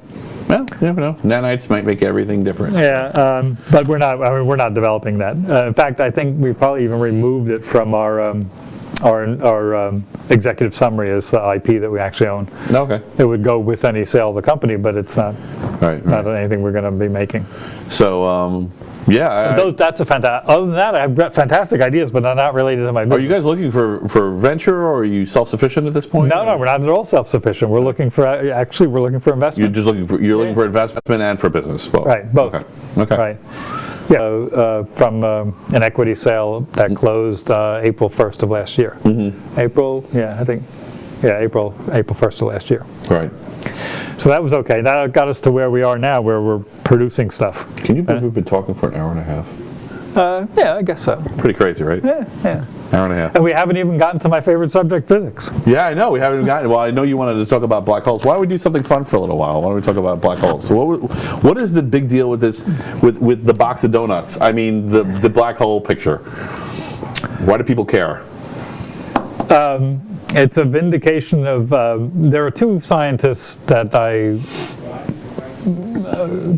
Speaker 1: you never know. Nanites might make everything different.
Speaker 2: Yeah, but we're not. I mean, we're not developing that. In fact, I think we probably even removed it from our executive summary as the IP that we actually own.
Speaker 1: Okay.
Speaker 2: It would go with any sale of the company, but it's not not anything we're going to be making.
Speaker 1: So,
Speaker 2: that's a fantastic. Other than that, I have fantastic ideas, but they're not related to my business.
Speaker 1: Are you guys looking for venture, or are you self-sufficient at this point?
Speaker 2: No, we're not at all self-sufficient. We're looking for investment.
Speaker 1: You're just looking for investment and for business, both.
Speaker 2: Right, both.
Speaker 1: Okay.
Speaker 2: Right. Yeah, from an equity sale that closed April 1st of last year. April 1st of last year.
Speaker 1: Right.
Speaker 2: So that was okay. That got us to where we are now, where we're producing stuff.
Speaker 1: Can you believe we've been talking for an hour and a half?
Speaker 2: Yeah, I guess so.
Speaker 1: Pretty crazy, right?
Speaker 2: Yeah.
Speaker 1: Hour and a half.
Speaker 2: And we haven't even gotten to my favorite subject, physics.
Speaker 1: Yeah, I know. We haven't gotten. Well, I know you wanted to talk about black holes. Why don't we do something fun for a little while? Why don't we talk about black holes? So what is the big deal with this, with the box of donuts? I mean, the black hole picture. Why do people care?
Speaker 2: It's a vindication of, there are two scientists that I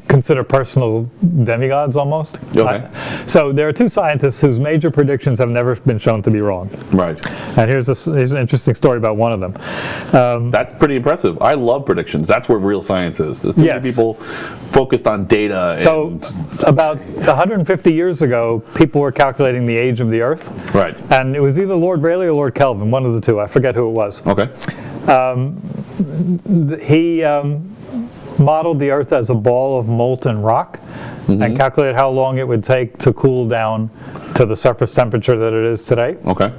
Speaker 2: consider personal demigods almost.
Speaker 1: Okay.
Speaker 2: So there are two scientists whose major predictions have never been shown to be wrong.
Speaker 1: Right.
Speaker 2: And here's an interesting story about one of them.
Speaker 1: That's pretty impressive. I love predictions. That's where real science is. There's too many people focused on data.
Speaker 2: So about 150 years ago, people were calculating the age of the Earth.
Speaker 1: Right.
Speaker 2: And it was either Lord Rayleigh or Lord Kelvin, one of the two. I forget who it was.
Speaker 1: Okay.
Speaker 2: He modeled the Earth as a ball of molten rock and calculated how long it would take to cool down to the surface temperature that it is today.
Speaker 1: Okay.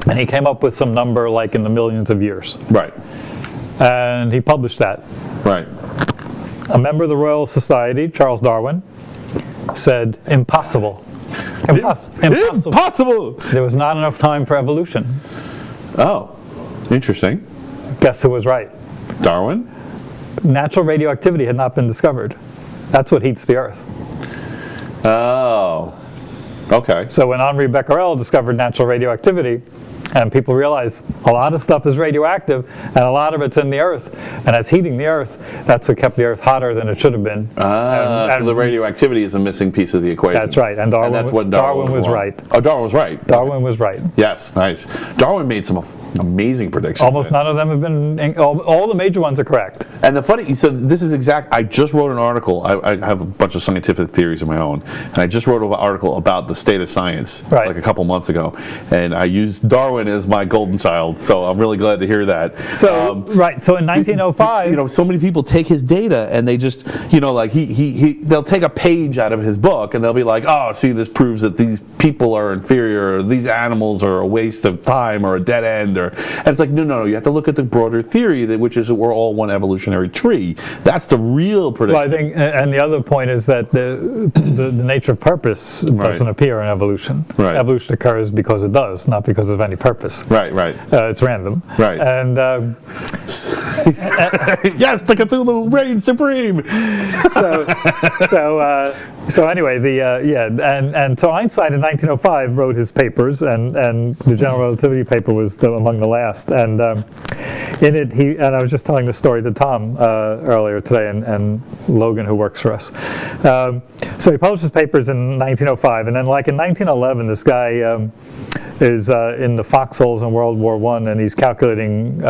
Speaker 2: And he came up with some number like in the millions of years.
Speaker 1: Right.
Speaker 2: And he published that.
Speaker 1: Right.
Speaker 2: A member of the Royal Society, Charles Darwin, said, impossible. Impossible.
Speaker 1: Impossible!
Speaker 2: There was not enough time for evolution.
Speaker 1: Oh, interesting.
Speaker 2: Guess who was right?
Speaker 1: Darwin?
Speaker 2: Natural radioactivity had not been discovered. That's what heats the Earth.
Speaker 1: Oh. Okay.
Speaker 2: So when Henri Becquerel discovered natural radioactivity, and people realized a lot of stuff is radioactive, and a lot of it's in the Earth, and it's heating the Earth, that's what kept the Earth hotter than it should have been.
Speaker 1: So the radioactivity is a missing piece of the equation.
Speaker 2: That's right, and
Speaker 1: that's when
Speaker 2: Darwin was
Speaker 1: wrong.
Speaker 2: right.
Speaker 1: Oh, Darwin was right.
Speaker 2: Darwin was right.
Speaker 1: Yes, nice. Darwin made some amazing predictions.
Speaker 2: Almost none of them have been, all the major ones are correct.
Speaker 1: And the funny, so this is exact, I just wrote an article, I have a bunch of scientific theories of my own, and I just wrote an article about the state of science, like a couple months ago, and I used Darwin as my golden child, so I'm really glad to hear that.
Speaker 2: So, so in 1905...
Speaker 1: You know, so many people take his data and they just, you know, like they'll take a page out of his book and they'll be like, oh, see, this proves that these people are inferior, or these animals are a waste of time or a dead end, and it's like, no, you have to look at the broader theory, which is that we're all one evolutionary tree. That's the real prediction.
Speaker 2: Well, I think, and the other point is that the nature of purpose doesn't appear in evolution.
Speaker 1: Right.
Speaker 2: Evolution occurs because it does, not because of any purpose.
Speaker 1: Right.
Speaker 2: It's random.
Speaker 1: Right.
Speaker 2: And
Speaker 1: yes, the Cthulhu reigns supreme.
Speaker 2: So anyway, and so Einstein in 1905 wrote his papers, and the general relativity paper was among the last. And in it, I was just telling this story to Tom earlier today, and Logan, who works for us. So he published his papers in 1905, and then like in 1911, this guy is in the foxholes in World War I, and he's calculating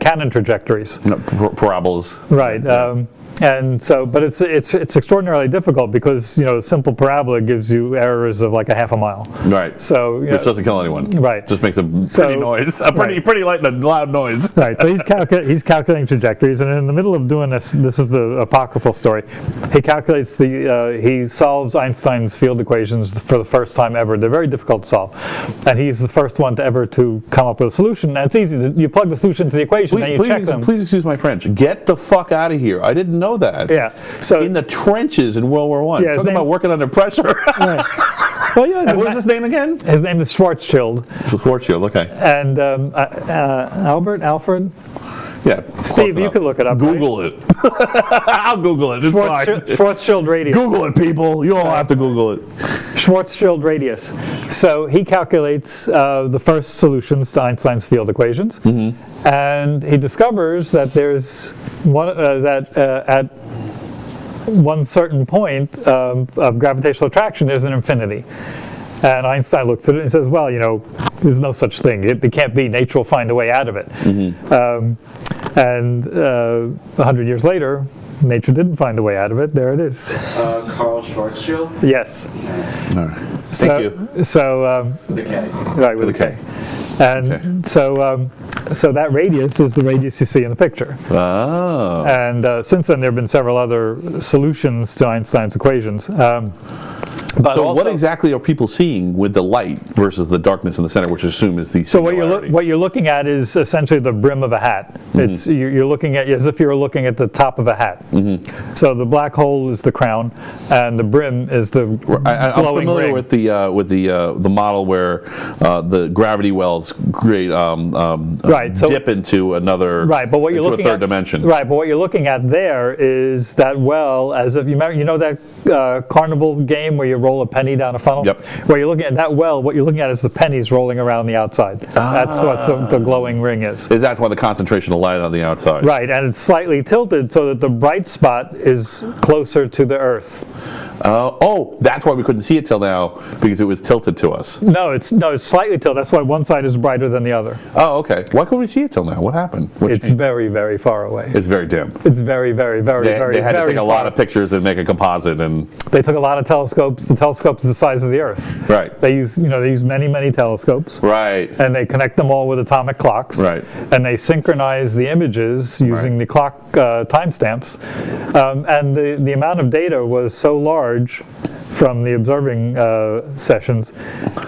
Speaker 2: cannon trajectories.
Speaker 1: Parabolas.
Speaker 2: Right. And so, but it's extraordinarily difficult because, you know, a simple parabola gives you errors of like a half a mile.
Speaker 1: Right.
Speaker 2: So,
Speaker 1: which doesn't kill anyone.
Speaker 2: Right.
Speaker 1: Just makes a pretty noise, pretty light and loud noise.
Speaker 2: Right. So he's calculating trajectories, and in the middle of doing this is the apocryphal story. He calculates he solves Einstein's field equations for the first time ever. They're very difficult to solve, and he's the first one to come up with a solution. And it's easy. You plug the solution to the equation, and you check them.
Speaker 1: Please excuse my French. Get the fuck out of here. I didn't know that.
Speaker 2: Yeah. So
Speaker 1: in the trenches in World War I.
Speaker 2: Yeah,
Speaker 1: Talking about working under pressure.
Speaker 2: Right. Well, yeah.
Speaker 1: And what's his name again?
Speaker 2: His name is Schwarzchild.
Speaker 1: Schwarzchild. Okay.
Speaker 2: And Alfred.
Speaker 1: Yeah.
Speaker 2: Steve, you could look it up.
Speaker 1: Google it. I'll Google it. It's fine.
Speaker 2: Schwarzschild radius.
Speaker 1: Google it, people. You all have to Google it.
Speaker 2: Schwarzschild radius. So he calculates the first solutions to Einstein's field equations, and he discovers that there's one at one certain point of gravitational attraction, there's an infinity. And Einstein looks at it and says, well, you know, there's no such thing. It can't be. Nature will find a way out of it. And 100 years later, nature didn't find a way out of it. There it is.
Speaker 3: Karl Schwarzchild?
Speaker 2: Yes.
Speaker 1: All right. Thank you.
Speaker 2: So,
Speaker 3: With a K.
Speaker 2: right, with a K. And so that radius is the radius you see in the picture.
Speaker 1: Oh.
Speaker 2: And since then, there have been several other solutions to Einstein's equations. But
Speaker 1: so
Speaker 2: also,
Speaker 1: what exactly are people seeing with the light versus the darkness in the center, which I assume is the singularity?
Speaker 2: So what you're looking at is essentially the brim of a hat. It's you're looking at as if you were looking at the top of a hat. So the black hole is the crown, and the brim is the
Speaker 1: I'm
Speaker 2: glowing
Speaker 1: familiar
Speaker 2: ring.
Speaker 1: with the model where the gravity wells create dip into another
Speaker 2: but what you're looking
Speaker 1: a third
Speaker 2: at,
Speaker 1: dimension.
Speaker 2: Right, but what you're looking at there is that well, as if you know that carnival game game where you roll a penny down a funnel?
Speaker 1: Yep.
Speaker 2: Where you're looking at that well, what you're looking at is the pennies rolling around the outside. That's what the glowing ring is.
Speaker 1: That's why the concentration of light on the outside.
Speaker 2: Right, and it's slightly tilted so that the bright spot is closer to the Earth.
Speaker 1: Oh, that's why we couldn't see it till now, because it was tilted to us.
Speaker 2: No, it's slightly tilted. That's why one side is brighter than the other.
Speaker 1: Oh, okay. Why couldn't we see it till now? What happened?
Speaker 2: It's very, very far away.
Speaker 1: It's very dim.
Speaker 2: It's very, very, very, very,
Speaker 1: They had
Speaker 2: very
Speaker 1: to take a lot of pictures and make a composite, and
Speaker 2: They took a lot of telescopes. The telescope's the size of the Earth.
Speaker 1: right,
Speaker 2: They use many, many telescopes.
Speaker 1: right,
Speaker 2: And they connect them all with atomic clocks.
Speaker 1: Right.
Speaker 2: And they synchronize the images using the clock timestamps. And the amount of data was so large from the observing sessions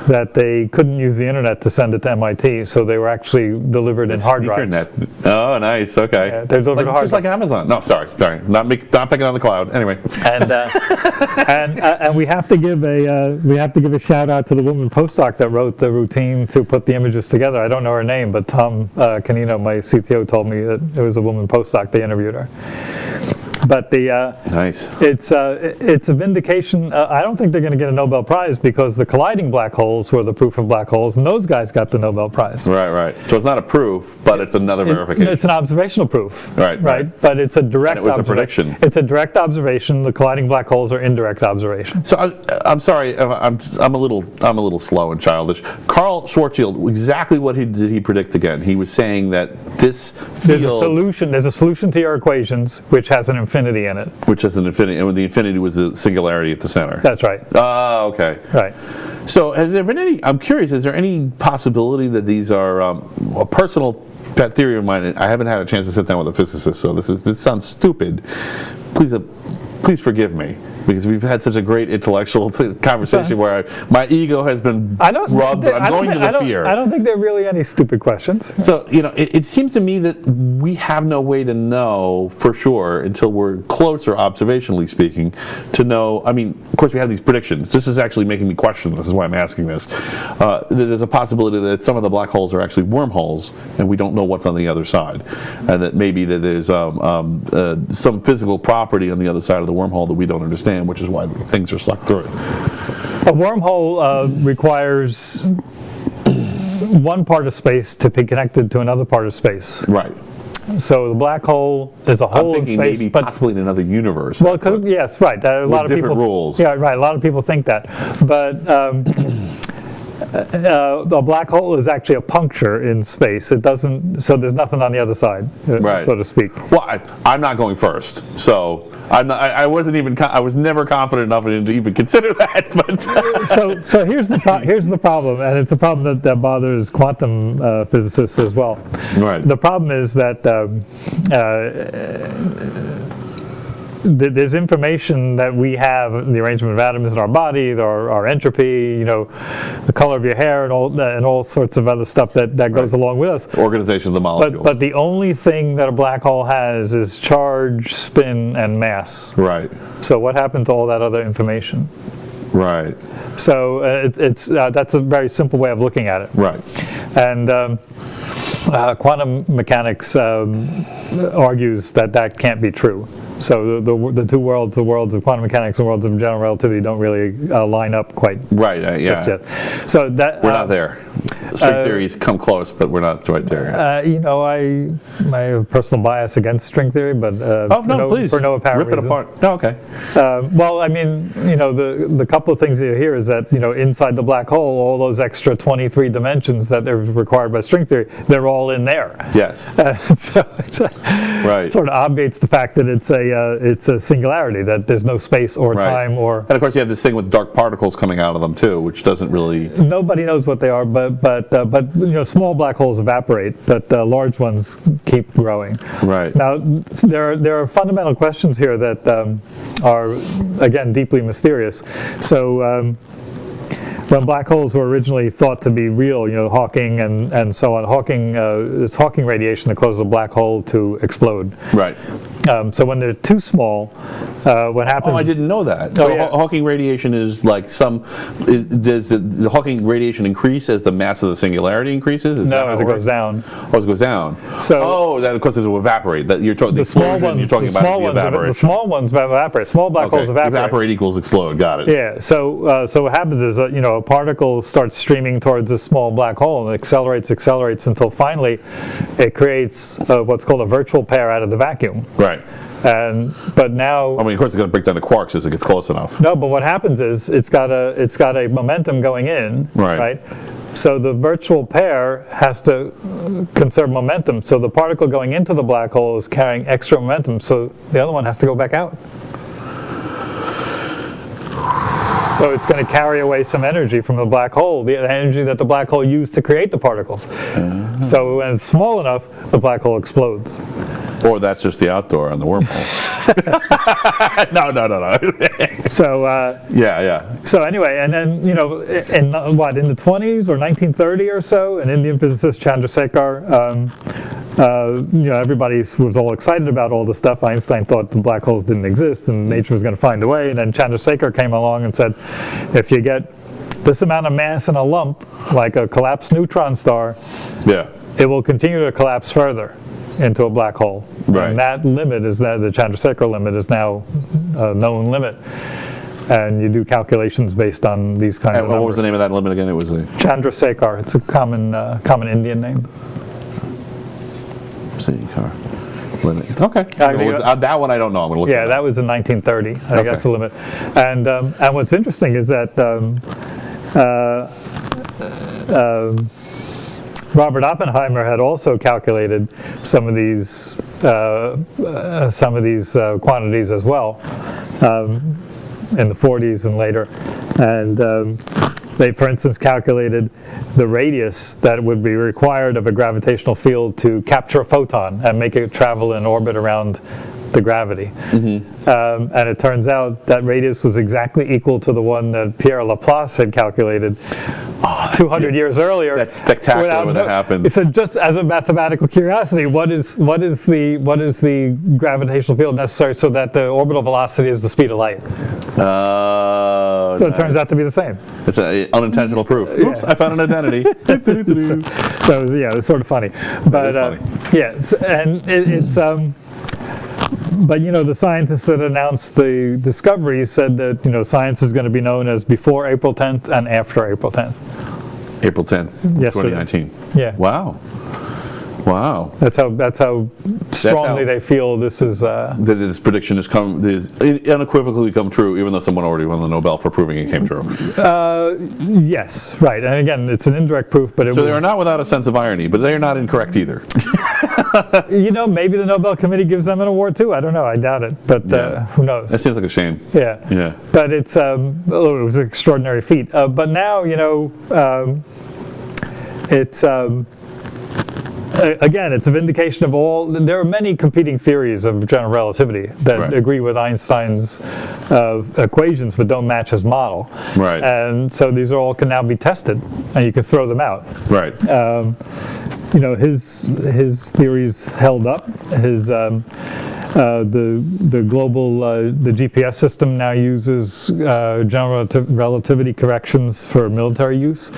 Speaker 2: that they couldn't use the internet to send it to MIT, so they were actually delivered in hard drives.
Speaker 1: Internet. Oh, nice. Okay.
Speaker 2: Yeah, they're delivered hard
Speaker 1: just like Amazon. No, sorry. Not picking on the cloud. Anyway.
Speaker 2: And and we have to give a shout out to the woman postdoc that wrote the routine to put the images together. I don't know her name, but Tom Canino, my CTO, told me that it was a woman postdoc. They interviewed her. But
Speaker 1: Nice.
Speaker 2: it's a vindication. I don't think they're going to get a Nobel Prize because the colliding black holes were the proof of black holes, and those guys got the Nobel Prize.
Speaker 1: Right. So it's not a proof, but it's another verification.
Speaker 2: It's an observational proof.
Speaker 1: Right.
Speaker 2: But it's a direct.
Speaker 1: And it was a prediction.
Speaker 2: It's a direct observation. The colliding black holes are indirect observation.
Speaker 1: So I'm sorry, I'm a little slow and childish. Karl Schwarzchild, exactly what did he predict again? He was saying that this field,
Speaker 2: There's a solution to your equations which has an infinity in it.
Speaker 1: which is an infinity, and the infinity was the singularity at the center.
Speaker 2: That's right.
Speaker 1: Oh, okay.
Speaker 2: Right.
Speaker 1: So has there been any? I'm curious. Is there any possibility that these are a personal pet theory of mine? I haven't had a chance to sit down with a physicist, so this sounds stupid. Please forgive me, because we've had such a great intellectual conversation where my ego has been rubbed. I'm going to the fear.
Speaker 2: I don't think there are really any stupid questions.
Speaker 1: So, it seems to me that we have no way to know for sure until we're closer, observationally speaking, to know. I mean, of course, we have these predictions. This is actually making me question. This is why I'm asking this. There's a possibility that some of the black holes are actually wormholes, and we don't know what's on the other side, and that maybe that there's some physical property on the other side of the wormhole that we don't understand, which is why things are sucked through.
Speaker 2: A wormhole requires one part of space to be connected to another part of space.
Speaker 1: Right.
Speaker 2: So the black hole is a hole in space,
Speaker 1: maybe possibly in another universe.
Speaker 2: Well, yes, right. A lot of
Speaker 1: different
Speaker 2: people,
Speaker 1: rules.
Speaker 2: Yeah, right. A lot of people think that, but a black hole is actually a puncture in space. It doesn't. So there's nothing on the other side,
Speaker 1: Right.
Speaker 2: so to speak.
Speaker 1: Well, I'm not going first, so I'm not, I wasn't even. I was never confident enough to even consider that. But
Speaker 2: So here's the problem, and it's a problem that bothers quantum physicists as well.
Speaker 1: Right.
Speaker 2: The problem is that there's information that we have, the arrangement of atoms in our body, our entropy, the color of your hair, and all sorts of other stuff that goes along with us.
Speaker 1: Organization of the molecules.
Speaker 2: But the only thing that a black hole has is charge, spin, and mass.
Speaker 1: Right.
Speaker 2: So what happened to all that other information?
Speaker 1: Right.
Speaker 2: So that's a very simple way of looking at it.
Speaker 1: Right.
Speaker 2: And quantum mechanics argues that can't be true. So the two worlds, the worlds of quantum mechanics and worlds of general relativity, don't really line up quite
Speaker 1: Right. Yeah.
Speaker 2: just yet. So that
Speaker 1: We're not there. String theories come close, but we're not right there.
Speaker 2: I have a personal bias against string theory, but
Speaker 1: please.
Speaker 2: for no apparent
Speaker 1: Rip
Speaker 2: reason.
Speaker 1: it apart. No, okay.
Speaker 2: Well, I mean, the couple of things you hear is that, inside the black hole, all those extra 23 dimensions that are required by string theory, they're all in there.
Speaker 1: Yes.
Speaker 2: So
Speaker 1: Right.
Speaker 2: it sort of obviates the fact that it's a singularity, that there's no space or
Speaker 1: Right.
Speaker 2: time or.
Speaker 1: And of course, you have this thing with dark particles coming out of them too, which doesn't really.
Speaker 2: Nobody knows what they are, but small black holes evaporate, but large ones keep growing.
Speaker 1: Right.
Speaker 2: Now, there are fundamental questions here that are, again, deeply mysterious. So when black holes were originally thought to be real, Hawking and so on, it's Hawking radiation that causes a black hole to explode.
Speaker 1: Right.
Speaker 2: So when they're too small, what happens?
Speaker 1: Oh, I didn't know that. So
Speaker 2: yeah.
Speaker 1: Hawking radiation is like does the Hawking radiation increase as the mass of the singularity increases? Is that
Speaker 2: No,
Speaker 1: how
Speaker 2: as it
Speaker 1: works?
Speaker 2: goes down.
Speaker 1: Oh, as it goes down.
Speaker 2: So
Speaker 1: that of course it will evaporate. That you're talking the
Speaker 2: small
Speaker 1: explosion.
Speaker 2: ones,
Speaker 1: You're talking
Speaker 2: the
Speaker 1: about
Speaker 2: small
Speaker 1: the
Speaker 2: ones,
Speaker 1: evaporation.
Speaker 2: the small ones evaporate. Small black holes evaporate.
Speaker 1: Evaporate equals explode. Got it.
Speaker 2: Yeah. So what happens is that a particle starts streaming towards a small black hole and accelerates until finally it creates what's called a virtual pair out of the vacuum.
Speaker 1: Right.
Speaker 2: But now,
Speaker 1: I mean, of course, it's going to break down the quarks as it gets close enough.
Speaker 2: no. But what happens is it's got a momentum going in.
Speaker 1: Right.
Speaker 2: So the virtual pair has to conserve momentum. So the particle going into the black hole is carrying extra momentum. So the other one has to go back out. So it's going to carry away some energy from the black hole, the energy that the black hole used to create the particles. So when it's small enough, the black hole explodes.
Speaker 1: Or that's just the outdoor on the wormhole. No.
Speaker 2: So
Speaker 1: Yeah.
Speaker 2: so anyway, and then in the 20s or 1930 or so, an Indian physicist, Chandrasekhar, everybody was all excited about all this stuff. Einstein thought the black holes didn't exist and nature was going to find a way. And then Chandrasekhar came along and said, if you get this amount of mass in a lump, like a collapsed neutron star,
Speaker 1: Yeah.
Speaker 2: it will continue to collapse further into a black hole.
Speaker 1: Right.
Speaker 2: And that limit is the Chandrasekhar limit is now a known limit. And you do calculations based on these kinds of
Speaker 1: What
Speaker 2: numbers.
Speaker 1: was the name of that limit again? It was a
Speaker 2: Chandrasekhar. It's a common Indian name.
Speaker 1: car limit. Okay.
Speaker 2: I
Speaker 1: That one I don't know. I'm going to look.
Speaker 2: Yeah, that was in 1930. I think that's the limit. And what's interesting is that Robert Oppenheimer had also calculated some of these quantities as well in the 40s and later, and they, for instance, calculated the radius that would be required of a gravitational field to capture a photon and make it travel in orbit around the gravity. And it turns out that radius was exactly equal to the one that Pierre Laplace had calculated 200 years earlier.
Speaker 1: That's spectacular when that happens.
Speaker 2: He said, just as a mathematical curiosity, what is the gravitational field necessary so that the orbital velocity is the speed of light? So it turns out to be the same.
Speaker 1: It's an unintentional proof. Oops, I found an identity.
Speaker 2: So yeah, it's sort of funny. But
Speaker 1: funny.
Speaker 2: yes, and it's. But the scientists that announced the discovery said that science is going to be known as before April 10th and after April 10th.
Speaker 1: April 10th,
Speaker 2: Yesterday.
Speaker 1: 2019.
Speaker 2: Yeah.
Speaker 1: Wow.
Speaker 2: That's how strongly they feel this is.
Speaker 1: This prediction has unequivocally come true, even though someone already won the Nobel for proving it came true.
Speaker 2: Yes, right. And again, it's an indirect proof, but
Speaker 1: So they are not without a sense of irony, but they are not incorrect either.
Speaker 2: Maybe the Nobel Committee gives them an award too. I don't know. I doubt it, but who knows?
Speaker 1: That seems like a shame.
Speaker 2: Yeah. But it was an extraordinary feat. But now, it's. Again, it's a vindication of all. There are many competing theories of general relativity that agree with Einstein's equations but don't match his model.
Speaker 1: Right.
Speaker 2: And so these all can now be tested, and you can throw them out.
Speaker 1: Right.
Speaker 2: His theories held up. The global the GPS system now uses general relativity corrections for military use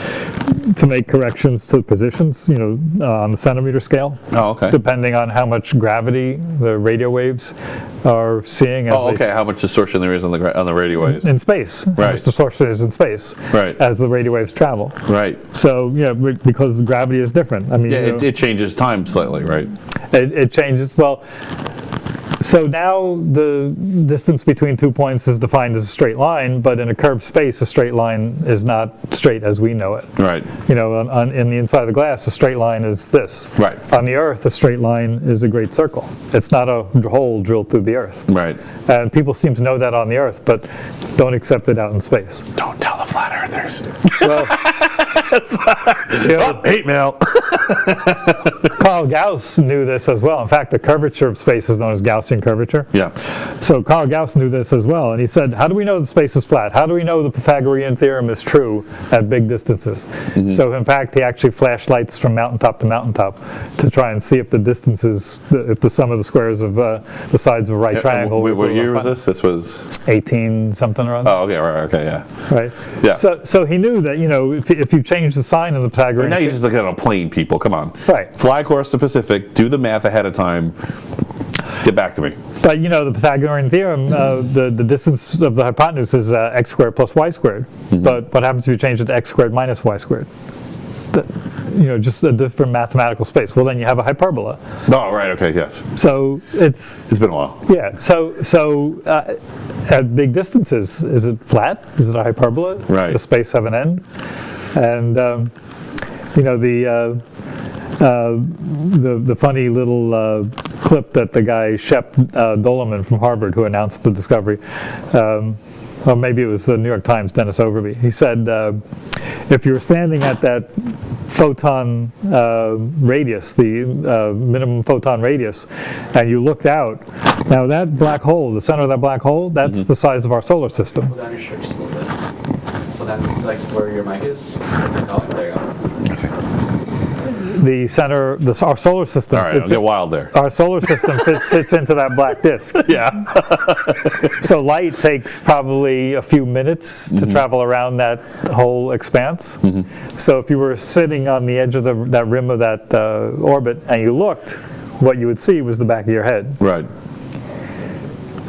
Speaker 2: to make corrections to positions, on the centimeter scale.
Speaker 1: Oh, okay.
Speaker 2: Depending on how much gravity the radio waves are seeing.
Speaker 1: How much distortion there is on the radio waves
Speaker 2: in space.
Speaker 1: Right.
Speaker 2: How much distortion is in space.
Speaker 1: Right.
Speaker 2: As the radio waves travel.
Speaker 1: Right.
Speaker 2: So because gravity is different. I mean,
Speaker 1: it changes time slightly, right?
Speaker 2: It changes. Well. So now the distance between 2 points is defined as a straight line, but in a curved space, a straight line is not straight as we know it.
Speaker 1: Right.
Speaker 2: In the inside of the glass, a straight line is this.
Speaker 1: Right.
Speaker 2: On the Earth, a straight line is a great circle. It's not a hole drilled through the Earth.
Speaker 1: Right.
Speaker 2: And people seem to know that on the Earth, but don't accept it out in space.
Speaker 1: Don't tell the flat earthers.
Speaker 2: Well,
Speaker 1: Hate mail.
Speaker 2: Karl Gauss knew this as well. In fact, the curvature of space is known as Gaussian curvature.
Speaker 1: Yeah.
Speaker 2: So Karl Gauss knew this as well, and he said, how do we know the space is flat? How do we know the Pythagorean theorem is true at big distances? So in fact, he actually flashed lights from mountaintop to mountaintop to try and see if the distances, if the sum of the squares of the sides of a right triangle.
Speaker 1: What year was this? This was
Speaker 2: 18 something or other.
Speaker 1: Oh, okay, right, okay, yeah.
Speaker 2: Right.
Speaker 1: Yeah.
Speaker 2: So he knew that, you know, if you change the sign of the Pythagorean
Speaker 1: Now you're just looking at a plane, people. Come on.
Speaker 2: Right.
Speaker 1: Fly across the Pacific. Do the math ahead of time. Get back to me.
Speaker 2: But you know, the Pythagorean theorem, the distance of the hypotenuse is x squared plus y squared. But what happens if you change it to x squared minus y squared? You know, just a different mathematical space. Well, then you have a hyperbola.
Speaker 1: Oh, right, okay, yes.
Speaker 2: So it's
Speaker 1: been a while.
Speaker 2: Yeah. So at big distances, is it flat? Is it a hyperbola?
Speaker 1: Right.
Speaker 2: Does space have an end? And you know, the funny little clip that the guy Shep Doleman from Harvard, who announced the discovery, or maybe it was the New York Times, Dennis Overby. He said, if you were standing at that photon radius, the minimum photon radius, and you looked out, now that black hole, the center of that black hole, that's the size of our solar system.
Speaker 3: Pull down your shirt just a little bit. Pull down, like where your mic is. Oh, there you go.
Speaker 2: The center, our solar system.
Speaker 1: All right, I'll get wild there.
Speaker 2: Our solar system fits into that black disk.
Speaker 1: Yeah.
Speaker 2: So light takes probably a few minutes to travel around that whole expanse. So if you were sitting on the edge of that rim of that orbit and you looked, what you would see was the back of your head.
Speaker 1: Right.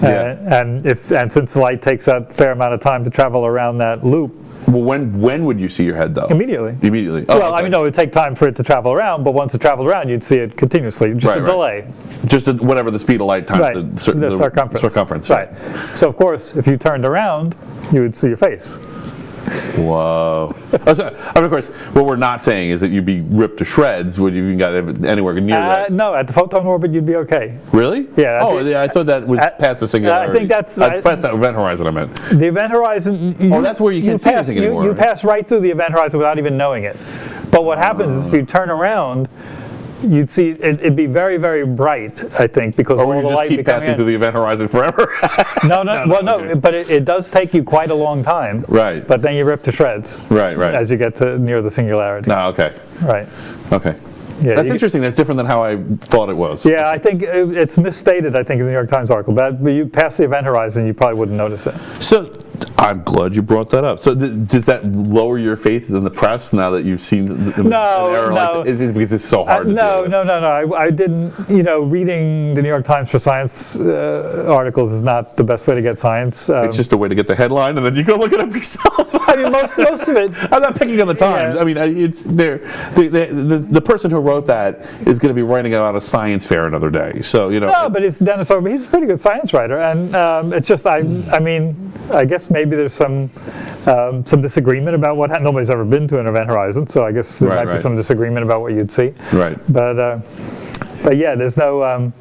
Speaker 1: Yeah.
Speaker 2: And since light takes a fair amount of time to travel around that loop.
Speaker 1: Well, when would you see your head, though?
Speaker 2: Immediately.
Speaker 1: Immediately. Oh,
Speaker 2: well,
Speaker 1: okay.
Speaker 2: I mean, no, it would take time for it to travel around, but once it traveled around, you'd see it continuously. Just a delay.
Speaker 1: Just whatever the speed of light times
Speaker 2: the circumference.
Speaker 1: Circumference.
Speaker 2: Right. So, of course, if you turned around, you would see your face.
Speaker 1: Whoa. Of course, what we're not saying is that you'd be ripped to shreds when you even got anywhere near that.
Speaker 2: No, at the photon orbit, you'd be okay.
Speaker 1: Really?
Speaker 2: Yeah.
Speaker 1: I thought that was past the singularity.
Speaker 2: I think that's
Speaker 1: past that event horizon, I meant.
Speaker 2: The event horizon.
Speaker 1: That's where you can't see anything anymore.
Speaker 2: You pass right through the event horizon without even knowing it. But what happens is if you turn around, you'd see it'd be very, very bright, I think, because all the light
Speaker 1: would you just keep passing through the event horizon forever?
Speaker 2: No, but it does take you quite a long time.
Speaker 1: Right.
Speaker 2: But then you rip to shreds.
Speaker 1: Right.
Speaker 2: As you get to near the singularity.
Speaker 1: No, okay.
Speaker 2: Right.
Speaker 1: Okay.
Speaker 2: Yeah,
Speaker 1: That's interesting. That's different than how I thought it was.
Speaker 2: Yeah, I think it's misstated, I think, in the New York Times article. But you pass the event horizon, you probably wouldn't notice it.
Speaker 1: So I'm glad you brought that up. So does that lower your faith in the press now that you've seen an error like that? Is it because it's so hard to deal with?
Speaker 2: No. I didn't, reading the New York Times for science articles is not the best way to get science.
Speaker 1: It's just a way to get the headline and then you go look it up yourself.
Speaker 2: I mean, most of it.
Speaker 1: I'm not picking on the Times.
Speaker 2: Yeah.
Speaker 1: I mean, it's the person who wrote that is going to be writing about a science fair another day. So,
Speaker 2: No, but it's Dennis Overby. He's a pretty good science writer. And it's just, I mean, I guess maybe there's some disagreement about what nobody's ever been to an event horizon, so I guess there might be some disagreement about what you'd see.
Speaker 1: Right.
Speaker 2: But yeah, there's no.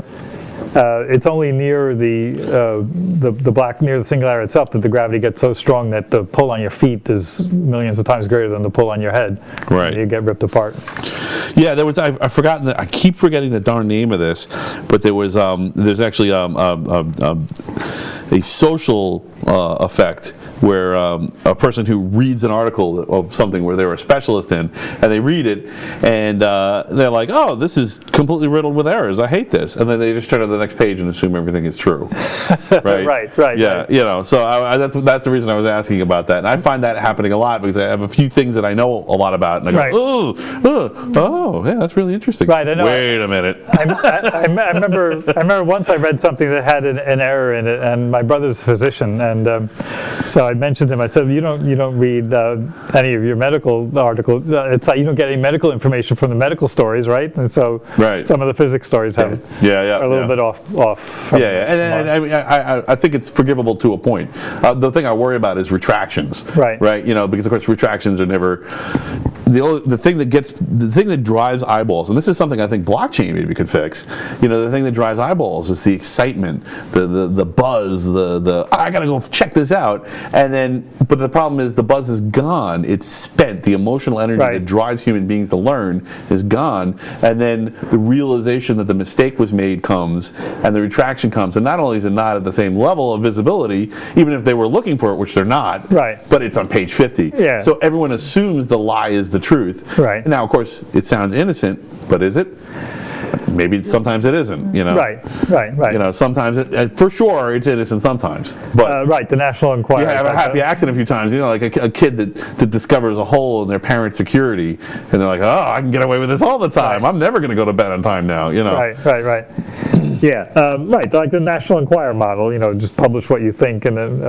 Speaker 2: It's only near the black, near the singularity itself, that the gravity gets so strong that the pull on your feet is millions of times greater than the pull on your head.
Speaker 1: Right.
Speaker 2: And you get ripped apart.
Speaker 1: Yeah, there was. I've forgotten. I keep forgetting the darn name of this, but there was. There's actually a social effect where a person who reads an article of something where they're a specialist in, and they read it, and they're like, "Oh, this is completely riddled with errors. I hate this," and then they just turn to the next page and assume everything is true. Right.
Speaker 2: Right.
Speaker 1: Yeah.
Speaker 2: Right.
Speaker 1: So that's the reason I was asking about that, and I find that happening a lot because I have a few things that I know a lot about, and I go, "Oh, yeah, that's really interesting."
Speaker 2: Right. I know.
Speaker 1: Wait a minute.
Speaker 2: I remember once I read something that had an error in it, and my brother's a physician, and so I mentioned to him. I said, "You don't read any of your medical articles. It's like you don't get any medical information from the medical stories, right?" And so some of the physics stories are a little bit off.
Speaker 1: And I think it's forgivable to a point. The thing I worry about is retractions. Right. Because of course retractions are never the thing that drives eyeballs, and this is something I think blockchain maybe could fix. The thing that drives eyeballs is the excitement, the buzz, the I gotta go check this out, And then, but the problem is the buzz is gone. It's spent. The emotional energy
Speaker 2: Right.
Speaker 1: that drives human beings to learn is gone. And then the realization that the mistake was made comes, and the retraction comes. And not only is it not at the same level of visibility, even if they were looking for it, which they're not,
Speaker 2: Right.
Speaker 1: but it's on page 50.
Speaker 2: Yeah.
Speaker 1: So everyone assumes the lie is the truth.
Speaker 2: Right.
Speaker 1: Now, of course, it sounds innocent, but is it? Maybe sometimes it isn't, you know.
Speaker 2: Right.
Speaker 1: You know, sometimes for sure it's innocent sometimes, but
Speaker 2: Right, the National Enquirer.
Speaker 1: you have a happy accident a few times, you know, like a kid that discovers a hole in their parents' security, and they're like, oh, I can get away with this all the time.
Speaker 2: Right.
Speaker 1: I'm never going to go to bed on time now, you know.
Speaker 2: Right. Yeah, right, like the National Enquirer model, you know, just publish what you think and then...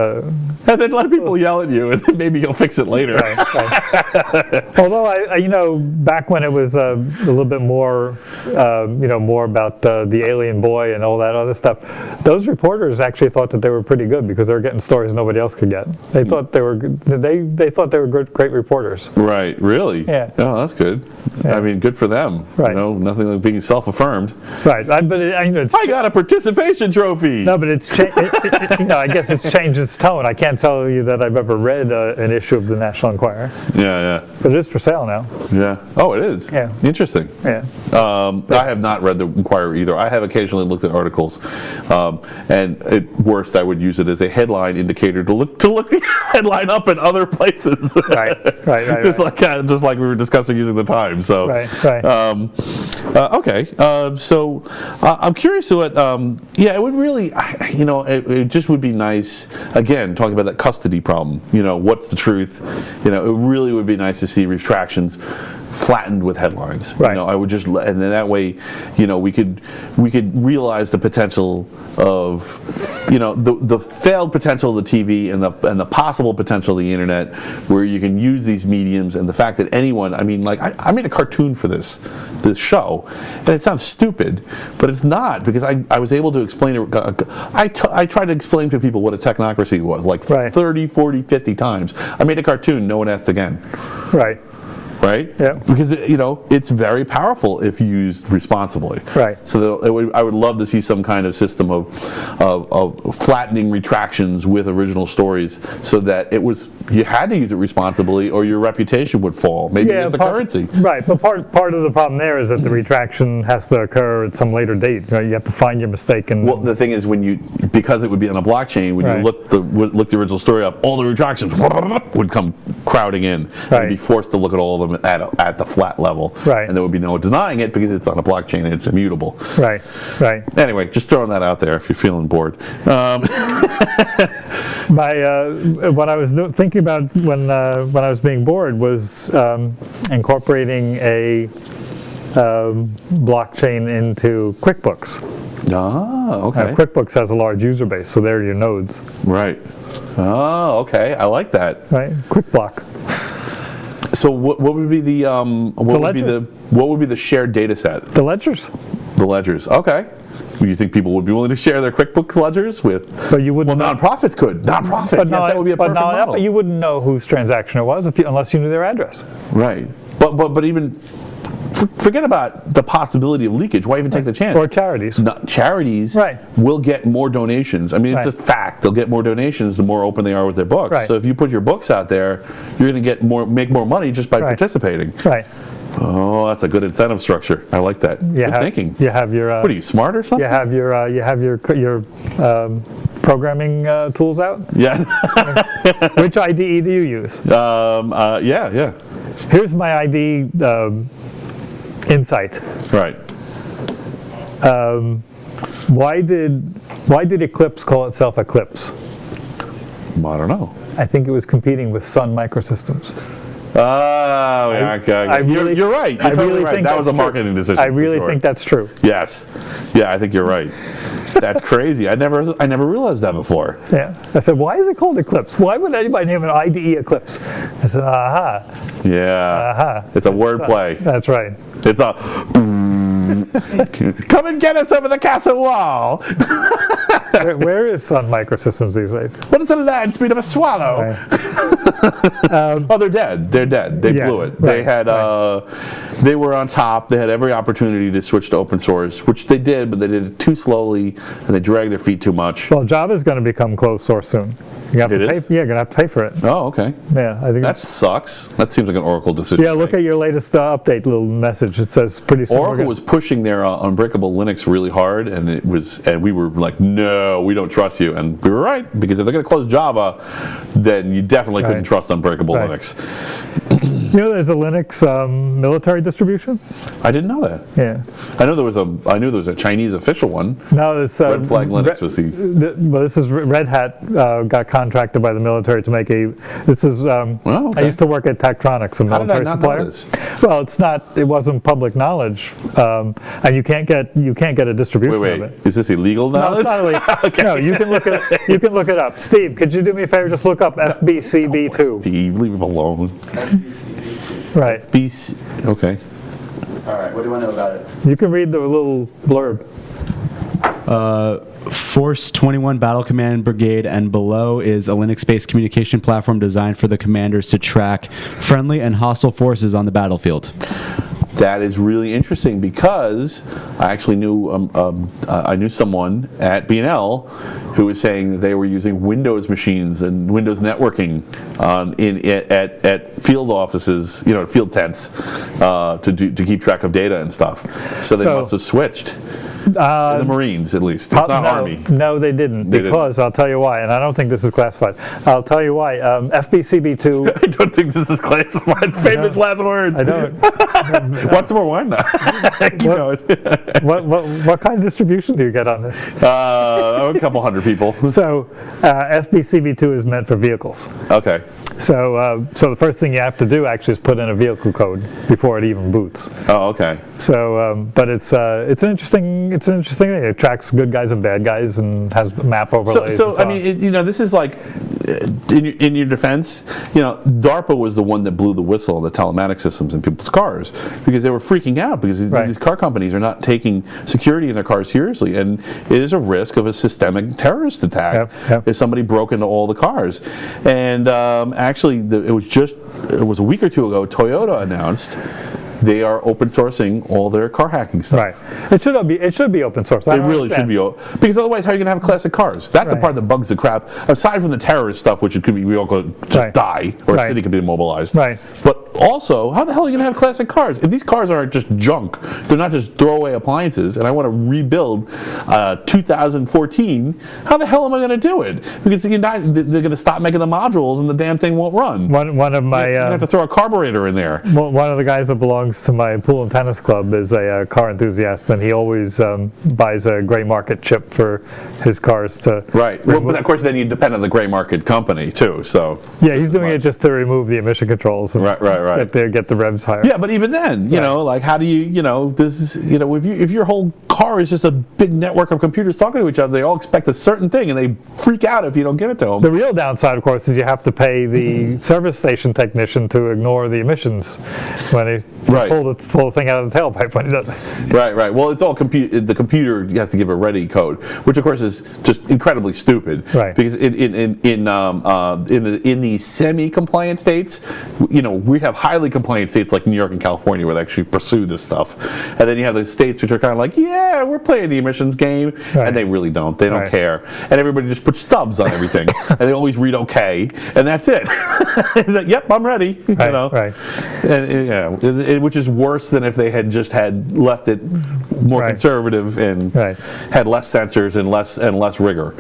Speaker 1: And then let people yell at you, and then maybe you'll fix it later.
Speaker 2: Right. Although, I you know, back when it was a little bit more, you know, more about the alien boy and all that other stuff, those reporters actually thought that they were pretty good because they were getting stories nobody else could get. They thought they were good, they thought they were great reporters.
Speaker 1: Right, really?
Speaker 2: Yeah.
Speaker 1: Oh, that's good.
Speaker 2: Yeah.
Speaker 1: I mean, good for them.
Speaker 2: Right.
Speaker 1: You know, nothing like being self-affirmed.
Speaker 2: Right, but you know, it's...
Speaker 1: I got a participation trophy!
Speaker 2: No, but it's you know, I guess it's changed its tone. I can't tell you that I've ever read an issue of the National Enquirer,
Speaker 1: Yeah.
Speaker 2: but it is for sale now.
Speaker 1: Yeah. Oh, it is?
Speaker 2: Yeah.
Speaker 1: Interesting.
Speaker 2: Yeah.
Speaker 1: I have not read the Enquirer either. I have occasionally looked at articles, and at worst, I would use it as a headline indicator to look the headline up in other places.
Speaker 2: Right.
Speaker 1: just like we were discussing using the Times. So.
Speaker 2: Right.
Speaker 1: Okay. So I'm curious what. Yeah, it would really. You know, it just would be nice. Again, talking about that custody problem. You know, what's the truth? You know, it really would be nice to see retractions flattened with headlines.
Speaker 2: Right.
Speaker 1: You know, I would just, and then that way, you know, we could realize the potential of, you know, the failed potential of the TV and the possible potential of the internet, where you can use these mediums, and the fact that anyone, I mean, like I made a cartoon for this show, and it sounds stupid, but it's not, because I was able to explain it. I tried to explain to people what a technocracy was, like
Speaker 2: Right.
Speaker 1: 30, 40, 50 times. I made a cartoon, no one asked again.
Speaker 2: Right.
Speaker 1: Right?
Speaker 2: Yeah.
Speaker 1: Because, you know, it's very powerful if used responsibly.
Speaker 2: Right.
Speaker 1: So I would love to see some kind of system of flattening retractions with original stories, so that you had to use it responsibly or your reputation would fall. Maybe as a currency.
Speaker 2: Right, but part of the problem there is that the retraction has to occur at some later date. Right? You have to find your mistake. And
Speaker 1: Well, the thing is, because it would be on a blockchain, when
Speaker 2: Right.
Speaker 1: you look the original story up, all the retractions would come crowding in.
Speaker 2: Right.
Speaker 1: You'd be forced to look at all of them at the flat level.
Speaker 2: Right.
Speaker 1: And there would be no denying it, because it's on a blockchain and it's immutable.
Speaker 2: Right.
Speaker 1: Anyway, just throwing that out there if you're feeling bored.
Speaker 2: What I was thinking about when I was being bored was incorporating a blockchain into QuickBooks.
Speaker 1: Okay.
Speaker 2: QuickBooks has a large user base, so there are your nodes.
Speaker 1: Right. Oh, okay. I like that.
Speaker 2: Right, QuickBlock.
Speaker 1: So what would be the what would be the shared data set?
Speaker 2: The ledgers.
Speaker 1: The ledgers. Okay. Do you think people would be willing to share their QuickBooks ledgers with?
Speaker 2: But you wouldn't.
Speaker 1: Well, nonprofits could. Nonprofits. Yes, that would be a perfect model.
Speaker 2: But you wouldn't know whose transaction it was unless you knew their address.
Speaker 1: Right. But even forget about the possibility of leakage. Why even take the chance?
Speaker 2: Or charities.
Speaker 1: Charities
Speaker 2: Right.
Speaker 1: will get more donations. I mean, it's
Speaker 2: Right.
Speaker 1: just fact. They'll get more donations the more open they are with their books.
Speaker 2: Right.
Speaker 1: So if you put your books out there, you're going to make more money just by participating.
Speaker 2: Right.
Speaker 1: Oh, that's a good incentive structure. I like that. Good thinking.
Speaker 2: You have your.
Speaker 1: What are you, smart or something?
Speaker 2: You have your programming tools out.
Speaker 1: Yeah.
Speaker 2: Which IDE do you use?
Speaker 1: Yeah.
Speaker 2: Here's my ID insight.
Speaker 1: Right.
Speaker 2: Why did Eclipse call itself Eclipse?
Speaker 1: I don't know.
Speaker 2: I think it was competing with Sun Microsystems.
Speaker 1: Oh, yeah, okay. You're right. You're totally right. That was a marketing decision.
Speaker 2: I really think that's true.
Speaker 1: Yes. Yeah, I think you're right. That's crazy. I never realized that before.
Speaker 2: Yeah. I said, why is it called Eclipse? Why would anybody name an IDE Eclipse? I said, aha.
Speaker 1: Yeah.
Speaker 2: Aha.
Speaker 1: It's a word play.
Speaker 2: That's right.
Speaker 1: It's a Come and get us over the castle wall.
Speaker 2: Where is Sun Microsystems these days?
Speaker 1: What is the land speed of a swallow?
Speaker 2: Right.
Speaker 1: Oh, they're dead. They're dead. They blew it. They had, they were on top. They had every opportunity to switch to open source, which they did, but they did it too slowly, and they dragged their feet too much.
Speaker 2: Well, Java's going to become closed source soon. You have to pay. Yeah, you're going to have to pay for it.
Speaker 1: Oh, okay.
Speaker 2: Yeah, I think
Speaker 1: That sucks. That seems like an Oracle decision.
Speaker 2: Yeah, look at your latest update little message. It says pretty soon.
Speaker 1: Oracle was pushing their Unbreakable Linux really hard, and we were like, no, we don't trust you. And we were right, because if they're going to close Java, then you definitely couldn't trust Unbreakable Linux.
Speaker 2: You know, there's a Linux military distribution.
Speaker 1: I didn't know that.
Speaker 2: Yeah,
Speaker 1: I knew there was a Chinese official one.
Speaker 2: No, it's
Speaker 1: Red Flag Linux was the.
Speaker 2: Well, this is Red Hat got contracted by the military to make a. This is.
Speaker 1: Okay.
Speaker 2: I used to work at Tektronix, a military supplier.
Speaker 1: Know this?
Speaker 2: Well, it's not. It wasn't public knowledge, and you can't get a distribution
Speaker 1: Wait,
Speaker 2: of it.
Speaker 1: is this illegal now?
Speaker 2: No, it's not illegal.
Speaker 1: Okay.
Speaker 2: No, you can look it. You can look it up. Steve, could you do me a favor? Just look up FBCB2.
Speaker 1: Steve, leave him alone.
Speaker 3: FBCB2.
Speaker 2: Right.
Speaker 1: Okay.
Speaker 3: All right, what do you want to know about it?
Speaker 2: You can read the little blurb.
Speaker 4: Force 21 Battle Command Brigade and below is a Linux-based communication platform designed for the commanders to track friendly and hostile forces on the battlefield.
Speaker 1: That is really interesting because I actually knew I knew someone at B&L who was saying that they were using Windows machines and Windows networking at field offices, field tents, to keep track of data and stuff. So they must have switched. The Marines, at least. It's not Army.
Speaker 2: No, they didn't. Because I'll tell you why, and I don't think this is classified. I'll tell you why. FBCB2.
Speaker 1: I don't think this is classified. Famous last words.
Speaker 2: I don't.
Speaker 1: Want some more wine? Keep going.
Speaker 2: What kind of distribution do you get on this?
Speaker 1: A couple hundred people.
Speaker 2: So, FBCB2 is meant for vehicles.
Speaker 1: Okay.
Speaker 2: So the first thing you have to do actually is put in a vehicle code before it even boots.
Speaker 1: Oh, okay.
Speaker 2: So, but it's an interesting thing. It tracks good guys and bad guys and has map overlays.
Speaker 1: So I mean, this is like in your defense. DARPA was the one that blew the whistle on the telematic systems in people's cars because they were freaking out because these car companies are not taking security in their cars seriously, and it is a risk of a systemic terrorist attack if somebody broke into all the cars. And actually, it was a week or two ago, Toyota announced they are open sourcing all their car hacking stuff.
Speaker 2: Right. It should be open source.
Speaker 1: It really should be, because otherwise, how are you going to have classic cars? That's the part that bugs the crap. Aside from the terrorist stuff, which it could be, we all could just die, or a city could be immobilized.
Speaker 2: Right.
Speaker 1: But also, how the hell are you going to have classic cars? If these cars aren't just junk, they're not just throwaway appliances, and I want to rebuild 2014, how the hell am I going to do it? Because they're going to stop making the modules, and the damn thing won't run.
Speaker 2: One of my
Speaker 1: you have to throw a carburetor in there.
Speaker 2: One of the guys that belongs to my pool and tennis club is a car enthusiast, and he always buys a gray market chip for his cars to.
Speaker 1: Right. Well, but of course, then you depend on the gray market company too. So.
Speaker 2: Yeah, he's doing it just to remove the emission controls. And Get the revs higher.
Speaker 1: Yeah, but even then, like, how do you, this is, if your whole car is just a big network of computers talking to each other, they all expect a certain thing, and they freak out if you don't give it to them.
Speaker 2: The real downside, of course, is you have to pay the service station technician to ignore the emissions when he pull the thing out of the tailpipe when he does it.
Speaker 1: Right. Well, it's all the computer has to give a ready code, which of course is just incredibly stupid. Right. Because in the semi-compliant states, we have highly compliant states like New York and California where they actually pursue this stuff, and then you have the states which are kind of like, yeah, we're playing the emissions game, and they really don't. They don't care, and everybody just puts stubs on everything, and they always read okay, and that's it. Like, yep, I'm ready. And, which is worse than if they had just left it more conservative and had less sensors and less rigor.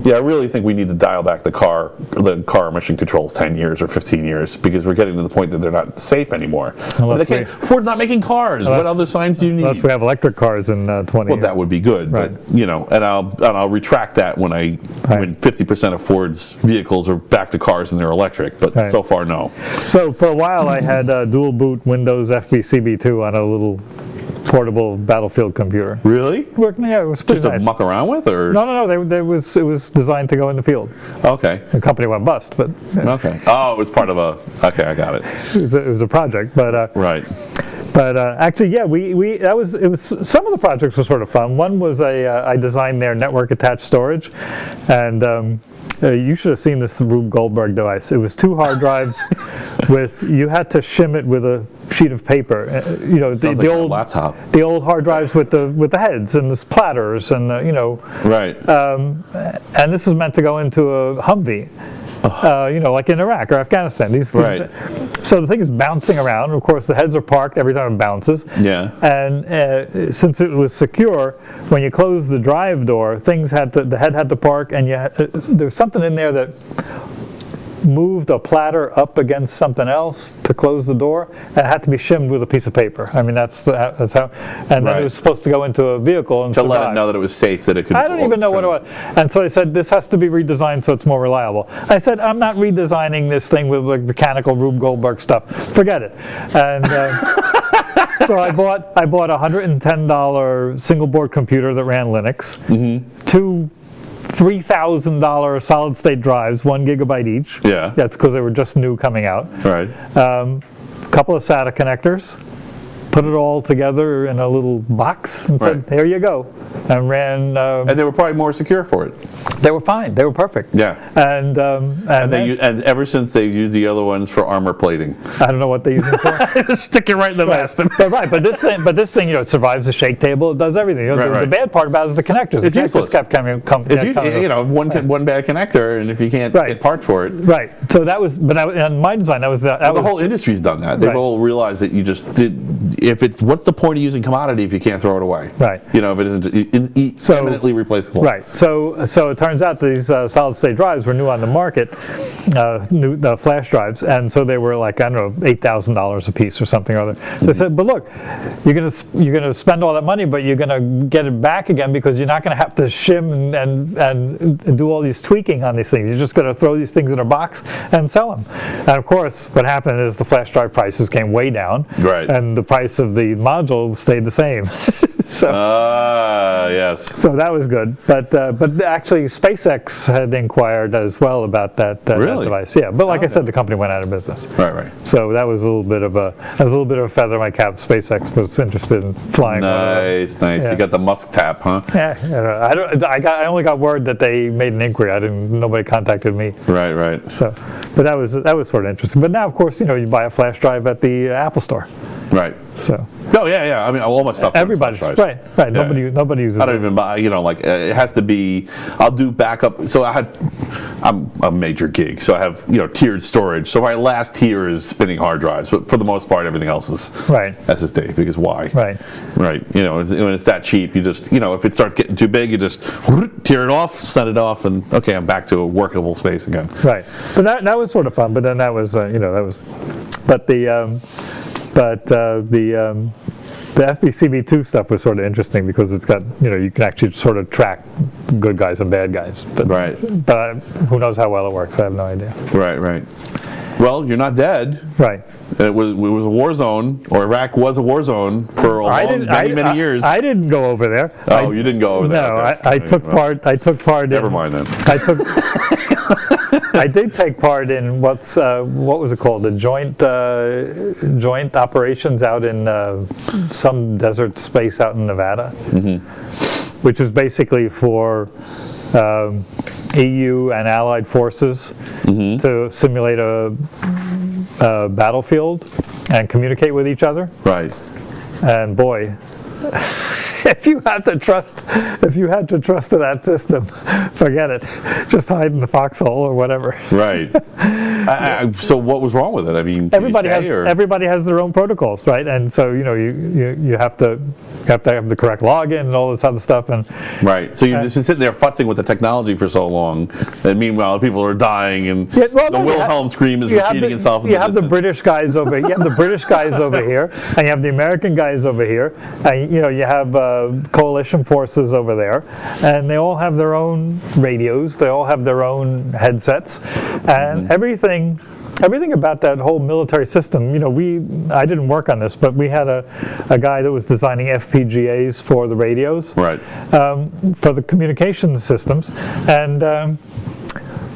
Speaker 1: Yeah, I really think we need to dial back the car emission controls 10 years or 15 years because we're getting to the point that they're not safe anymore. Ford's not making cars. What other signs do you need?
Speaker 2: Unless we have electric cars in 20 years.
Speaker 1: Well, that would be good, but and I'll retract that when 50% of Ford's vehicles are back to cars and they're electric. But so far, no.
Speaker 2: So for a while, I had dual boot Windows FBCB2 on a little portable battlefield computer.
Speaker 1: Really?
Speaker 2: Yeah, it was
Speaker 1: just to muck around with, or
Speaker 2: no. It was designed to go in the field.
Speaker 1: Okay.
Speaker 2: The company went bust, but
Speaker 1: okay. Oh, it was part of a. Okay, I got it.
Speaker 2: It was a project, but
Speaker 1: right.
Speaker 2: But actually, yeah, it was some of the projects were sort of fun. One was I designed their network attached storage, and you should have seen this Rube Goldberg device. It was 2 hard drives you had to shim it with a sheet of paper.
Speaker 1: Sounds like
Speaker 2: old
Speaker 1: a laptop.
Speaker 2: The old hard drives with the heads and the platters and
Speaker 1: Right.
Speaker 2: and this is meant to go into a Humvee. Like in Iraq or Afghanistan.
Speaker 1: Right.
Speaker 2: So the thing is bouncing around. Of course, the heads are parked every time it bounces.
Speaker 1: Yeah.
Speaker 2: And since it was secure, when you close the drive door, the head had to park, and there's something in there that moved a platter up against something else to close the door, and it had to be shimmed with a piece of paper. I mean, that's how. And then it was supposed to go into a vehicle and
Speaker 1: to
Speaker 2: survive.
Speaker 1: let it know that it was safe, that it could.
Speaker 2: I don't even know what it was. And so they said, this has to be redesigned so it's more reliable. I said, I'm not redesigning this thing with like mechanical Rube Goldberg stuff. Forget it. And so I bought a $110 single board computer that ran Linux, 2 $3,000 solid state drives, 1 gigabyte each.
Speaker 1: Yeah.
Speaker 2: That's because they were just new coming out.
Speaker 1: Right.
Speaker 2: Couple of SATA connectors, put it all together in a little box and said, here you go. And ran.
Speaker 1: And they were probably more secure for it.
Speaker 2: They were fine. They were perfect.
Speaker 1: Yeah.
Speaker 2: And
Speaker 1: ever since they've used the other ones for armor plating.
Speaker 2: I don't know what they use it for.
Speaker 1: Just stick it right in the vest.
Speaker 2: But this thing, it survives the shake table. It does everything. The bad part about it is the connectors.
Speaker 1: It's
Speaker 2: the connectors
Speaker 1: useless.
Speaker 2: kept coming.
Speaker 1: One bad connector, and if you can't get parts for it.
Speaker 2: Right. So that was, in my design,
Speaker 1: the whole industry's done that. They've all realized that you just did. What's the point of using commodity if you can't throw it away?
Speaker 2: Right.
Speaker 1: If it isn't eminently replaceable.
Speaker 2: Right. So it turns out these solid state drives were new on the market, new flash drives, and so they were like, I don't know, $8,000 a piece or something or other. They said, but look, you're gonna spend all that money, but you're gonna get it back again because you're not gonna have to shim and do all these tweaking on these things. You're just gonna throw these things in a box and sell them. And of course, what happened is the flash drive prices came way down,
Speaker 1: right,
Speaker 2: and the price of the module stayed the same.
Speaker 1: Yes.
Speaker 2: So that was good, but actually SpaceX had inquired as well about that device. Yeah, but like I said, the company went out of business.
Speaker 1: Right.
Speaker 2: So that was a little bit of a feather in my cap. SpaceX was interested in flying.
Speaker 1: Nice.
Speaker 2: Yeah.
Speaker 1: You got the Musk tap, huh?
Speaker 2: Yeah. I only got word that they made an inquiry. Nobody contacted me.
Speaker 1: Right.
Speaker 2: So, but that was sort of interesting. But now, of course, you buy a flash drive at the Apple Store.
Speaker 1: Right.
Speaker 2: So.
Speaker 1: Oh yeah. I mean, all my stuff.
Speaker 2: Everybody's right. Yeah. Nobody uses.
Speaker 1: I don't even buy. It has to be. I'll do backup. So I'm a major geek, so I have tiered storage. So my last tier is spinning hard drives, but for the most part, everything else is SSD. Because why? Right. When it's that cheap, you just if it starts getting too big, you just tear it off, set it off, and okay, I'm back to a workable space again. Right.
Speaker 2: But that was sort of fun. But then that was but the FBCB2 stuff was sort of interesting because it's got, you can actually sort of track good guys and bad guys. But, but who knows how well it works? I have no idea.
Speaker 1: Right. Well, you're not dead.
Speaker 2: Right.
Speaker 1: It was a war zone, or Iraq was a war zone for many years.
Speaker 2: I didn't go over there.
Speaker 1: Oh, you didn't go over there.
Speaker 2: No, okay. I took part.
Speaker 1: Never mind then.
Speaker 2: I did take part in what was it called? The joint operations out in some desert space out in Nevada, which is basically for EU and allied forces to simulate a battlefield and communicate with each other.
Speaker 1: Right.
Speaker 2: And boy, if you had to trust to that system, forget it. Just hide in the foxhole or whatever.
Speaker 1: Right. So what was wrong with it? I mean,
Speaker 2: everybody has their own protocols, right? And so you have to have the correct login and all this other stuff. And
Speaker 1: right. So you've just been sitting there futzing with the technology for so long, and meanwhile people are dying, and the Wilhelm scream is repeating itself.
Speaker 2: You have the British guys over. You have the British guys over here, and you have the American guys over here, and you have coalition forces over there, and they all have their own radios. They all have their own headsets, and everything about that whole military system, I didn't work on this, but we had a guy that was designing FPGAs for the radios,
Speaker 1: right,
Speaker 2: for the communication systems, and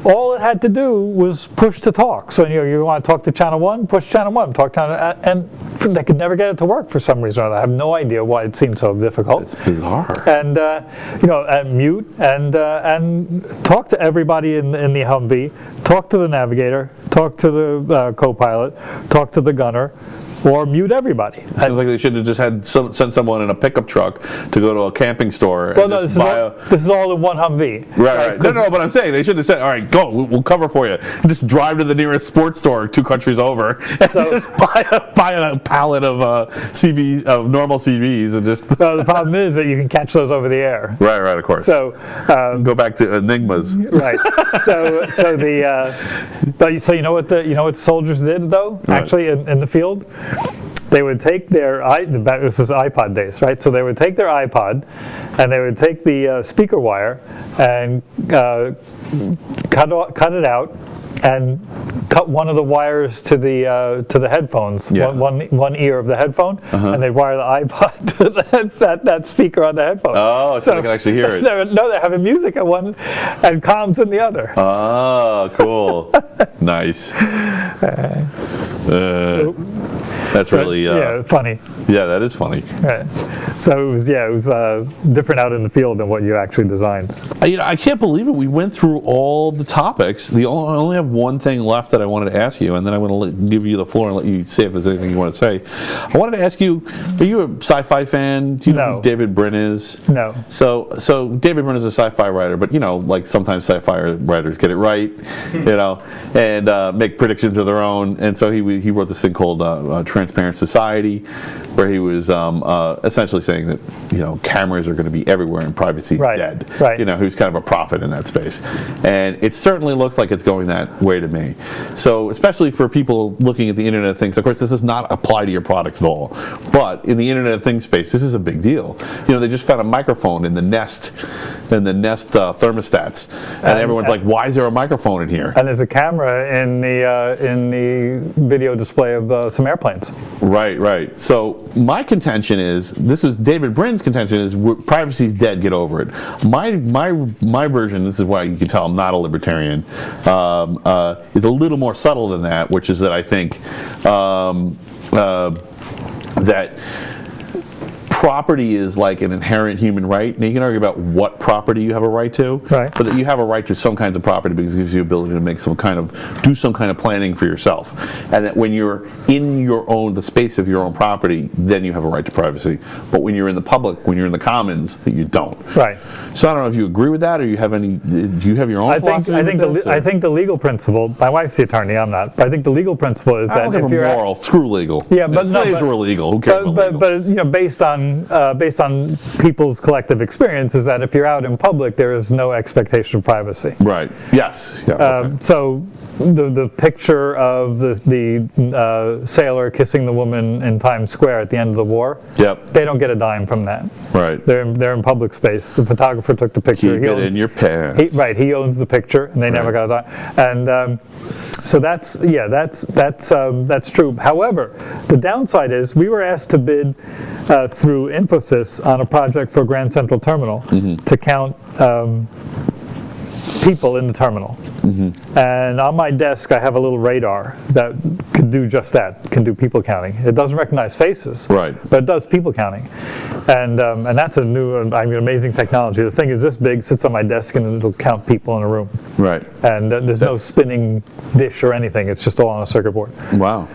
Speaker 2: all it had to do was push to talk. So you want to talk to channel 1, push channel 1, talk channel, and they could never get it to work for some reason or other. I have no idea why it seemed so difficult.
Speaker 1: It's bizarre.
Speaker 2: And and mute and talk to everybody in the Humvee, talk to the navigator, talk to the co-pilot, talk to the gunner, or mute everybody.
Speaker 1: It seems like they should have just sent someone in a pickup truck to go to a camping store.
Speaker 2: Well,
Speaker 1: and
Speaker 2: no,
Speaker 1: just
Speaker 2: this is all in one Humvee.
Speaker 1: Right. No, but I'm saying they should have said, all right, go, we'll cover for you. Just drive to the nearest sports store 2 countries over and just buy a pallet of normal CVs and just...
Speaker 2: The problem is that you can catch those over the air.
Speaker 1: Right, of course.
Speaker 2: So
Speaker 1: go back to Enigmas.
Speaker 2: right. So you know what the soldiers did though?
Speaker 1: Right.
Speaker 2: Actually, in the field, they would take their this is iPod days, right? So they would take their iPod, and they would take the speaker wire and cut it out, and cut one of the wires to the headphones,
Speaker 1: Yeah.
Speaker 2: one ear of the headphone, and they'd wire the iPod to that speaker on the headphone.
Speaker 1: Oh, so they can actually hear it.
Speaker 2: They're having music at one and comms in the other.
Speaker 1: Oh, cool. Nice. That's really...
Speaker 2: funny.
Speaker 1: Yeah, that is funny.
Speaker 2: Right. So it was different out in the field than what you actually designed.
Speaker 1: I can't believe it. We went through all the topics. I only have one thing left that I wanted to ask you, and then I want to give you the floor and let you say if there's anything you want to say. I wanted to ask you, are you a sci-fi fan? Do you know who David Brin is?
Speaker 2: No.
Speaker 1: So David Brin is a sci-fi writer, but like sometimes sci-fi writers get it right, and make predictions of their own. And so he wrote this thing called Transparent Society, where he was essentially saying that cameras are going to be everywhere and privacy is dead.
Speaker 2: Right.
Speaker 1: Who's kind of a prophet in that space, and it certainly looks like it's going that way to me. So especially for people looking at the Internet of Things, of course this does not apply to your product at all, but in the Internet of Things space this is a big deal. They just found a microphone in the Nest thermostats, and everyone's like, why is there a microphone in here?
Speaker 2: And there's a camera in the video display of some airplanes.
Speaker 1: Right. So my contention is, this was David Brin's contention, is privacy's dead, get over it. My version, this is why you can tell I'm not a libertarian, is a little more subtle than that, which is that I think that property is like an inherent human right. Now you can argue about what property you have a right to,
Speaker 2: right,
Speaker 1: but that you have a right to some kinds of property because it gives you the ability to make do some kind of planning for yourself. And that when you're in the space of your own property, then you have a right to privacy. But when you're in the public, when you're in the commons, that you don't.
Speaker 2: Right.
Speaker 1: So I don't know if you agree with that, or do you have your own philosophy?
Speaker 2: I think the legal principle. My wife's the attorney. I'm not. But I think the legal principle is that if you're
Speaker 1: moral, screw legal.
Speaker 2: Yeah, but
Speaker 1: slaves were illegal. Who cares about legal?
Speaker 2: But based on people's collective experience, is that if you're out in public, there is no expectation of privacy.
Speaker 1: Right. Yes. Yeah. Okay.
Speaker 2: So the picture of the sailor kissing the woman in Times Square at the end of the war.
Speaker 1: Yep.
Speaker 2: They don't get a dime from that.
Speaker 1: Right.
Speaker 2: They're in public space. The photographer took the picture.
Speaker 1: Keep it in your pants.
Speaker 2: He owns the picture, and they never got a dime. And so that's true. However, the downside is we were asked to bid through Infosys on a project for Grand Central Terminal to count people in the terminal. And on my desk I have a little radar that can do just that, can do people counting. It doesn't recognize faces,
Speaker 1: right,
Speaker 2: but it does people counting. And that's a new, amazing technology. The thing is this big, sits on my desk, and it'll count people in a room.
Speaker 1: Right.
Speaker 2: And there's no spinning dish or anything. It's just all on a circuit board.
Speaker 1: Wow.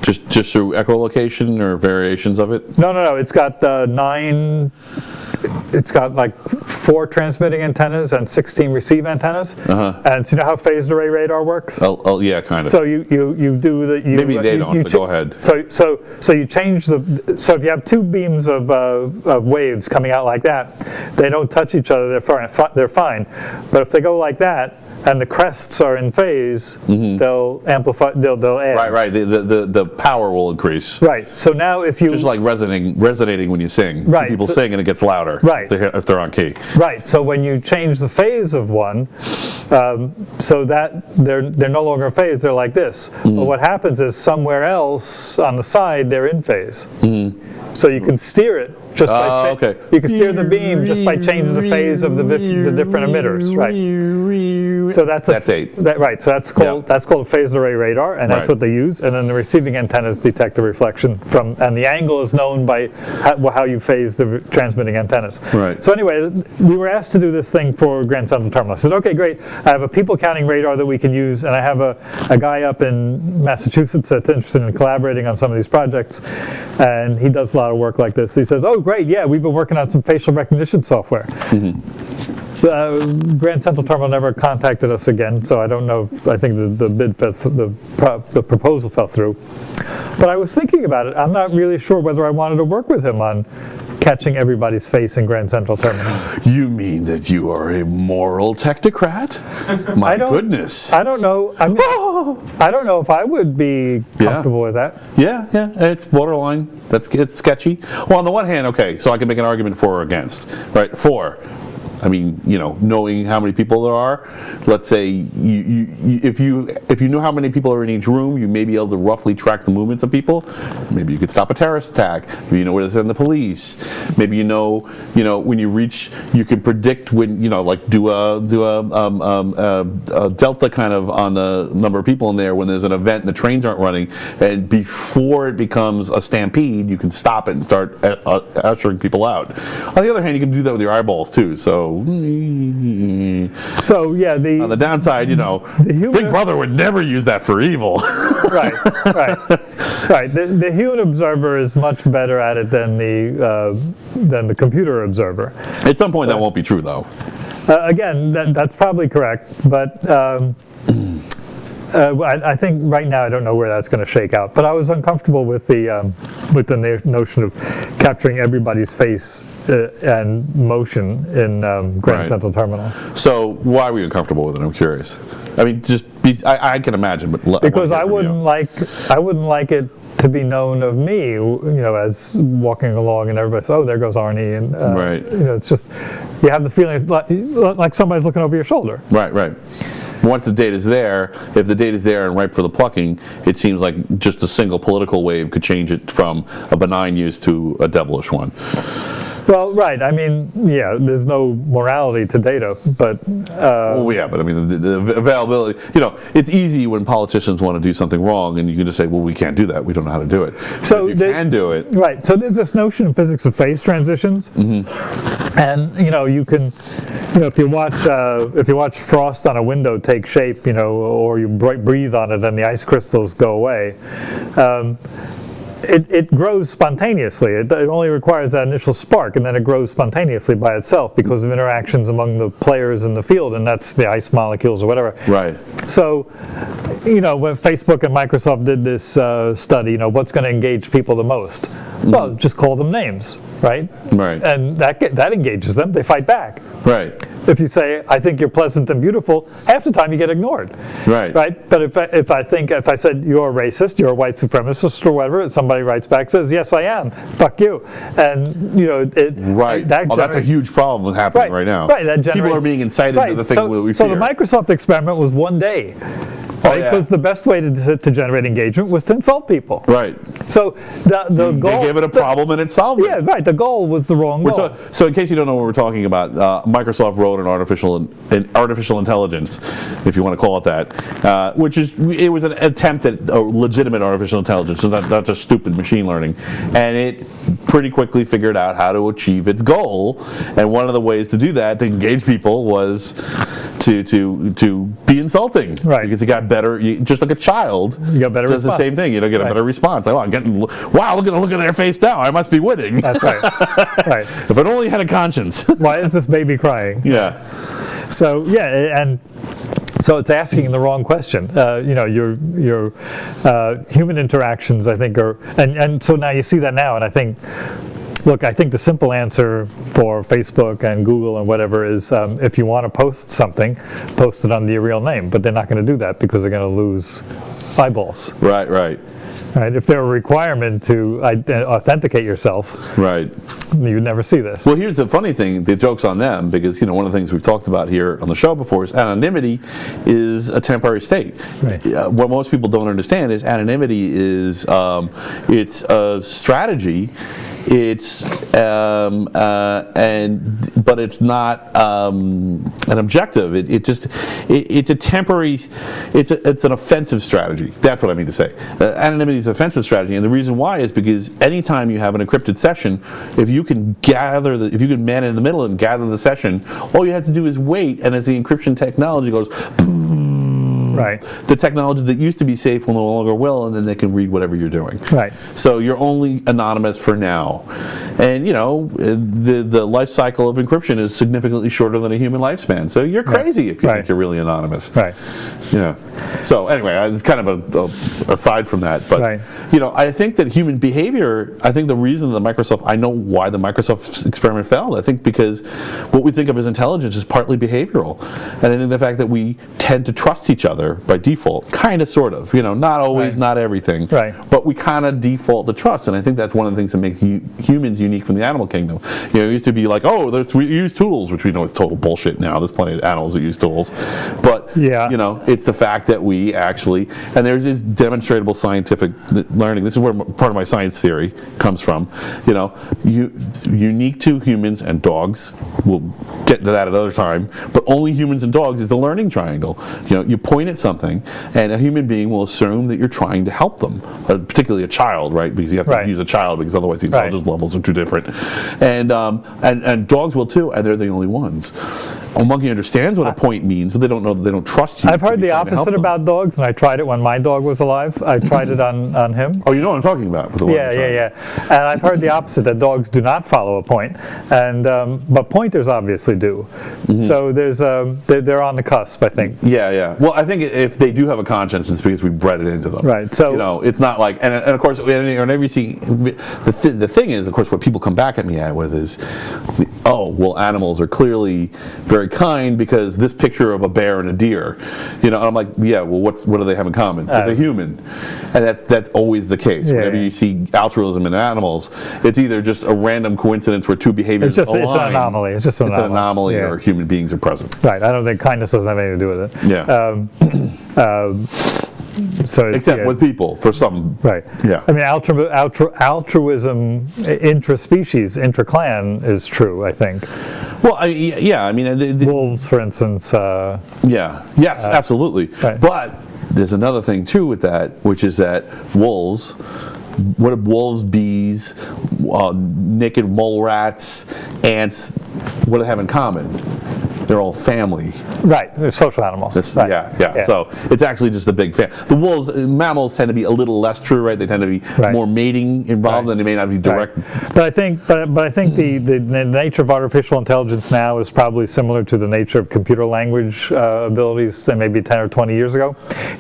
Speaker 1: Just through echolocation or variations of it?
Speaker 2: No. It's got 9. It's got like 4 transmitting antennas and 16 receive antennas. And so you know how phased array radar works?
Speaker 1: Oh yeah, kind of.
Speaker 2: So you do the
Speaker 1: maybe they don't. So go ahead.
Speaker 2: So you change so if you have 2 beams of waves coming out like that, they don't touch each other. They're fine. But if they go like that, and the crests are in phase, they'll amplify. They'll add.
Speaker 1: Right. The power will increase.
Speaker 2: Right. So now if you
Speaker 1: just like resonating when you sing.
Speaker 2: Right.
Speaker 1: People sing and it gets louder.
Speaker 2: Right.
Speaker 1: If they're on key.
Speaker 2: Right. So when you change the phase of one, so that they're no longer in phase, they're like this. But what happens is somewhere else on the side they're in phase. So you can steer it Just by
Speaker 1: okay.
Speaker 2: You can steer the beam just by changing the phase of the different emitters, right? So that's
Speaker 1: 8.
Speaker 2: Right. So that's called a phased array radar, and that's
Speaker 1: Right.
Speaker 2: what they use. And then the receiving antennas detect the reflection from, and the angle is known by how you phase the transmitting antennas.
Speaker 1: Right.
Speaker 2: So anyway, we were asked to do this thing for Grand Central Terminal. I said, okay, great. I have a people counting radar that we can use, and I have a guy up in Massachusetts that's interested in collaborating on some of these projects, and he does a lot of work like this. So he says, oh, great, yeah, we've been working on some facial recognition software. Grand Central Terminal never contacted us again, so I don't know. I think the proposal fell through. But I was thinking about it. I'm not really sure whether I wanted to work with him on catching everybody's face in Grand Central Terminal.
Speaker 1: You mean that you are a moral technocrat? My goodness.
Speaker 2: I don't know. I mean, I don't know if I would be comfortable with that.
Speaker 1: Yeah, it's borderline. It's sketchy. Well, on the one hand, okay, so I can make an argument for or against, right? For, I mean, knowing how many people there are, let's say if you know how many people are in each room, you may be able to roughly track the movements of people. Maybe you could stop a terrorist attack. Maybe you know where to send the police. Maybe you know when you reach, you can predict when, like do a delta kind of on the number of people in there when there's an event and the trains aren't running, and before it becomes a stampede, you can stop it and start ushering people out. On the other hand, you can do that with your eyeballs too. So
Speaker 2: yeah,
Speaker 1: on the downside, Big Brother would never use that for evil.
Speaker 2: Right. The human observer is much better at it than the computer observer.
Speaker 1: At some point, that won't be true, though.
Speaker 2: Again, that's probably correct, but I think right now I don't know where that's going to shake out. But I was uncomfortable with the notion of capturing everybody's face and motion in Grand Central Terminal.
Speaker 1: So why were you uncomfortable with it? I'm curious. I mean, I can imagine, but
Speaker 2: because I wouldn't like it to be known of me, as walking along and everybody says, "Oh, there goes Arnie," and it's just you have the feeling like somebody's looking over your shoulder.
Speaker 1: Right. Once the data's there, if the data's there and ripe for the plucking, it seems like just a single political wave could change it from a benign use to a devilish one.
Speaker 2: Well, right. I mean, yeah, there's no morality to data, but...
Speaker 1: but I mean, the availability, it's easy when politicians want to do something wrong, and you can just say, well, we can't do that. We don't know how to do it.
Speaker 2: So
Speaker 1: if you can do it...
Speaker 2: Right. So there's this notion of physics of phase transitions. Mm-hmm. And, you can, if you watch frost on a window take shape, or you breathe on it and the ice crystals go away, it grows spontaneously. It only requires that initial spark, and then it grows spontaneously by itself because of interactions among the players in the field, and that's the ice molecules or whatever.
Speaker 1: Right.
Speaker 2: So, when Facebook and Microsoft did this study, what's going to engage people the most? Well, just call them names, right?
Speaker 1: Right.
Speaker 2: And that engages them. They fight back.
Speaker 1: Right.
Speaker 2: If you say, I think you're pleasant and beautiful, half the time you get ignored.
Speaker 1: Right.
Speaker 2: Right? But if I said you're a racist, you're a white supremacist or whatever, somebody writes back, says, yes, I am. Fuck you. And,
Speaker 1: Right. That's a huge problem happening right now.
Speaker 2: Right. That generates,
Speaker 1: people are being incited to the thing that we fear.
Speaker 2: So the Microsoft experiment was one day. Right? Because the best way to generate engagement was to insult people.
Speaker 1: Right.
Speaker 2: So the goal...
Speaker 1: They gave it a problem and it solved it.
Speaker 2: Yeah, right. The goal was the wrong goal.
Speaker 1: So in case you don't know what we're talking about, Microsoft wrote an artificial intelligence, if you want to call it that, it was an attempt at a legitimate artificial intelligence, not just stupid machine learning. And it pretty quickly figured out how to achieve its goal. And one of the ways to do that, to engage people, was to be insulting.
Speaker 2: Right.
Speaker 1: Because it got better, just like a child
Speaker 2: better
Speaker 1: does the same thing. You get a better response. Like, wow, look at their face now. I must be winning.
Speaker 2: That's right. Right.
Speaker 1: If it only had a conscience.
Speaker 2: Why is this baby crying?
Speaker 1: Yeah.
Speaker 2: So and so it's asking the wrong question. Your human interactions, I think, and so now you see that now, and I think. Look, I think the simple answer for Facebook and Google and whatever is if you want to post something, post it under your real name. But they're not going to do that because they're going to lose eyeballs.
Speaker 1: Right.
Speaker 2: Right. If there were a requirement to authenticate yourself,
Speaker 1: right,
Speaker 2: you'd never see this.
Speaker 1: Well, here's the funny thing: the joke's on them, because one of the things we've talked about here on the show before is anonymity is a temporary state.
Speaker 2: Right.
Speaker 1: What most people don't understand is anonymity is it's a strategy but it's not an objective. It's a temporary. It's an offensive strategy. That's what I mean to say. Anonymity is an offensive strategy, and the reason why is because anytime you have an encrypted session, if you can man in the middle and gather the session, all you have to do is wait, and as the encryption technology goes,
Speaker 2: Right.
Speaker 1: the technology that used to be safe will no longer will, and then they can read whatever you're doing.
Speaker 2: Right.
Speaker 1: So you're only anonymous for now. And the life cycle of encryption is significantly shorter than a human lifespan. So you're crazy if you think you're really anonymous.
Speaker 2: Right.
Speaker 1: Yeah. So anyway, it's kind of a aside from that, but I think that human behavior, I think the reason I know why the Microsoft experiment failed. I think because what we think of as intelligence is partly behavioral. And I think the fact that we tend to trust each other by default, kind of, sort of, not always, not everything, but we kind of default to trust, and I think that's one of the things that makes humans unique from the animal kingdom. It used to be like, we use tools, which we know is total bullshit now. There's plenty of animals that use tools, but it's the fact that we actually, and there's this demonstrable scientific learning. This is where part of my science theory comes from. Unique to humans and dogs. We'll get to that another time, but only humans and dogs is the learning triangle. You point at something, and a human being will assume that you're trying to help them, particularly a child, right? Because you have to use a child, because otherwise the intelligence levels are too different. And dogs will too, and they're the only ones. A monkey understands what a point means, but they don't know that they don't trust you.
Speaker 2: I've heard the opposite about dogs, and I tried it when my dog was alive. I tried it on him.
Speaker 1: Oh, you know what I'm talking about.
Speaker 2: Yeah. And I've heard the opposite, that dogs do not follow a point, and but pointers obviously do. So they're on the cusp, I think.
Speaker 1: Yeah. Well, I think if they do have a conscience, it's because we bred it into them.
Speaker 2: Right. So
Speaker 1: it's not like, and of course, whenever you see the thing is, of course, what people come back at me with is, animals are clearly very kind because this picture of a bear and a deer, and I'm like, what do they have in common? It's a human, and that's always the case. Whenever you see altruism in animals, it's either just a random coincidence where two behaviors align.
Speaker 2: It's an anomaly. It's an
Speaker 1: anomaly, or human beings are present.
Speaker 2: Right. I don't think kindness doesn't have anything to do with it.
Speaker 1: Yeah. Except with people, for some.
Speaker 2: Right.
Speaker 1: Yeah.
Speaker 2: I mean, altruism intra-species, intra-clan is true, I think.
Speaker 1: Well, I mean,
Speaker 2: wolves, for instance.
Speaker 1: Yes, absolutely.
Speaker 2: Right.
Speaker 1: But there's another thing too with that, which is that wolves. What do wolves, bees, naked mole rats, ants, what do they have in common? They're all family.
Speaker 2: Right, they're social animals.
Speaker 1: Yeah. So it's actually just a big family. The mammals tend to be a little less true, right? They tend to be more mating involved, and they may not be direct.
Speaker 2: But I think the nature of artificial intelligence now is probably similar to the nature of computer language abilities maybe 10 or 20 years ago.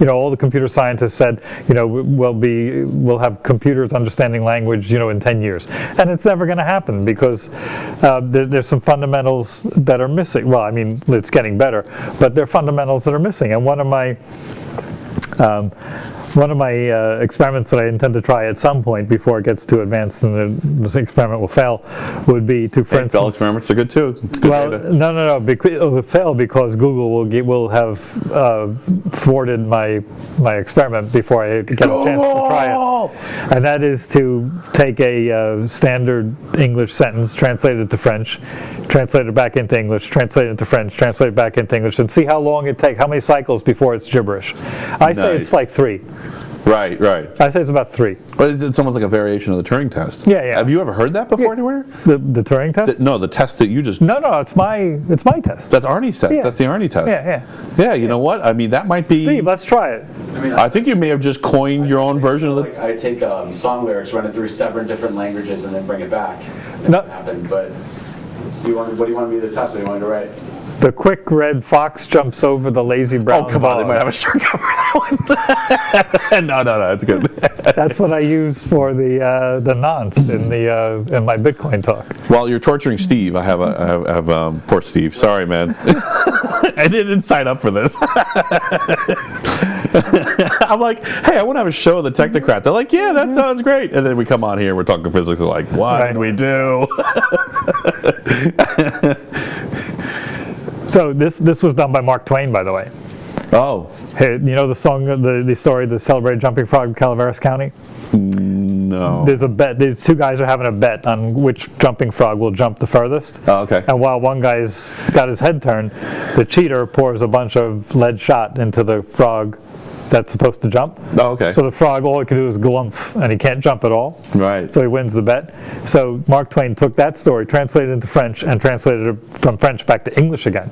Speaker 2: All the computer scientists said, we'll have computers understanding language, in 10 years. And it's never going to happen because there's some fundamentals that are missing. Well, I mean, it's getting better, but there are fundamentals that are missing. And one of my experiments that I intend to try at some point before it gets too advanced and the experiment will fail would be to, for instance...
Speaker 1: Bell experiments are good too. It's good data.
Speaker 2: No. It will fail because Google will have thwarted my experiment before I get a chance to try it. And that is to take a standard English sentence, translate it to French, translate it back into English, translate it to French, translate it back into English, and see how long it takes, how many cycles before it's gibberish. I say it's like 3.
Speaker 1: Right.
Speaker 2: I say it's about 3.
Speaker 1: Well, it's almost like a variation of the Turing test.
Speaker 2: Yeah.
Speaker 1: Have you ever heard that before anywhere?
Speaker 2: The Turing test?
Speaker 1: No, the test that you just...
Speaker 2: No, it's my test.
Speaker 1: That's Arnie's test.
Speaker 2: Yeah.
Speaker 1: That's the Arnie test.
Speaker 2: Yeah,
Speaker 1: you know what? I mean, that might be...
Speaker 2: Steve, let's try it.
Speaker 1: I think you may have just coined your own version of the...
Speaker 3: I take song lyrics, run it through 7 different languages, and then bring it back. It doesn't happen, but... What do you want me to test? What do you want me to write?
Speaker 2: The quick red fox jumps over the lazy brown
Speaker 1: Oh, come on, they might have a short cover for that one. No, that's good.
Speaker 2: That's what I use for the nonce in my Bitcoin talk.
Speaker 1: While you're torturing Steve, I have poor Steve. Sorry, man. I didn't sign up for this. I'm like, hey, I want to have a show of the Technocrat. They're like, yeah, that sounds great. And then we come on here and we're talking physics. They're like, what did we do?
Speaker 2: So this was done by Mark Twain, by the way.
Speaker 1: Oh.
Speaker 2: Hey, the song, the story, the celebrated jumping frog in Calaveras County?
Speaker 1: No.
Speaker 2: There's a bet. These two guys are having a bet on which jumping frog will jump the furthest.
Speaker 1: Oh, okay.
Speaker 2: And while one guy's got his head turned, the cheater pours a bunch of lead shot into the frog that's supposed to jump.
Speaker 1: Oh, okay.
Speaker 2: So the frog, all he can do is glumph, and he can't jump at all.
Speaker 1: Right.
Speaker 2: So he wins the bet. So Mark Twain took that story, translated it into French, and translated it from French back to English again.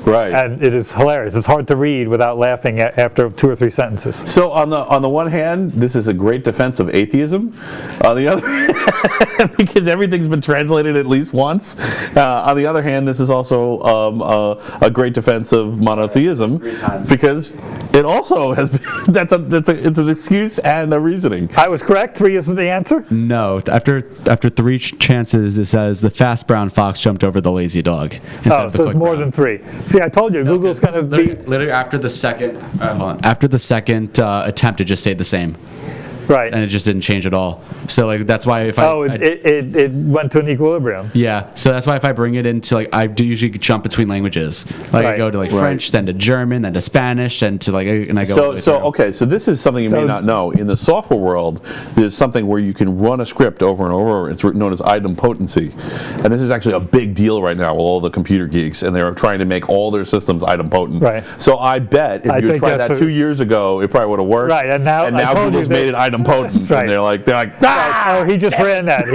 Speaker 1: Right.
Speaker 2: And it is hilarious. It's hard to read without laughing after 2 or 3 sentences.
Speaker 1: So on the one hand, this is a great defense of atheism. On the other, because everything's been translated at least once. On the other hand, this is also a great defense of monotheism, because it also has been, it's an excuse and a reasoning.
Speaker 2: I was correct. 3 isn't the answer.
Speaker 4: No, after 3 chances, it says the fast brown fox jumped over the lazy dog.
Speaker 2: Oh, so it's more than 3. See, I told you, Google's going to be...
Speaker 4: Literally after the second, attempt, it just stayed the same.
Speaker 2: Right.
Speaker 4: And it just didn't change at all. So like that's why if
Speaker 2: it went to an equilibrium.
Speaker 4: Yeah. So that's why if I bring it into like I do usually jump between languages. Like I go to like French, then to German, then to Spanish, then to like and I go.
Speaker 1: So this is something you may not know. In the software world, there's something where you can run a script over and over. It's known as idempotency, and this is actually a big deal right now with all the computer geeks, and they're trying to make all their systems idempotent.
Speaker 2: Right.
Speaker 1: So I bet if you tried that 2 years ago, it probably would have worked.
Speaker 2: Right. And now
Speaker 1: Google's made it idempotent.
Speaker 2: Right.
Speaker 1: And they're like,
Speaker 2: oh, he just ran that.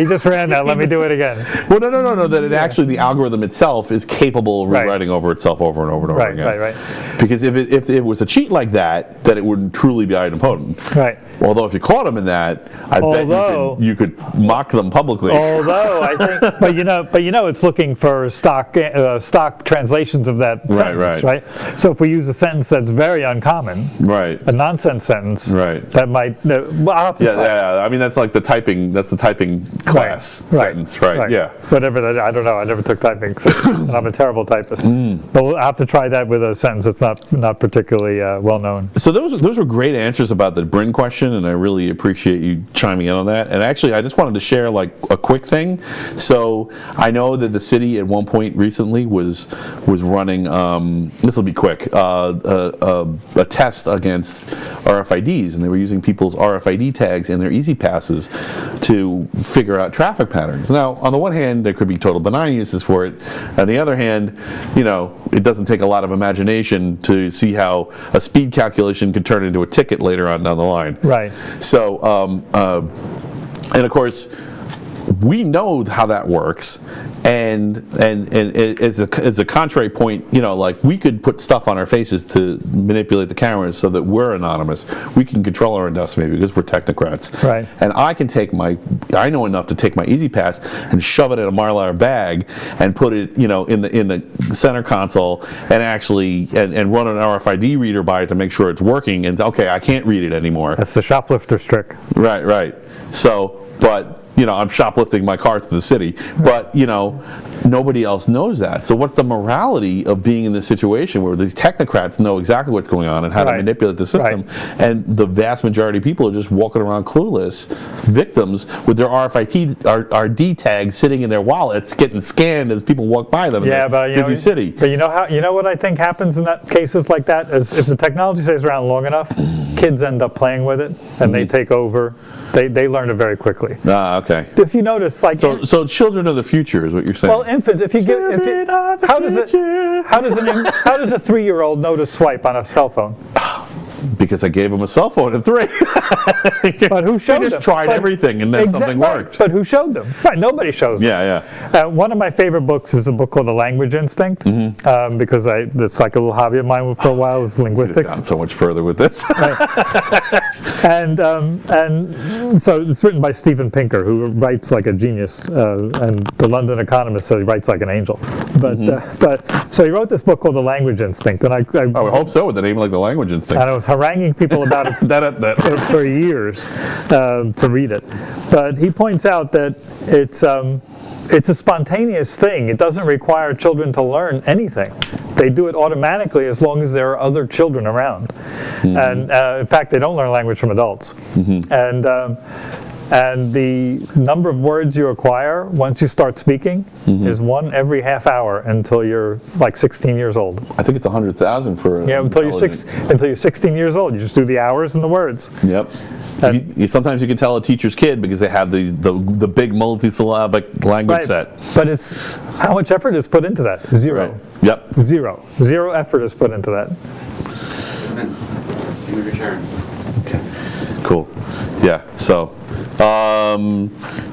Speaker 2: Let me do it again.
Speaker 1: Well, no. That it actually, the algorithm itself is capable of rewriting over itself over and over and over again.
Speaker 2: Right.
Speaker 1: Because if it was a cheat like that, then it wouldn't truly be idempotent.
Speaker 2: Right.
Speaker 1: Although if you caught them in that, I bet you could mock them publicly.
Speaker 2: Although I think, but you know, it's looking for stock translations of that sentence, right? So if we use a sentence that's very uncommon, a nonsense sentence, that might. I'll have to try.
Speaker 1: I mean, that's like the typing. That's the typing class sentence, right? Yeah.
Speaker 2: Whatever that. I don't know. I never took typing, so I'm a terrible typist. But we'll have to try that with a sentence that's not particularly well known.
Speaker 1: So those were great answers about the Bryn question, and I really appreciate you chiming in on that. And actually, I just wanted to share like a quick thing. So I know that the city at one point recently was running. This will be quick. A test against RFIDs, and they were using people's RFID tags in their Easy Passes to figure out traffic patterns. Now, on the one hand, there could be total benign uses for it. On the other hand, it doesn't take a lot of imagination to see how a speed calculation could turn into a ticket later on down the line.
Speaker 2: Right.
Speaker 1: So, and of course, we know how that works, and as a contrary point, like we could put stuff on our faces to manipulate the cameras so that we're anonymous. We can control our own destiny because we're technocrats.
Speaker 2: Right.
Speaker 1: And I know enough to take my Easy Pass and shove it in a Mylar bag and put it, in the center console and actually and run an RFID reader by it to make sure it's working. And okay, I can't read it anymore.
Speaker 2: That's the shoplifter's trick.
Speaker 1: Right. So, but. I'm shoplifting my car through the city, but nobody else knows that. So what's the morality of being in this situation where these technocrats know exactly what's going on and how to manipulate the system, and the vast majority of people are just walking around clueless, victims with their RFID tags sitting in their wallets, getting scanned as people walk by them in a busy city.
Speaker 2: But you know what I think happens in cases like that is if the technology stays around long enough, kids end up playing with it and they take over. They learn it very quickly.
Speaker 1: Okay.
Speaker 2: If you notice,
Speaker 1: so children of the future is what you're saying.
Speaker 2: Well, infant. How does a 3-year-old know to swipe on a cell phone?
Speaker 1: Because I gave him a cell phone at 3.
Speaker 2: But who showed them?
Speaker 1: They just tried everything and then something worked.
Speaker 2: But who showed them? Right, nobody shows them.
Speaker 1: Yeah.
Speaker 2: One of my favorite books is a book called The Language Instinct, because it's like a little hobby of mine for a while, was linguistics.
Speaker 1: Gone so much further with this.
Speaker 2: And so it's written by Steven Pinker, who writes like a genius, and the London Economist says he writes like an angel. But so he wrote this book called The Language Instinct, and I
Speaker 1: would hope so, with a name like The Language Instinct.
Speaker 2: And I was haranguing people about it for years to read it. But he points out that it's a spontaneous thing. It doesn't require children to learn anything. They do it automatically as long as there are other children around. And in fact, they don't learn language from adults. And And the number of words you acquire once you start speaking is 1 every half hour until you're like 16 years old.
Speaker 1: I think it's 100,000 for
Speaker 2: Yeah, until you're 16 years old. You just do the hours and the words.
Speaker 1: Yep. Sometimes you can tell a teacher's kid because they have the big multisyllabic language set.
Speaker 2: But it's how much effort is put into that? Zero.
Speaker 1: Right. Yep.
Speaker 2: Zero effort is put into that.
Speaker 3: Give me your turn.
Speaker 1: Okay. Cool. Yeah. So,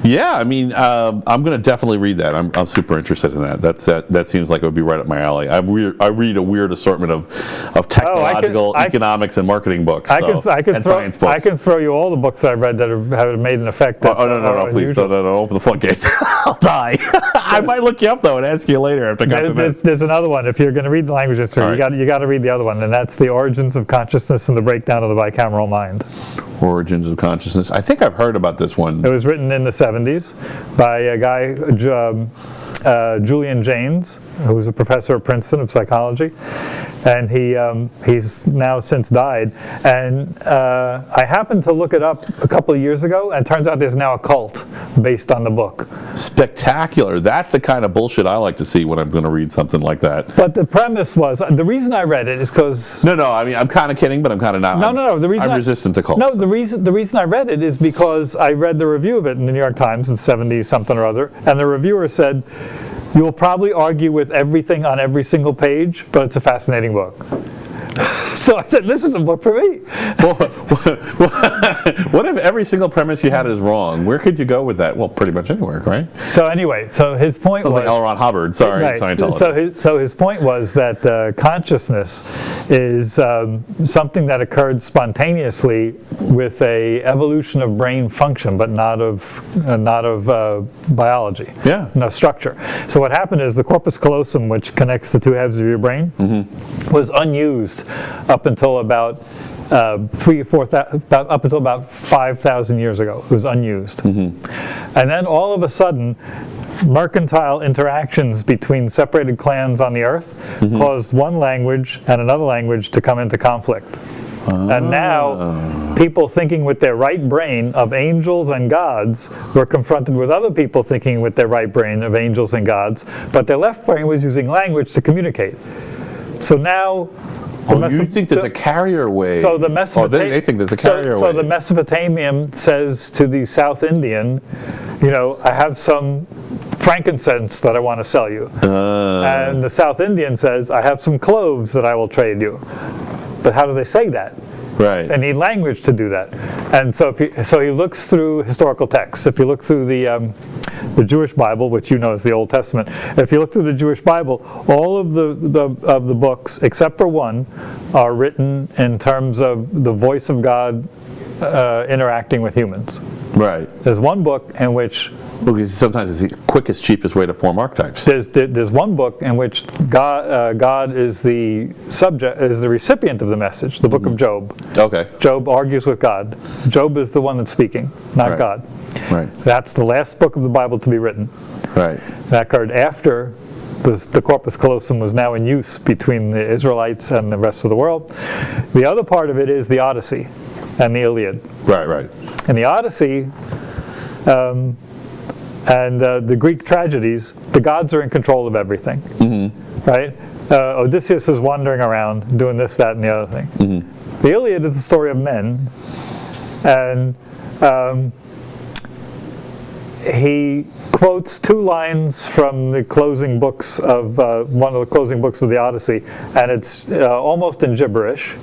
Speaker 1: yeah. I mean, I'm going to definitely read that. I'm super interested in that. That seems like it would be right up my alley. I read a weird assortment of technological, economics, and marketing books. And science books.
Speaker 2: I can throw you all the books I read that have made an effect.
Speaker 1: Oh, no, please don't open the floodgates. I'll die. I might look you up though and ask you later after I got to this.
Speaker 2: There's another one. If you're going to read the languages, you got to read the other one, and that's The Origins of Consciousness and the Breakdown of the Bicameral Mind.
Speaker 1: Origins of Consciousness. I think I've heard about this one.
Speaker 2: It was written in the 70s by a guy, Julian Jaynes, who was a professor at Princeton of psychology, and he's now since died. And I happened to look it up a couple of years ago, and it turns out there's now a cult based on the book.
Speaker 1: Spectacular. That's the kind of bullshit I like to see when I'm going to read something like that.
Speaker 2: But the premise was, the reason I read it is because...
Speaker 1: No, I mean, I'm kind of kidding, but I'm kind of not.
Speaker 2: No. The reason
Speaker 1: I'm resistant to cults.
Speaker 2: No, the reason I read it is because I read the review of it in the New York Times in 70-something or other, and the reviewer said, "You'll probably argue with everything on every single page, but it's a fascinating book." So I said, this is a book for me.
Speaker 1: What if every single premise you had is wrong? Where could you go with that? Well, pretty much anywhere, right?
Speaker 2: So anyway, his point was...
Speaker 1: Sounds like L. Ron Hubbard. Sorry,
Speaker 2: right.
Speaker 1: Scientologist.
Speaker 2: So his point was that consciousness is something that occurred spontaneously with a evolution of brain function, but not of biology.
Speaker 1: Yeah.
Speaker 2: No structure. So what happened is the corpus callosum, which connects the two halves of your brain, was unused up until about 5,000 years ago. It was unused. And then all of a sudden, mercantile interactions between separated clans on the earth caused one language and another language to come into conflict. And now, people thinking with their right brain of angels and gods were confronted with other people thinking with their right brain of angels and gods, but their left brain was using language to communicate. So now...
Speaker 1: you think there's a carrier way?
Speaker 2: So the
Speaker 1: they think there's a carrier way.
Speaker 2: So the Mesopotamian says to the South Indian, I have some frankincense that I want to sell you. And the South Indian says, I have some cloves that I will trade you. But how do they say that?
Speaker 1: Right.
Speaker 2: They need language to do that. And so he looks through historical texts. If you look through the Jewish Bible, which is the Old Testament, if you look through the Jewish Bible, all of the books, except for one, are written in terms of the voice of God interacting with humans.
Speaker 1: Right.
Speaker 2: There's one book in which...
Speaker 1: Because sometimes it's the quickest, cheapest way to form archetypes.
Speaker 2: There's one book in which God is the subject, is the recipient of the message, the book of Job.
Speaker 1: Okay.
Speaker 2: Job argues with God. Job is the one that's speaking, not God.
Speaker 1: Right.
Speaker 2: That's the last book of the Bible to be written.
Speaker 1: Right.
Speaker 2: That occurred after the corpus callosum was now in use between the Israelites and the rest of the world. The other part of it is the Odyssey and the Iliad.
Speaker 1: Right.
Speaker 2: In the Odyssey, and the Greek tragedies, the gods are in control of everything, right? Odysseus is wandering around doing this, that, and the other thing. The Iliad is the story of men, and he quotes two lines from the closing books of one of the closing books of the Odyssey, and it's almost in gibberish.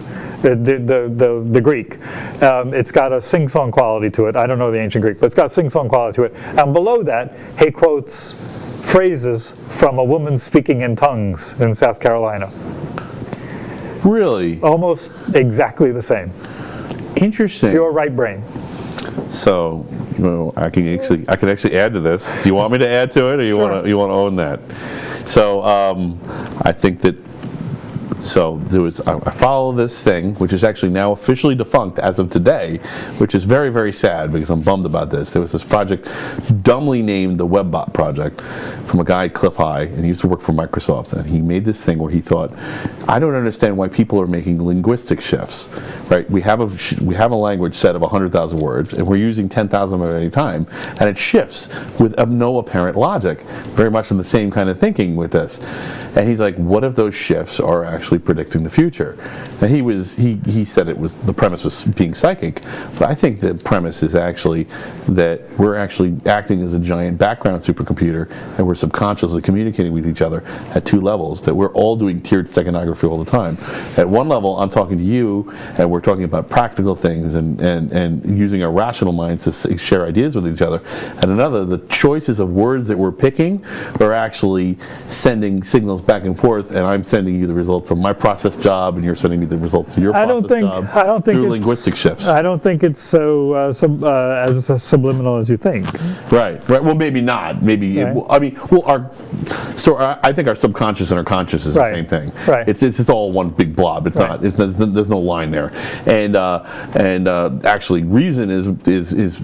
Speaker 2: The Greek. It's got a sing-song quality to it. I don't know the ancient Greek, but it's got a sing-song quality to it. And below that, he quotes phrases from a woman speaking in tongues in South Carolina.
Speaker 1: Really?
Speaker 2: Almost exactly the same.
Speaker 1: Interesting.
Speaker 2: Pure right brain.
Speaker 1: So, I can actually add to this. Do you want me to add to it, or you want to own that? So, I think that So I follow this thing, which is actually now officially defunct as of today, which is very, very sad because I'm bummed about this. There was this project dumbly named the WebBot project from a guy, Cliff High, and he used to work for Microsoft, and he made this thing where he thought, I don't understand why people are making linguistic shifts, right? We have a language set of 100,000 words, and we're using 10,000 at any time, and it shifts with no apparent logic, very much in the same kind of thinking with this. And he's like, what if those shifts are actually predicting the future? And he said the premise was being psychic, but I think the premise is actually that we're actually acting as a giant background supercomputer, and we're subconsciously communicating with each other at two levels, that we're all doing tiered steganography all the time. At one level, I'm talking to you, and we're talking about practical things and using our rational minds to share ideas with each other. At another, the choices of words that we're picking are actually sending signals back and forth, and I'm sending you the results of my process job, and you're sending me the results of your process job through linguistic shifts.
Speaker 2: I don't think it's so as subliminal as you think.
Speaker 1: Right. Well, maybe not. Maybe.
Speaker 2: Right.
Speaker 1: I think our subconscious and our conscious is the same thing.
Speaker 2: Right.
Speaker 1: It's all one big blob. It's not. There's no line there. And actually, reason is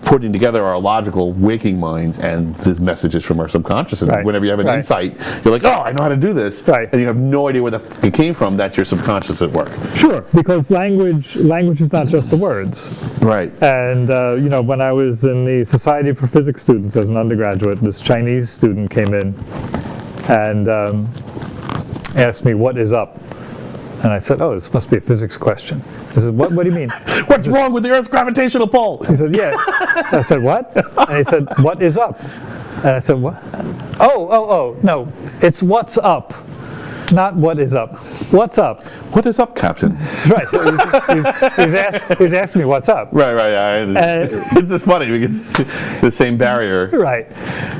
Speaker 1: putting together our logical waking minds and the messages from our subconscious. And whenever you have an insight, you're like, oh, I know how to do this.
Speaker 2: Right.
Speaker 1: And you have no idea where it came from. That's your subconscious at work.
Speaker 2: Sure, because language is not just the words.
Speaker 1: Right.
Speaker 2: And when I was in the Society for Physics Students as an undergraduate, this Chinese student came in and asked me, what is up? And I said, oh, this must be a physics question. He said, what do you mean?
Speaker 1: What's wrong with the Earth's gravitational pull?
Speaker 2: He said, yeah. I said, what? And he said, what is up? And I said, what? Oh, no, it's what's up. Not what is up. What's up?
Speaker 1: What is up, Captain?
Speaker 2: Right. He's asking me what's up.
Speaker 1: Right. It's just funny because the same barrier.
Speaker 2: Right.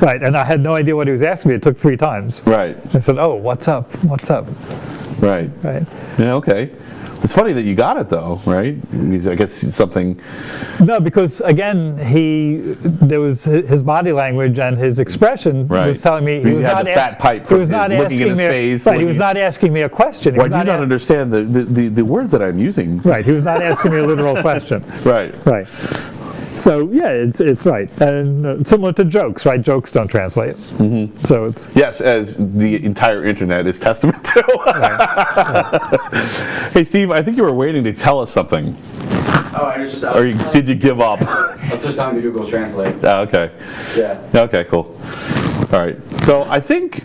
Speaker 2: And I had no idea what he was asking me. It took 3 times.
Speaker 1: Right.
Speaker 2: I said, oh, what's up? What's up?
Speaker 1: Right. Yeah, okay. It's funny that you got it though, right? I guess it's something.
Speaker 2: No, because again, there was his body language and his expression was telling me
Speaker 1: he was not the fat pipe. He was not
Speaker 2: looking in his face. Right, he was not asking me a question.
Speaker 1: Why do you not understand the words that I'm using?
Speaker 2: Right, he was not asking me a literal question.
Speaker 1: Right.
Speaker 2: So yeah, it's right, and similar to jokes, right? Jokes don't translate. Mm-hmm. So it's
Speaker 1: as the entire internet is testament to. Hey, Steve, I think you were waiting to tell us something.
Speaker 3: Oh,
Speaker 1: did you give up?
Speaker 3: I was just telling the Google Translate.
Speaker 1: Oh, okay.
Speaker 3: Yeah.
Speaker 1: Okay, cool. All right. So I think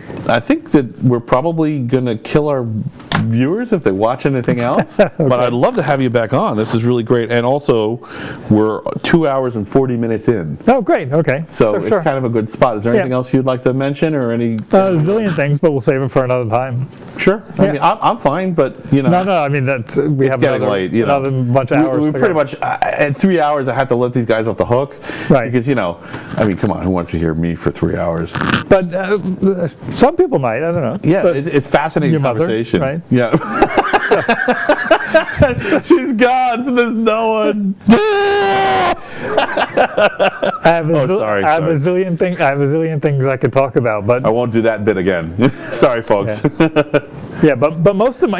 Speaker 1: that we're probably gonna kill our viewers if they watch anything else. Okay. But I'd love to have you back on. This is really great. And also, we're 2 hours and 40 minutes in.
Speaker 2: Oh, great. Okay.
Speaker 1: So it's kind of a good spot. Is there anything else you'd like to mention, or any?
Speaker 2: A zillion things, but we'll save it for another time.
Speaker 1: Sure. I mean, I'm fine, but No.
Speaker 2: I mean we have
Speaker 1: getting late.
Speaker 2: Another bunch of hours.
Speaker 1: We pretty much at 3 hours. I had to let these guys off the hook.
Speaker 2: Right.
Speaker 1: Because I mean, come on, who wants to hear me for 3 hours?
Speaker 2: But some people might. I don't know.
Speaker 1: Yeah, it's fascinating conversation.
Speaker 2: Mother, right?
Speaker 1: Yeah. She's gone, so there's no one.
Speaker 2: I have a zillion things I could talk about, but
Speaker 1: I won't do that bit again. Sorry, folks.
Speaker 2: Yeah, but most of my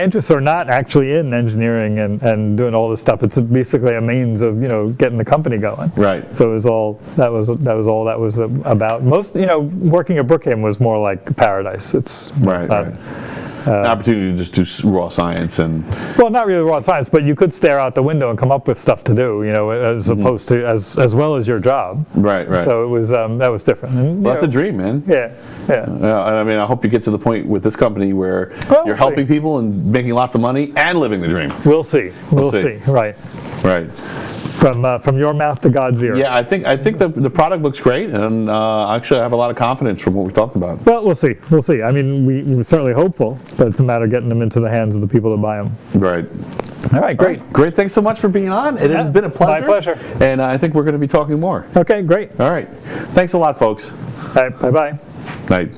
Speaker 2: interests are not actually in engineering and doing all this stuff. It's basically a means of getting the company going.
Speaker 1: Right.
Speaker 2: So it was all that was about. Most working at Brookhaven was more like paradise. It's
Speaker 1: right. An opportunity to just do raw science and.
Speaker 2: Well, not really raw science, but you could stare out the window and come up with stuff to do, as opposed to as well as your job.
Speaker 1: Right.
Speaker 2: So it was that was different. And,
Speaker 1: that's a dream, man.
Speaker 2: Yeah.
Speaker 1: I mean, I hope you get to the point with this company where you're helping people and making lots of money and living the dream.
Speaker 2: We'll see. We'll see. Right. From your mouth to God's ear.
Speaker 1: Yeah, I think the product looks great, and actually I have a lot of confidence from what we talked about.
Speaker 2: Well, we'll see. I mean, we're certainly hopeful, but it's a matter of getting them into the hands of the people that buy them.
Speaker 1: Right.
Speaker 2: All right, great.
Speaker 1: Great. Thanks so much for being on. It has been a pleasure.
Speaker 2: My pleasure.
Speaker 1: And I think we're going to be talking more.
Speaker 2: Okay, great.
Speaker 1: All right. Thanks a lot, folks.
Speaker 2: All right, bye-bye.
Speaker 1: Night.